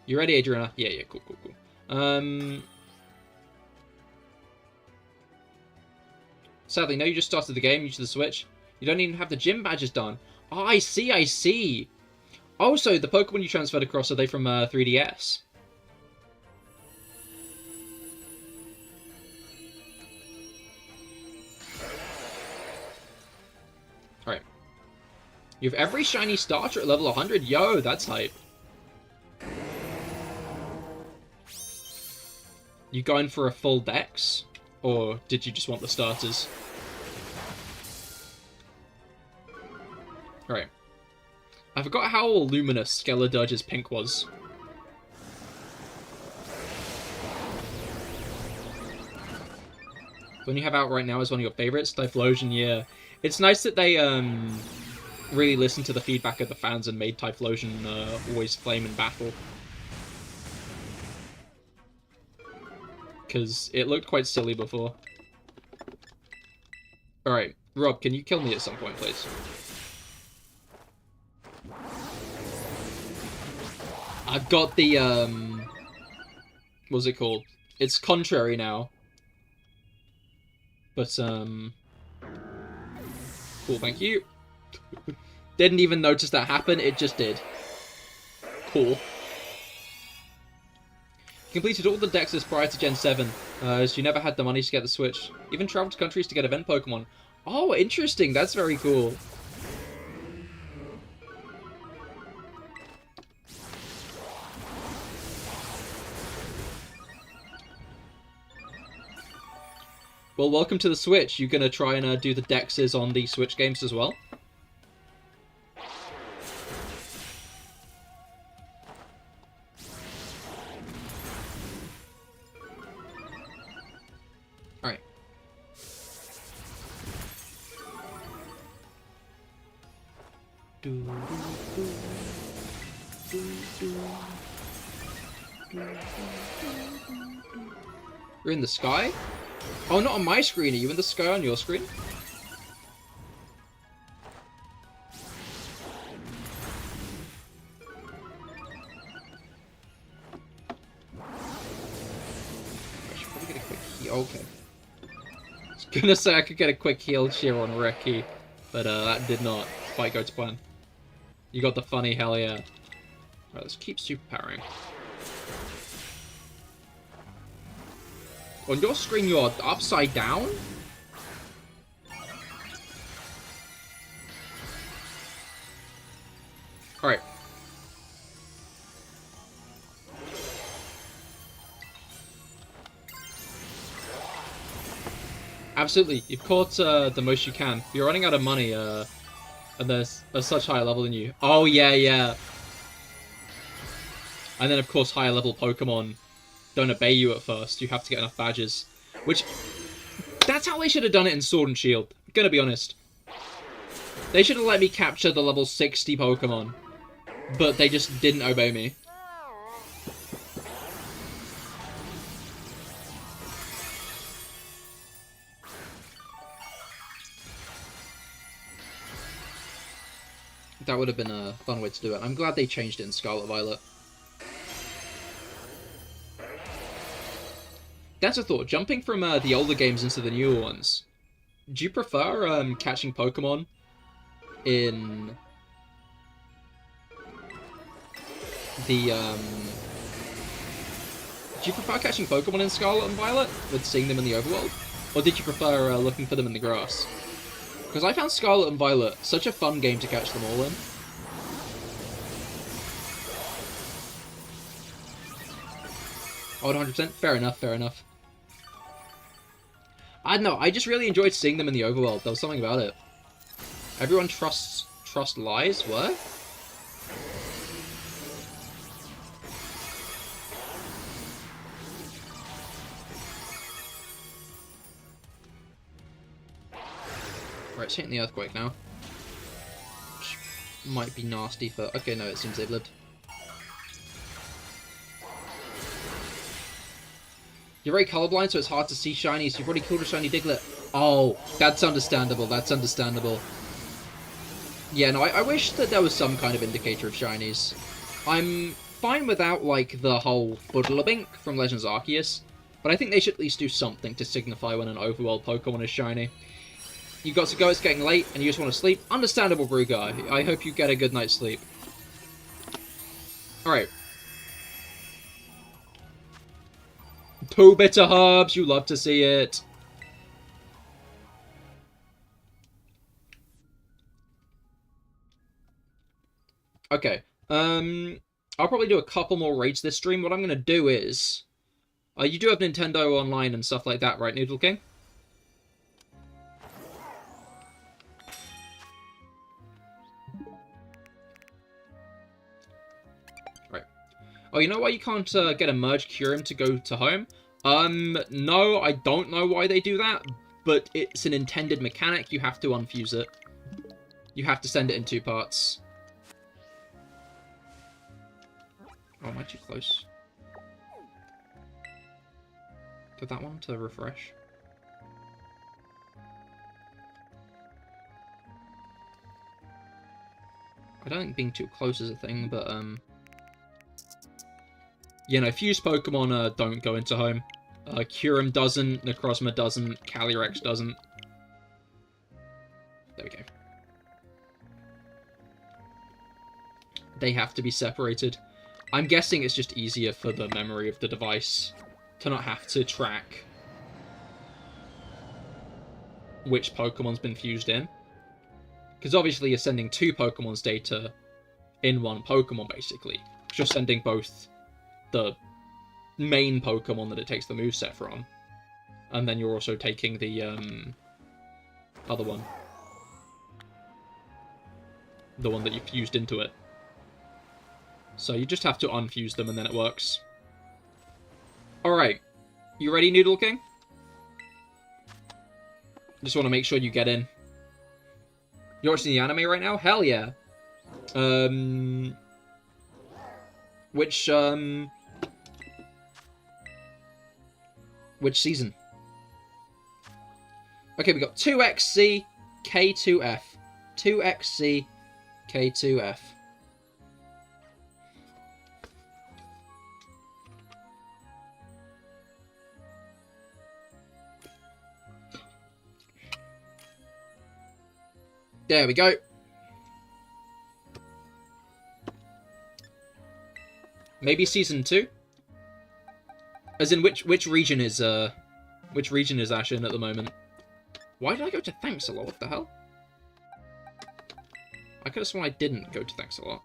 You ready, Adriana? Yeah, cool. Sadly, no, you just started the game, use the Switch. You don't even have the gym badges done. Oh, I see. Oh, so the Pokemon you transferred across, are they from 3DS? Alright. You have every shiny starter at level 100? Yo, that's hype. You going for a full dex? Or did you just want the starters? Alright. I forgot how luminous Skeledurge's pink was. The one you have out right now is one of your favorites, Typhlosion, yeah. It's nice that they really listened to the feedback of the fans and made Typhlosion always flame in battle. Because it looked quite silly before. Alright, Rob, can you kill me at some point, please? I've got the, what's it called? It's contrary now. But, cool, thank you. Didn't even notice that happen, it just did. Cool. Completed all the dexes prior to Gen 7, as you never had the money to get the Switch. Even traveled to countries to get event Pokemon. Oh, interesting, that's very cool. Well, welcome to the Switch. You gonna try and do the dexes on the Switch games as well? Alright. You're in the sky? Oh, not on my screen. Are you in the sky on your screen? I should probably get a quick heal. Okay. I was gonna say I could get a quick heal here on Reki, but that did not quite go to plan. You got the funny, hell yeah. Alright, let's keep superpowering. On your screen, you're upside down? Alright. Absolutely. You've caught the most you can. You're running out of money, and there's such higher level than you. Oh, yeah. And then, of course, higher level Pokemon don't obey you at first. You have to get enough badges. Which, that's how they should have done it in Sword and Shield. I'm gonna be honest. They should have let me capture the level 60 Pokemon. But they just didn't obey me. That would have been a fun way to do it. I'm glad they changed it in Scarlet Violet. That's a thought. Jumping from the older games into the newer ones, do you prefer catching Pokemon in the Do you prefer catching Pokemon in Scarlet and Violet with seeing them in the overworld? Or did you prefer looking for them in the grass? Because I found Scarlet and Violet such a fun game to catch them all in. Oh, 100%? Fair enough, fair enough. I don't know, I just really enjoyed seeing them in the overworld. There was something about it. Everyone trust lies? What? Right, it's hitting the earthquake now. Which might be nasty for... Okay, no, it seems they've lived. You're very colorblind, so it's hard to see shinies. You've already killed a shiny Diglett. Oh, that's understandable. That's understandable. Yeah, no, I wish that there was some kind of indicator of shinies. I'm fine without, like, the whole Budlabink from Legends Arceus, but I think they should at least do something to signify when an overworld Pokemon is shiny. You got to go, it's getting late, and you just want to sleep. Understandable, Brew Guy. I hope you get a good night's sleep. Alright. 2 bitter herbs, you love to see it. Okay, I'll probably do a couple more raids this stream. What I'm going to do is... you do have Nintendo Online and stuff like that, right, Noodle King? Right. Oh, you know why you can't get a Merge Kyurem to go to home? No, I don't know why they do that, but it's an intended mechanic. You have to unfuse it. You have to send it in 2 parts. Oh, am I too close? To that one to refresh. I don't think being too close is a thing, but you know, fused Pokemon don't go into home. Kyurem doesn't, Necrozma doesn't, Calyrex doesn't. There we go. They have to be separated. I'm guessing it's just easier for the memory of the device to not have to track which Pokemon's been fused in. Because obviously you're sending 2 Pokemon's data in 1 Pokemon, basically. You're sending both the main Pokemon that it takes the moveset from, and then you're also taking the other one. The one that you fused into it. So you just have to unfuse them and then it works. Alright. You ready, Noodle King? Just want to make sure you get in. You're watching the anime right now? Hell yeah. Which season? Okay, we got 2XC, K2F. 2XC, K2F. There we go. Maybe season 2? As in, which region is Ash in at the moment? Why did I go to Thanks a Lot? What the hell? I could have sworn I didn't go to Thanks a Lot.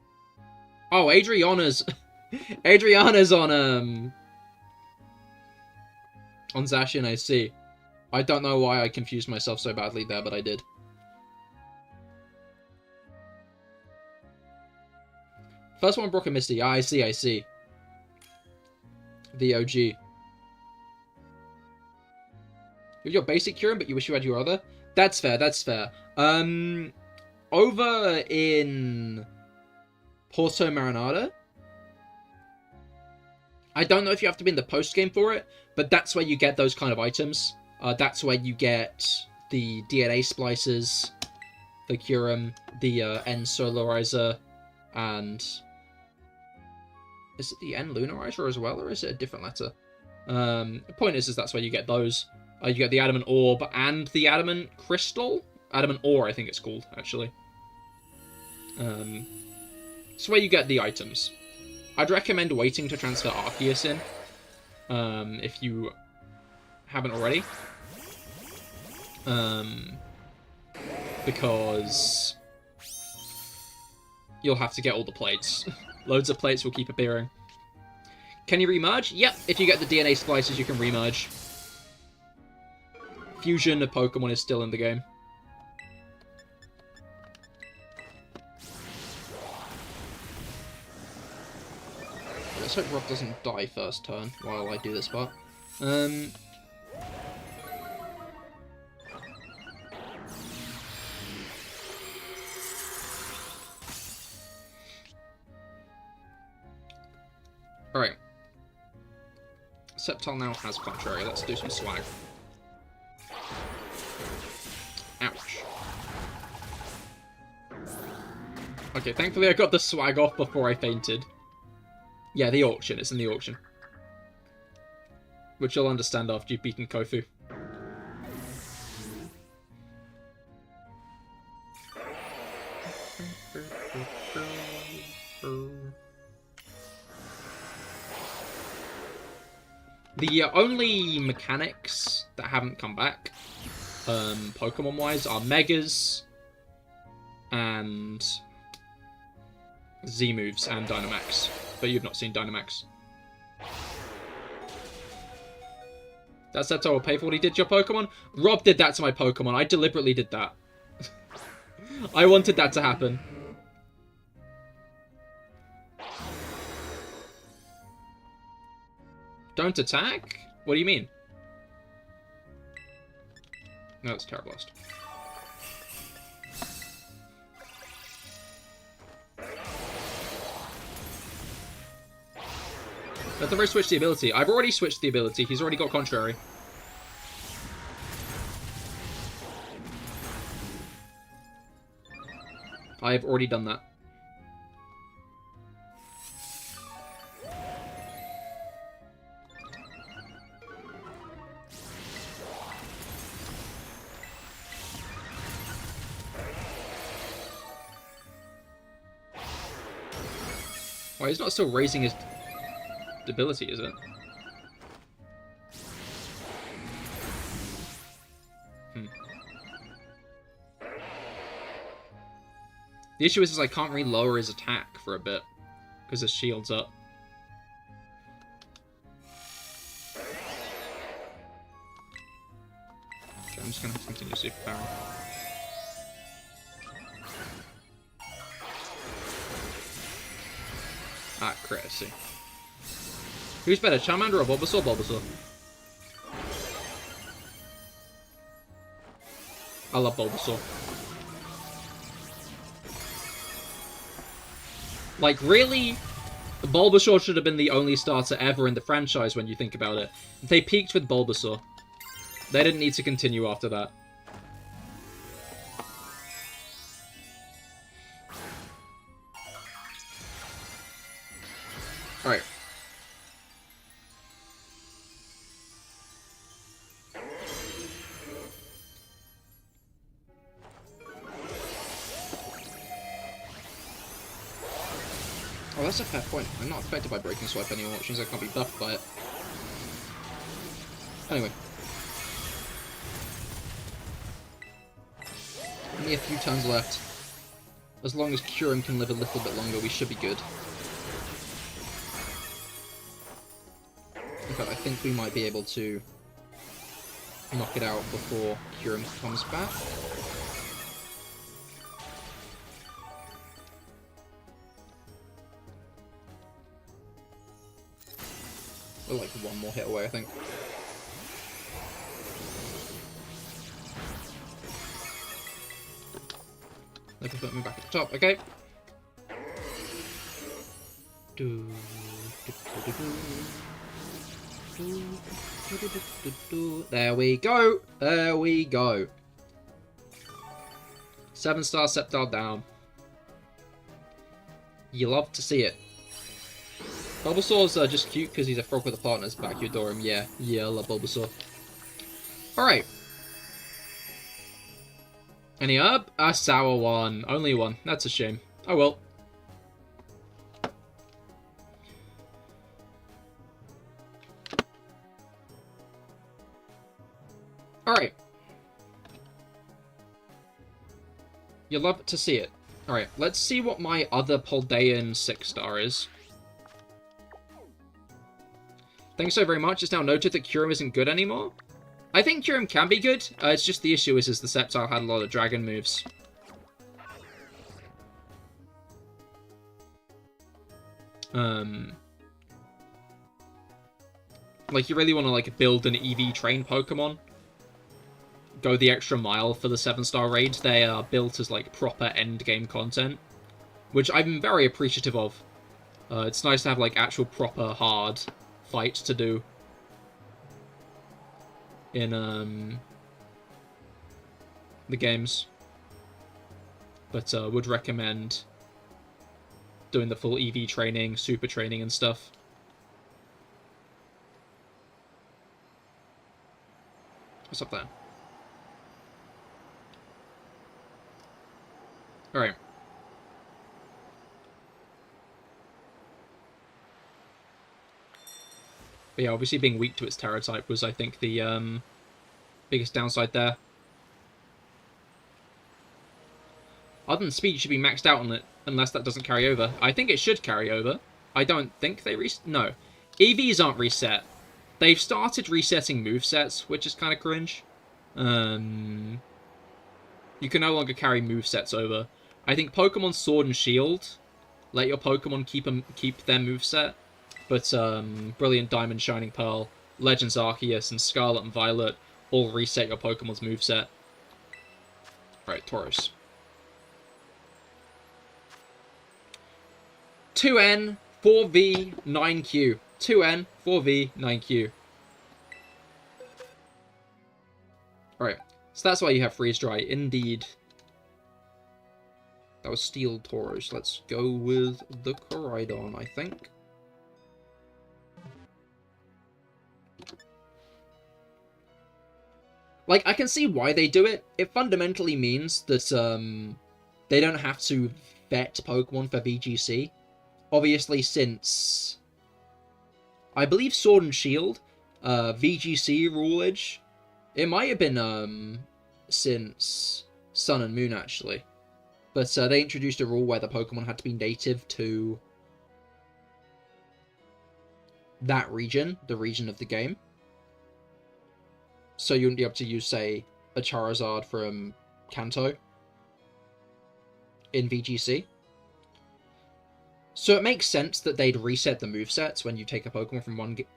Oh, Adriana's Adriana's on Zacian, I see. I don't know why I confused myself so badly there, but I did. First one, Brock and Misty. Ah, I see, I see. The OG. You have your basic Kyurem, but you wish you had your other? That's fair, that's fair. Over in Porto Marinada, I don't know if you have to be in the post-game for it, but that's where you get those kind of items. That's where you get the DNA splices, the Kyurem, the N Solarizer, and... Is it the N Lunarizer as well, or is it a different letter? The point is that's where you get those. You get the Adamant Orb and the Adamant Crystal? Adamant Ore, I think it's called, actually. It's where you get the items. I'd recommend waiting to transfer Arceus in. if you haven't already. Because you'll have to get all the plates. Loads of plates will keep appearing. Can you remerge? Yep, if you get the DNA splices, you can remerge. Fusion of Pokemon is still in the game. Let's hope Rob doesn't die first turn while I do this part. Alright. Sceptile now has Contrary. Let's do some swag. Ouch. Okay, thankfully I got the swag off before I fainted. Yeah, the auction. It's in the auction. Which you'll understand after you've beaten Kofu. The only mechanics that haven't come back, Pokemon-wise, are Megas and Z-moves and Dynamax. But you've not seen Dynamax. That Sceptile will pay for what he did to your Pokemon? Rob did that to my Pokemon. I deliberately did that. I wanted that to happen. Don't attack? What do you mean? No, it's Tera Blast. Let them switch the ability. I've already switched the ability. He's already got Contrary. I have already done that. Why, he's not still raising his ability, is it? The issue is I can't really lower his attack for a bit, because his shield's up. Okay, I'm just going to continue superpowering. Ah, crit, I see. Who's better, Charmander or Bulbasaur? Bulbasaur. I love Bulbasaur. Like, really? Bulbasaur should have been the only starter ever in the franchise when you think about it. They peaked with Bulbasaur. They didn't need to continue after that. Alright. Oh, that's a fair point. I'm not affected by Breaking Swipe anymore, which means I can't be buffed by it. Anyway. Only a few turns left. As long as Kyurem can live a little bit longer, we should be good. In fact, I think we might be able to knock it out before Kyurem comes back. We're like one more hit away, I think. They can put me back at the top, okay. There we go. There we go. 7-star Sceptile down. You love to see it. Bulbasaur's just cute because he's a frog with a partner. It's back. You adore him. Yeah. Yeah, I love Bulbasaur. Alright. Any herb? A sour one. Only one. That's a shame. Oh well. You'll love to see it. Alright, let's see what my other Poldean 6-star is. Thanks so very much. It's now noted that Kyurem isn't good anymore. I think Kyurem can be good. It's just the issue is the Sceptile had a lot of dragon moves. Like, you really want to, like, build an EV train Pokemon. Go the extra mile for the 7-star raids. They are built as, like, proper endgame content. Which I'm very appreciative of. It's nice to have, like, actual proper hard fights to do. In, the games. But, would recommend doing the full EV training, super training and stuff. What's up there? Alright. But yeah, obviously being weak to its Tera type was, I think, the biggest downside there. Other than speed, you should be maxed out on it, unless that doesn't carry over. I think it should carry over. I don't think they no. EVs aren't reset. They've started resetting movesets, which is kind of cringe. You can no longer carry movesets over. I think Pokemon Sword and Shield let your Pokemon keep their moveset. But Brilliant Diamond, Shining Pearl, Legends Arceus, and Scarlet and Violet all reset your Pokemon's moveset. Alright, Tauros. 2N, 4V, 9Q. 2N, 4V, 9Q. Alright, so that's why you have Freeze Dry. Indeed. That was Steel Tauros. Let's go with the Koraidon, I think. Like, I can see why they do it. It fundamentally means that they don't have to vet Pokemon for VGC. Obviously, since I believe Sword and Shield, VGC rulage, it might have been since Sun and Moon, actually. But they introduced a rule where the Pokemon had to be native to that region, the region of the game. So you wouldn't be able to use, say, a Charizard from Kanto in VGC. So it makes sense that they'd reset the movesets when you take a Pokemon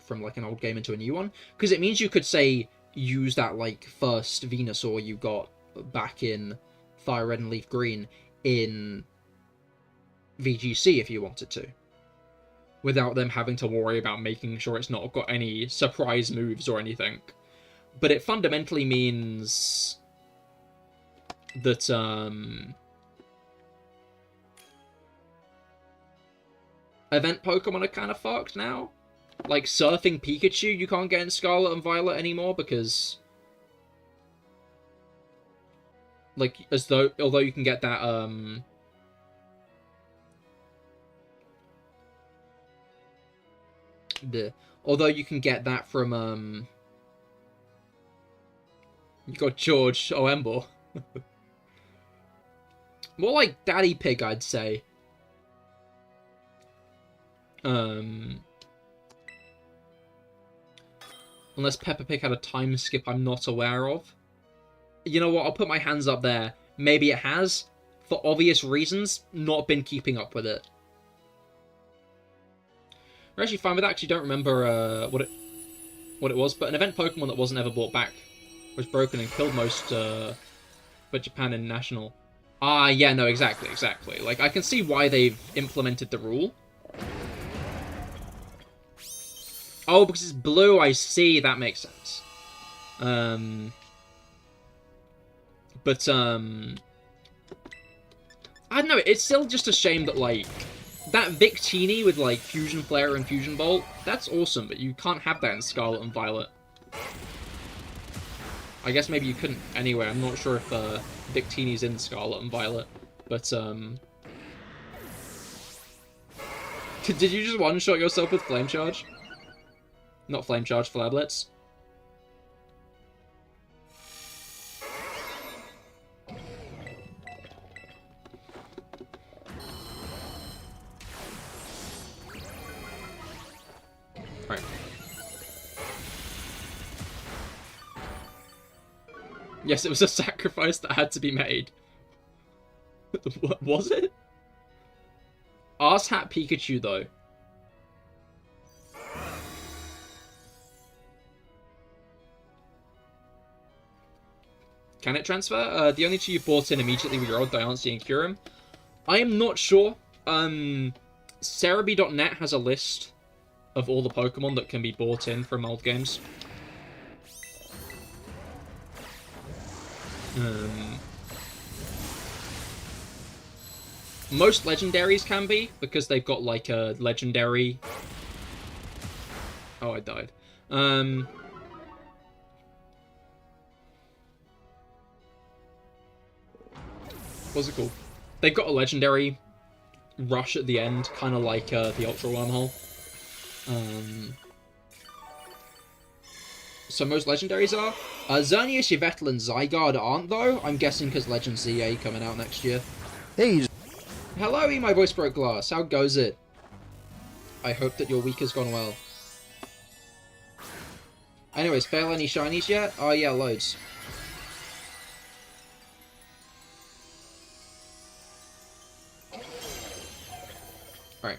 from like an old game into a new one, because it means you could, say, use that like first Venusaur you got back in Fire Red and Leaf Green in VGC if you wanted to, without them having to worry about making sure it's not got any surprise moves or anything. But it fundamentally means that event Pokemon are kind of fucked now. Like Surfing Pikachu, you can't get in Scarlet and Violet anymore because, like, although you can get that although you can get that from you got George Oembor. More like Daddy Pig, I'd say. Unless Peppa Pig had a time skip I'm not aware of. You know what, I'll put my hands up there. Maybe it has, for obvious reasons, not been keeping up with it. We're actually fine with that, because you don't remember what it was, but an event Pokemon that wasn't ever brought back was broken and killed most but Japan International. Ah, yeah, no, exactly. Like, I can see why they've implemented the rule. Oh, because it's blue, I see, that makes sense. But, I don't know, it's still just a shame that, like, that Victini with, like, Fusion Flare and Fusion Bolt, that's awesome, but you can't have that in Scarlet and Violet. I guess maybe you couldn't anyway, I'm not sure if, Victini's in Scarlet and Violet, but, did you just one-shot yourself with Flame Charge? Not Flame Charge, Flare Blitz. Right. Yes, it was a sacrifice that had to be made. What was it? Arse Hat Pikachu, though. Can it transfer? The only two you bought in immediately were your old Diancie and Kyurem. I am not sure. Cerebi.net has a list of all the Pokemon that can be bought in from old games. Most legendaries can be, because they've got like a legendary... Oh, I died. What's it called? They've got a legendary rush at the end, kind of like the Ultra Wormhole. So most legendaries are. Xerneas, Yveltal, and Zygarde aren't, though. I'm guessing because Legend ZA coming out next year. Hey. Hello, my voice broke glass. How goes it? I hope that your week has gone well. Anyways, fail any shinies yet? Oh yeah, loads. Alright.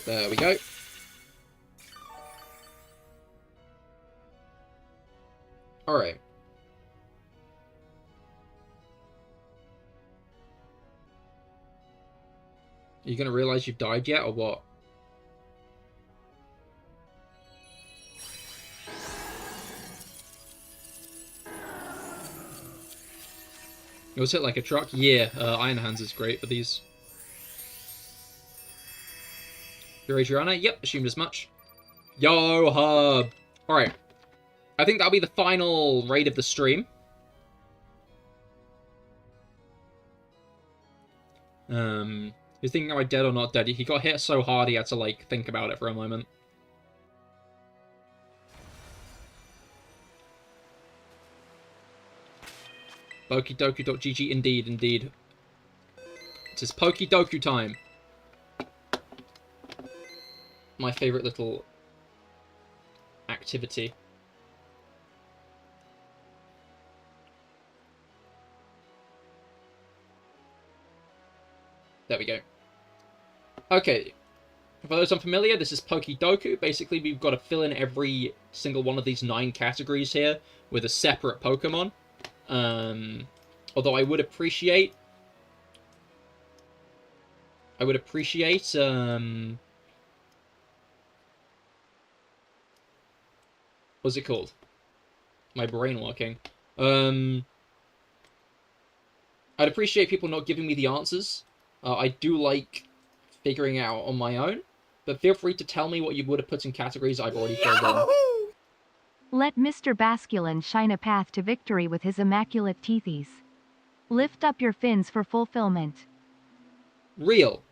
There we go. Alright. Are you gonna realize you've died yet, or what? It was hit like a truck? Yeah, Iron Hands is great for these. Your Adriana? Yep, assumed as much. Yo, Hub! Alright. I think that'll be the final raid of the stream. He's thinking, am I dead or not dead? He got hit so hard he had to, like, think about it for a moment. Pokedoku.gg, indeed, indeed. It is Pokedoku time. My favourite little activity. There we go. Okay. For those unfamiliar, this is Pokedoku. Basically, we've got to fill in every single one of these 9 categories here with a separate Pokemon. Although I would appreciate... what's it called? My brain working. I'd appreciate people not giving me the answers. I do like figuring out on my own, but feel free to tell me what you would have put in categories I've already filled in. Let Mr. Basculin shine a path to victory with his immaculate teethies. Lift up your fins for fulfillment. Real.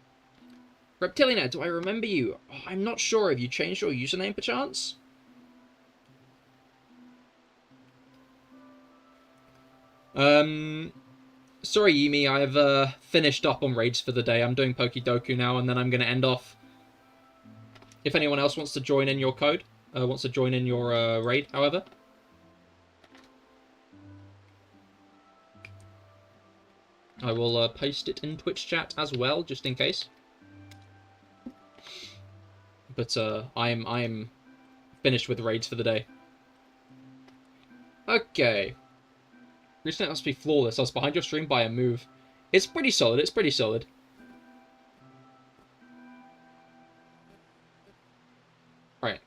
Reptilian, do I remember you? Oh, I'm not sure. Have you changed your username, perchance? Sorry, Yumi, I've finished up on raids for the day. I'm doing Pokedoku now, and then I'm going to end off. If anyone else wants to join in your code, wants to join in your raid, however. I will paste it in Twitch chat as well, just in case. But I'm finished with raids for the day. Okay. Recently, it must be flawless. I was behind your stream by a move. It's pretty solid. It's pretty solid. Right.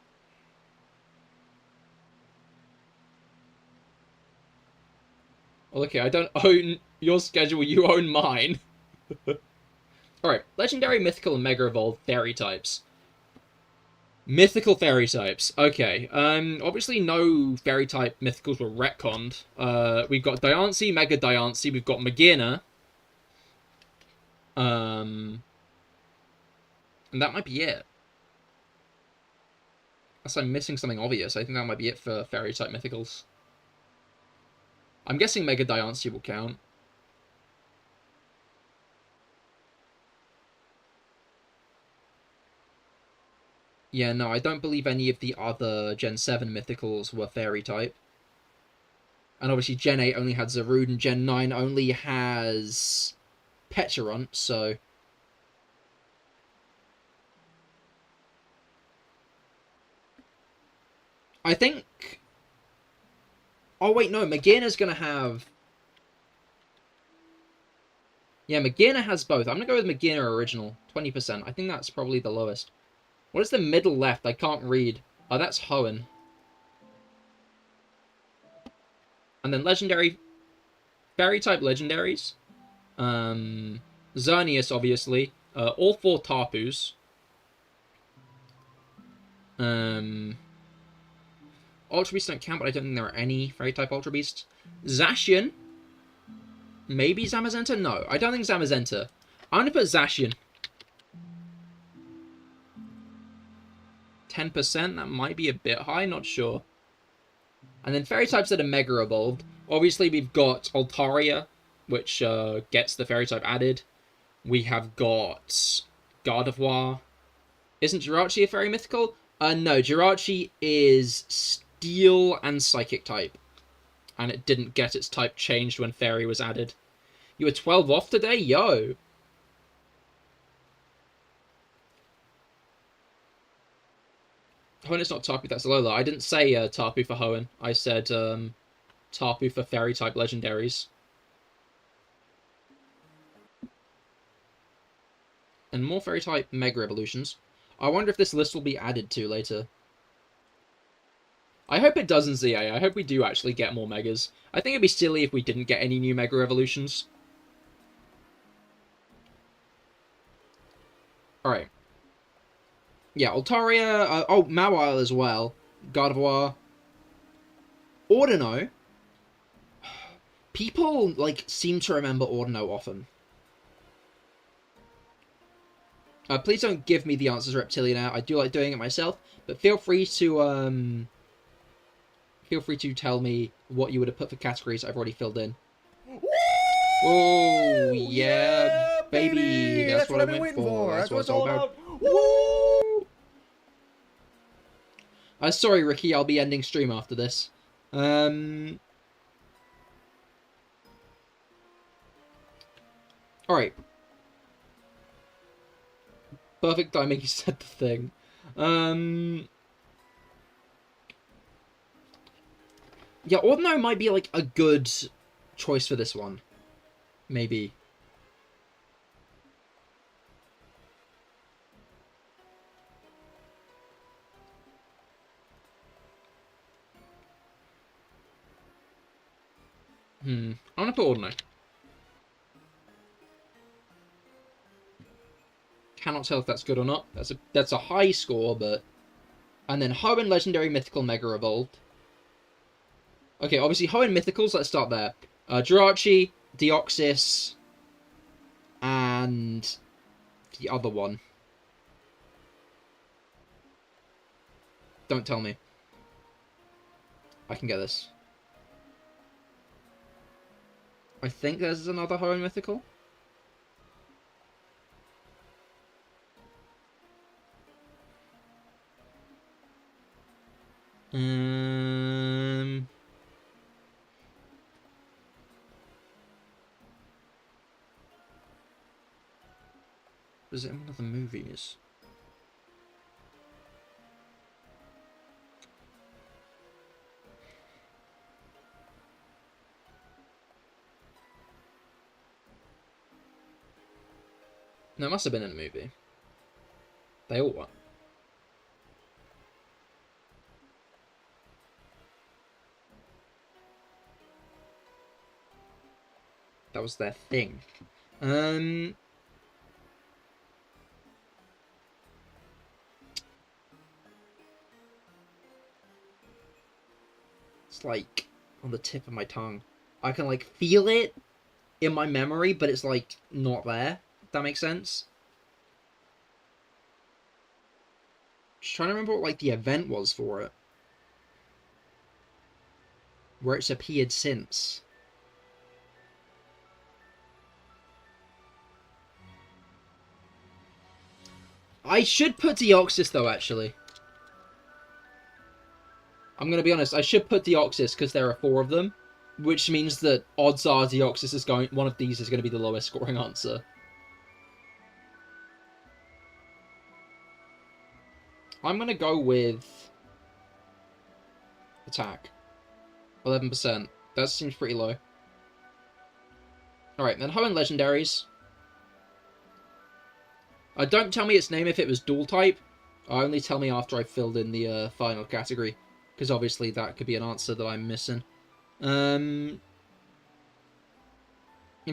Well, okay, I don't own your schedule. You own mine. Alright. Legendary, Mythical, and Mega Evolved Fairy types. Mythical Fairy types. Okay. Obviously no Fairy type Mythicals were retconned. We've got Diancie, Mega Diancie, we've got Magearna. And that might be it. Unless I'm missing something obvious, I think that might be it for Fairy type Mythicals. I'm guessing Mega Diancie will count. Yeah, no, I don't believe any of the other Gen 7 mythicals were fairy type. And obviously Gen 8 only had Zarude, and Gen 9 only has Pecharunt, so... I think... Oh, wait, no, Magearna's gonna have... Yeah, Magearna has both. I'm gonna go with Magearna original. 20%. I think that's probably the lowest. What is the middle left? I can't read. Oh, that's Hoenn. And then legendary... Fairy-type legendaries. Xerneas, obviously. All 4 Tarpus. Ultra Beasts don't count, but I don't think there are any Fairy-type Ultra Beasts. Zacian. Maybe Zamazenta? No, I don't think Zamazenta. I'm going to put Zacian. 10%? That might be a bit high, not sure. And then Fairy types that are Mega Evolved. Obviously, we've got Altaria, which gets the Fairy type added. We have got Gardevoir. Isn't Jirachi a Fairy Mythical? No, Jirachi is Steel and Psychic type. And it didn't get its type changed when Fairy was added. You were 12 off today? Yo! Hoenn is not Tapu, that's Alola. I didn't say Tapu for Hoenn. I said Tapu for Fairy-type legendaries. And more Fairy-type Mega Evolutions. I wonder if this list will be added to later. I hope it does in ZA. I hope we do actually get more Megas. I think it'd be silly if we didn't get any new Mega Evolutions. Alright. Yeah, Altaria. Oh, Mawile as well. Gardevoir. Ordino. People, like, seem to remember Ordino often. Please don't give me the answers Reptilian. I do like doing it myself, but feel free to tell me what you would have put for categories I've already filled in. Oh, yeah, baby. That's what I've been waiting for. That's what it's all about. Woo! Sorry, Ricky. I'll be ending stream after this. Alright. Perfect timing, you said the thing. Yeah, Ordino might be, like, a good choice for this one. Maybe. I'm gonna put Ordino. Cannot tell if that's good or not. That's a high score, but... And then Hoenn Legendary Mythical Mega Evolved. Okay, obviously Hoenn Mythicals, let's start there. Jirachi, Deoxys, and the other one. Don't tell me. I can get this. I think there's another Hoenn Mythical. Was it in one of the movies? No, it must have been in a movie. They all were. That was their thing. It's like on the tip of my tongue. I can like feel it in my memory, but it's like not there. If that makes sense. Just trying to remember what like the event was for it. Where it's appeared since. I should put Deoxys though, actually. I'm going to be honest, I should put Deoxys because there are 4 of them, which means that odds are Deoxys is one of these is going to be the lowest scoring answer. I'm going to go with attack. 11%. That seems pretty low. Alright, then Hoenn Legendaries. Don't tell me its name if it was dual type. Only tell me after I've filled in the final category. Because obviously that could be an answer that I'm missing. In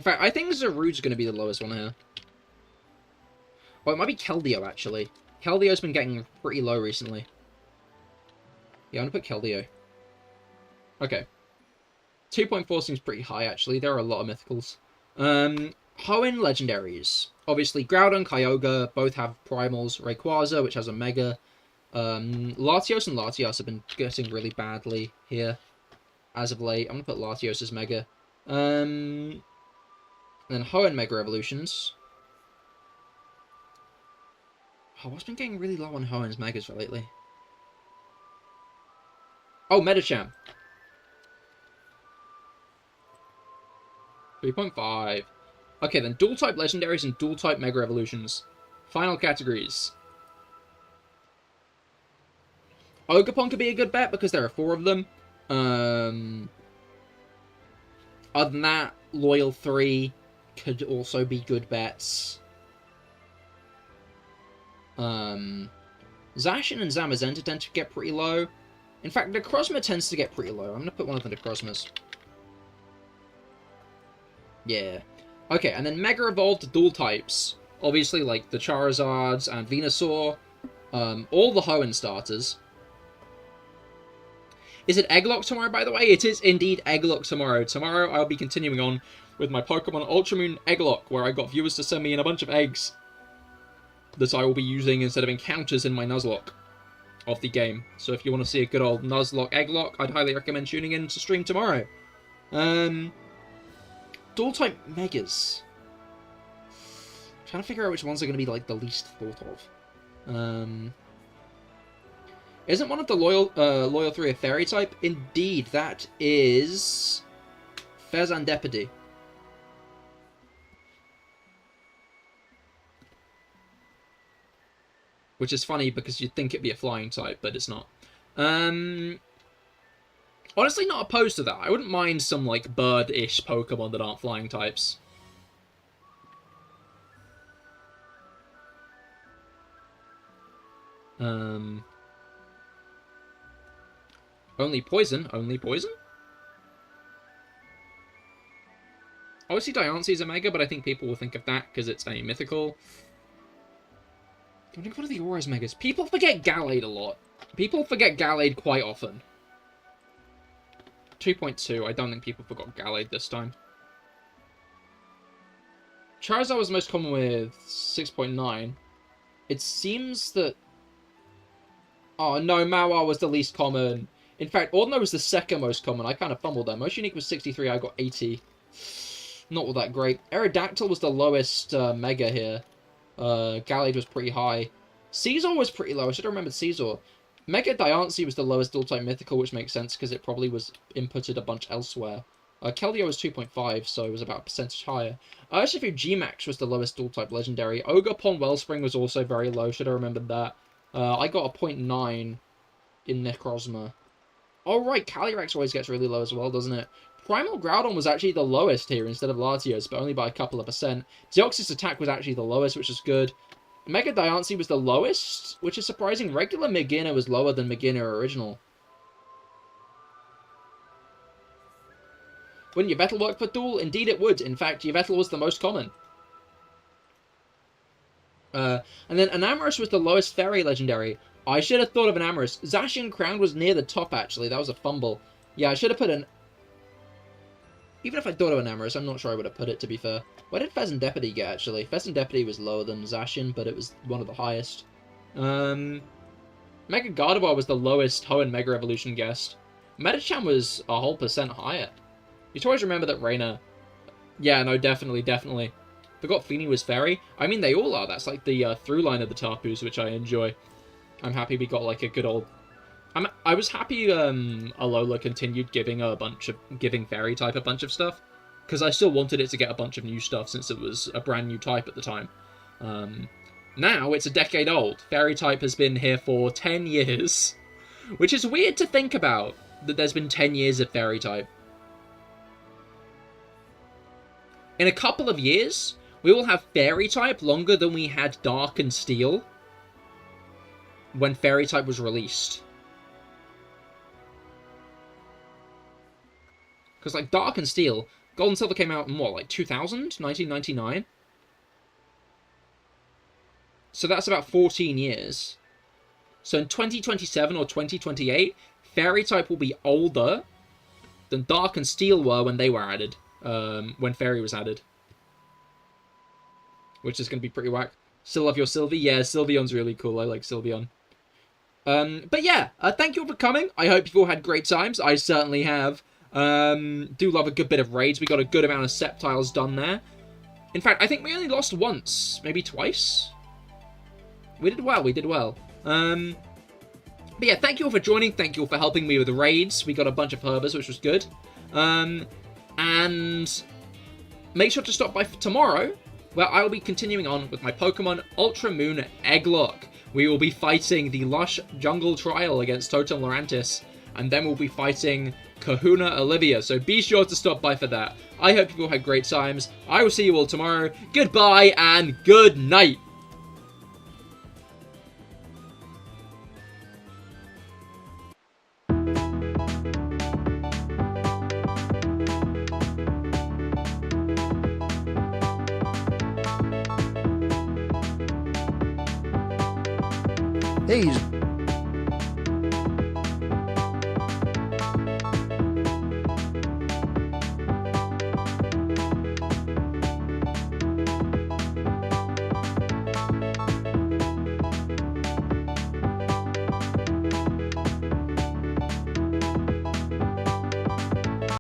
fact, I think Zarude's going to be the lowest one here. Oh, it might be Keldeo, actually. Keldeo's been getting pretty low recently. Yeah, I'm going to put Keldeo. Okay. 2.4 seems pretty high, actually. There are a lot of mythicals. Hoenn Legendaries. Obviously, Groudon, Kyogre both have primals. Rayquaza, which has a Mega. Latios and Latias have been getting really badly here as of late. I'm going to put Latios as Mega. Then Hoenn Mega Evolutions. Oh, what's been getting really low on Hoenn's Megas lately? Oh, Medicham. 3.5. Okay, then Dual-type Legendaries and Dual-type Mega Evolutions. Final categories. Ogerpon could be a good bet because there are 4 of them. Other than that, Loyal 3 could also be good bets. Zacian and Zamazenta tend to get pretty low. In fact, Necrozma tends to get pretty low. I'm going to put one of the Necrozmas. Yeah. Okay, and then Mega Evolved Dual types. Obviously, like the Charizards and Venusaur. All the Hoenn starters. Is it Egglock tomorrow, by the way? It is indeed Egglock tomorrow. Tomorrow, I'll be continuing on with my Pokemon Ultramoon Egglock, where I got viewers to send me in a bunch of eggs that I will be using instead of encounters in my Nuzlocke of the game. So if you want to see a good old Nuzlocke Egglock, I'd highly recommend tuning in to stream tomorrow. Dual-type Megas. I'm trying to figure out which ones are going to be, like, the least thought of. Isn't one of the Loyal 3 a Fairy-type? Indeed, that is Fezandipede. Which is funny because you'd think it'd be a flying type, but it's not. Honestly, not opposed to that. I wouldn't mind some, like, bird-ish Pokemon that aren't flying types. Only poison? Only poison? Obviously, Diancie is a Mega, but I think people will think of that because it's a mythical. I think one of the Aura's Megas. People forget Gallade a lot. People forget Gallade quite often. 2.2. I don't think people forgot Gallade this time. Charizard was most common with 6.9. It seems that... Oh, no, Mawar was the least common. In fact, Ordino was the second most common. I kind of fumbled there. Most unique was 63. I got 80. Not all that great. Aerodactyl was the lowest Mega here. Gallade was pretty high. Caesar was pretty low. I should have remembered Caesar. Mega Diancie was the lowest dual-type mythical, which makes sense because it probably was inputted a bunch elsewhere. Keldeo was 2.5, so it was about a percentage higher. Urshifu G-Max was the lowest dual-type legendary. Ogerpon Wellspring was also very low. Should have remembered that. I got a 0.9 in Necrozma. Oh, right. Calyrex always gets really low as well, doesn't it? Primal Groudon was actually the lowest here instead of Latios, but only by a couple of percent. Deoxys Attack was actually the lowest, which is good. Mega Diancie was the lowest, which is surprising. Regular Meginna was lower than Meginna Original. Wouldn't Yveltal work for Duel? Indeed it would. In fact, Yveltal was the most common. And then Enamorus was the lowest Fairy Legendary. I should have thought of Enamorus. Zacian Crown was near the top, actually. That was a fumble. Yeah, I should have put an... Even if I thought of Enamorus, I'm not sure I would have put it, to be fair. Where did Fezandipede get, actually? Fezandipede was lower than Zacian, but it was one of the highest. Mega Gardevoir was the lowest Hoenn Mega Evolution guest. Medicham was a whole percent higher. You should always remember that Reina... Yeah, no, definitely, definitely. Forgot Feeny was Fairy. I mean, they all are. That's like the through line of the Tarpus, which I enjoy. I'm happy we got like a good old I was happy Alola continued giving Fairy type a bunch of stuff, because I still wanted it to get a bunch of new stuff since it was a brand new type at the time. Now it's a decade old. Fairy type has been here for 10 years, which is weird to think about, that there's been 10 years of Fairy type. In a couple of years, we will have Fairy type longer than we had Dark and Steel when Fairy type was released. Because, like, Dark and Steel, Gold and Silver came out in, what, like, 2000? 1999? So that's about 14 years. So in 2027 or 2028, Fairy type will be older than Dark and Steel were when they were added. When Fairy was added. Which is going to be pretty whack. Still love your Sylvie? Yeah, Sylveon's really cool. I like Sylveon. But yeah, thank you all for coming. I hope you've all had great times. I certainly have. Do love a good bit of raids. We got a good amount of Sceptiles done there. In fact, I think we only lost once. Maybe twice? We did well, we did well. But yeah, thank you all for joining. Thank you all for helping me with the raids. We got a bunch of Herbers, which was good. And make sure to stop by for tomorrow, where I will be continuing on with my Pokemon Ultra Moon Egglocke. We will be fighting the Lush Jungle Trial against Totem Lurantis, and then we'll be fighting Kahuna Olivia, so be sure to stop by for that. I hope you all had great times. I will see you all tomorrow. Goodbye and good night. Hey,